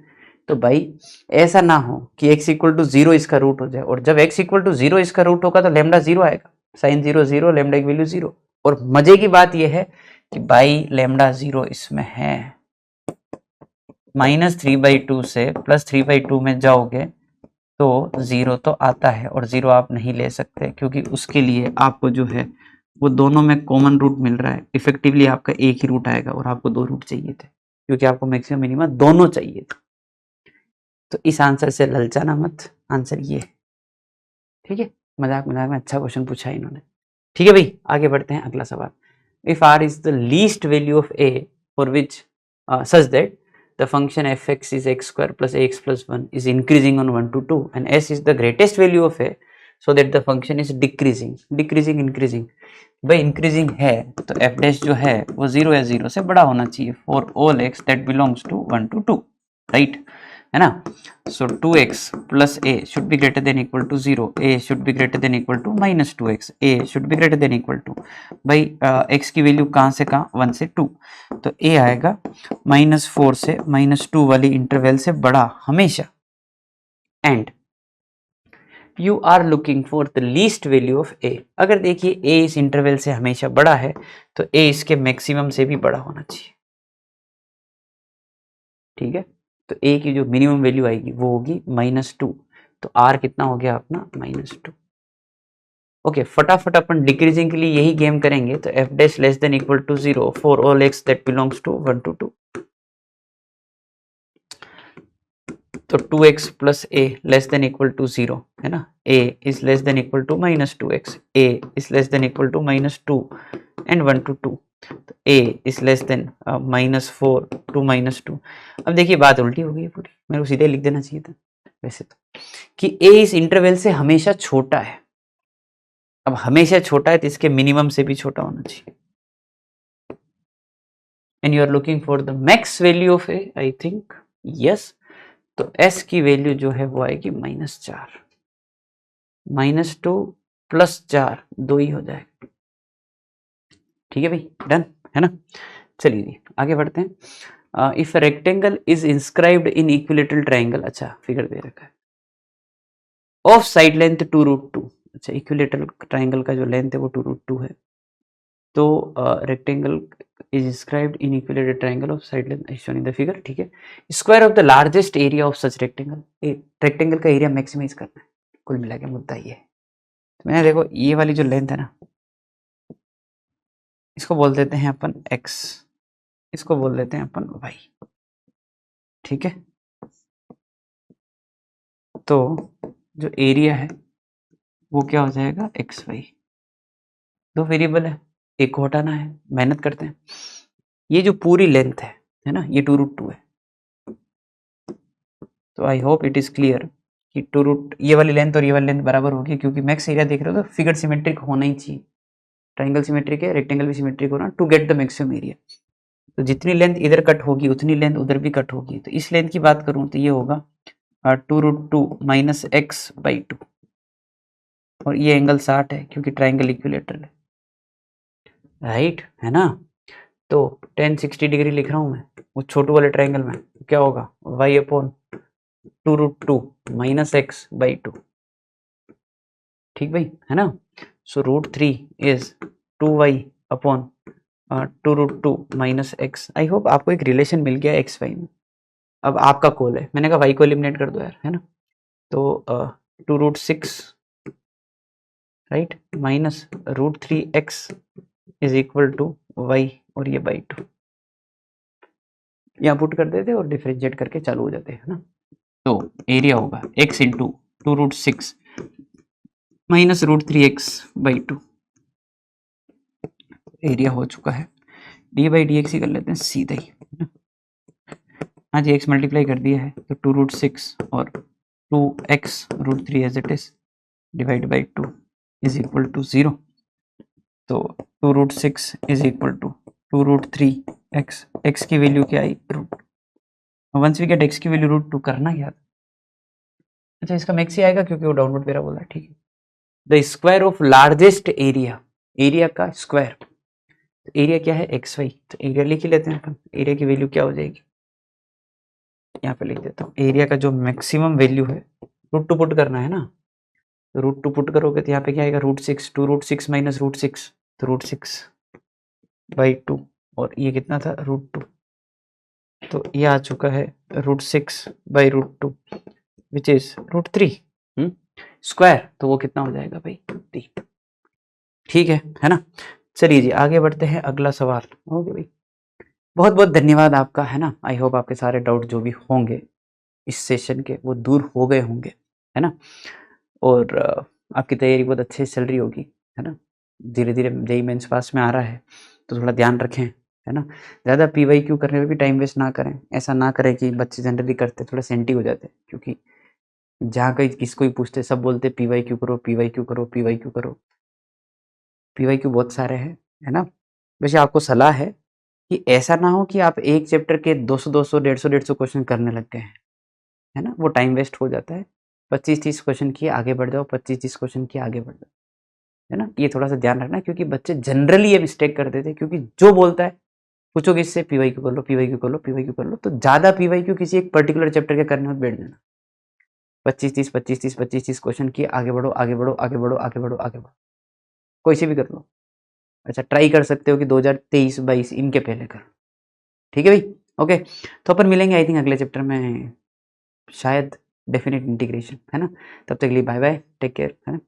तो भाई ऐसा ना हो कि x इक्वल टू 0 इसका रूट हो जाए, और जब x इक्वल टू 0 इसका रूट होगा तो लैम्डा 0 आएगा, साइन 0 0, लैम्डा की वैल्यू 0, और मजे की बात यह है कि भाई लैम्डा 0 इसमें है, -3/2 से +3/2 में जाओगे तो 0 तो आता है, और 0 आप नहीं ले सकते क्योंकि उसके लिए आपको जो है वो दोनों में कॉमन रूट मिल रहा है, इफेक्टिवली आपका एक ही रूट आएगा और आपको दो रूट चाहिए थे, क्योंकि आपको मैक्सिमम मिनिमम दोनों चाहिए थे। तो इस आंसर से ललचाना मत, आंसर ये है, ठीक है, मजाक मजाक में अच्छा क्वेश्चन पूछा इन्होंने, ठीक है भाई। आगे बढ़ते हैं, अगला सवाल, if r is the least value of a for which such that the function fx is x square plus ax plus 1 is increasing on 1 to 2 and s is the greatest value of a so that the function is decreasing increasing भाई increasing है तो f dash जो है वो 0 या 0 से बड़ा होना चाहिए for all x that belongs to 1 to 2, right, है ना, so 2x plus a should be greater than equal to 0, a should be greater than equal to -2x, a should be greater than equal to, भाई x की value कहाँ से कहाँ, 1 से 2, तो a आएगा -4 से -2 वाली इंटरवल से बड़ा हमेशा, and you are looking for the least value of a, अगर देखिए a इस इंटरवल से हमेशा बड़ा है तो a इसके मैक्सिमम से भी बड़ा होना चाहिए, ठीक है, तो a की जो मिनिमम वैल्यू आएगी वो होगी -2, तो r कितना हो गया अपना -2, ओके, फटाफट अपन डिक्रीजिंग के लिए यही गेम करेंगे, तो f dash less than equal to 0 for all x that belongs to 1 to 2, तो 2x plus a less than equal to 0 है ना, a is less than equal to minus 2x, a is less than equal to minus 2 and 1 to 2, तो a is less than minus 4 to minus 2। अब देखिए बात उल्टी हो गई पूरी, मेरे को सीधे लिख देना चाहिए था वैसे तो, कि a इस इंटरवल से हमेशा छोटा है। अब हमेशा छोटा है तो इसके मिनिमम से भी छोटा होना चाहिए। And you are looking for the max value of a, I think yes. तो s की वैल्यू जो है वो आएगी -4, -2 प्लस 4 2 ही हो जाएगा। ठीक है भाई, डन है ना। चलिए जी आगे बढ़ते हैं। If rectangle is inscribed in equilateral triangle, अच्छा फिगर दे रखा है, ऑफ साइड लेंथ 2√2, अच्छा इक्विलेटरल ट्राइंगल का जो लेंथ है वो 2√2 है। तो rectangle is inscribed in equilateral triangle of side length shown in the figure, ठीक है। Square of the largest area of such rectangle, rectangle का एरिया मैक्सिमाइज करना है, कुल मिला के मुद्दा ये है। तो मैंने देखो ये वाली जो लेंथ है ना, इसको बोल देते हैं अपन x, इसको बोल देते हैं अपन y, ठीक है। तो जो एरिया है वो क्या हो जाएगा xy, दो वेरिएबल है, एक को हटाना है, मेहनत करते हैं। ये जो पूरी लेंथ है ना, ये 2√2 है। तो आई होप इट इज क्लियर कि ये वाली लेंथ और ये वाली लेंथ बराबर होगी, क्योंकि मैक्स एरिया देख रहे हो तो फिगर सिमेट्रिक होना ही चाहिए। ट्राइंगल सिमेट्रिक है, रेक्टेंगल भी सिमेट्रिक होना to get the maximum area. तो जितनी लेंथ इधर कट होगी उतनी लेंथ उधर भी कट होगी। तो इस लेंथ की बात करूं तो ये होगा 2√2 माइनस x/2, और ये एंगल 60 है क्योंकि ट्राइंगल इक्विलेटरल है, राइट है ना। तो tan 60 डिग्री लिख रहा हूं मैं उस छोटू वाले ट्राइंगल में, क्या होगा y/2√2 माइनस x/2, ठीक भाई है ना। सो √3 is 2y/2√2 minus x। I hope आपको एक रिलेशन मिल गया एक्स वाई में। अब आपका कॉल है, मैंने कहा y को एलिमिनेट कर दो यार, है ना। तो 2√6 right minus √3x is equal to y, और ये बाई 2 यहाँ पुट कर देते और डिफरेंशिएट करके चालू हो जाते हैं ना। तो एरिया होगा x into 2√6 minus √3x/2, area हो चुका है। d/dx ही कर लेते हैं सीधा ही, हाँ जी, x मल्टीप्लाई कर दिया है तो 2√6 और 2x√3 as it is divide by 2 is equal to 0। तो 2√6 is equal to 2√3x, x की वैल्यू क्या आई root, once we get x की वैल्यू √2 करना क्या था, अच्छा इसका मैक्स ही आएगा क्योंकि वो डाउनवर्ड मेरा बोला, ठीक है। The square of largest area, area का स्क्वायर, एरिया क्या है xy, तो एरिया लिख ही लेते हैं अपन। एरिया की वैल्यू क्या हो जाएगी, यहाँ पे लिख देता हूँ, एरिया का जो मैक्सिमम वैल्यू है √2 पुट करना है ना, तो √2 पुट करोगे तो यहाँ पे क्या आएगा √6, 2√6 माइनस √6, तो √6/2, और ये कितना था √2, तो ये आ चुका है √6/√2 विच इज √3 स्क्वायर, तो वो कितना हो जाएगा भाई 3, ठीक है ना। चलिए जी आगे बढ़ते हैं, अगला सवाल। ओके भाई, बहुत बहुत धन्यवाद आपका, है ना। आई होप आपके सारे डाउट जो भी होंगे इस सेशन के वो दूर हो गए होंगे, है ना। और आपकी तैयारी बहुत अच्छे से चल रही होगी, है ना। धीरे धीरे जेईई मेंस पास में आ रहा है तो थोड़ा ध्यान रखें, है ना। ज़्यादा PYQ करने में भी टाइम वेस्ट ना करें। ऐसा ना करें कि बच्चे जनरली करते थोड़ा सेंटी हो जाते हैं, क्योंकि जहाँ कहीं किसको ही पूछते सब बोलते PYQ करो, PYQ करो, PYQ करो। PYQ बहुत सारे हैं, है ना। वैसे आपको सलाह है कि ऐसा ना हो कि आप एक चैप्टर के 200 150 क्वेश्चन करने लग गए हैं, है ना। वो टाइम वेस्ट हो जाता है। 25-30 क्वेश्चन किए आगे बढ़ जाओ, 25-30 क्वेश्चन किए आगे बढ़ जाओ, है ना। ये थोड़ा सा ध्यान रखना, क्योंकि बच्चे जनरली ये मिस्टेक कर देते हैं, क्योंकि जो बोलता है पूछोगे इससे PYQ कर लो, PYQ कर लो, PYQ कर लो, तो ज़्यादा PYQ किसी एक पर्टिकुलर चैप्टर के करने में बैठ जाना। 25-30 क्वेश्चन किए आगे बढ़ो, आगे बढ़ो, आगे बढ़ो, आगे बढ़ो, आगे बढ़ो, कोई से भी कर लो। अच्छा ट्राई कर सकते हो कि 2023-22 इनके पहले कर, ठीक है भाई। ओके, तो अपन मिलेंगे आई थिंक अगले चैप्टर में, शायद डेफिनेट इंटीग्रेशन, है ना। तब तक के लिए बाय बाय, टेक केयर, है ना।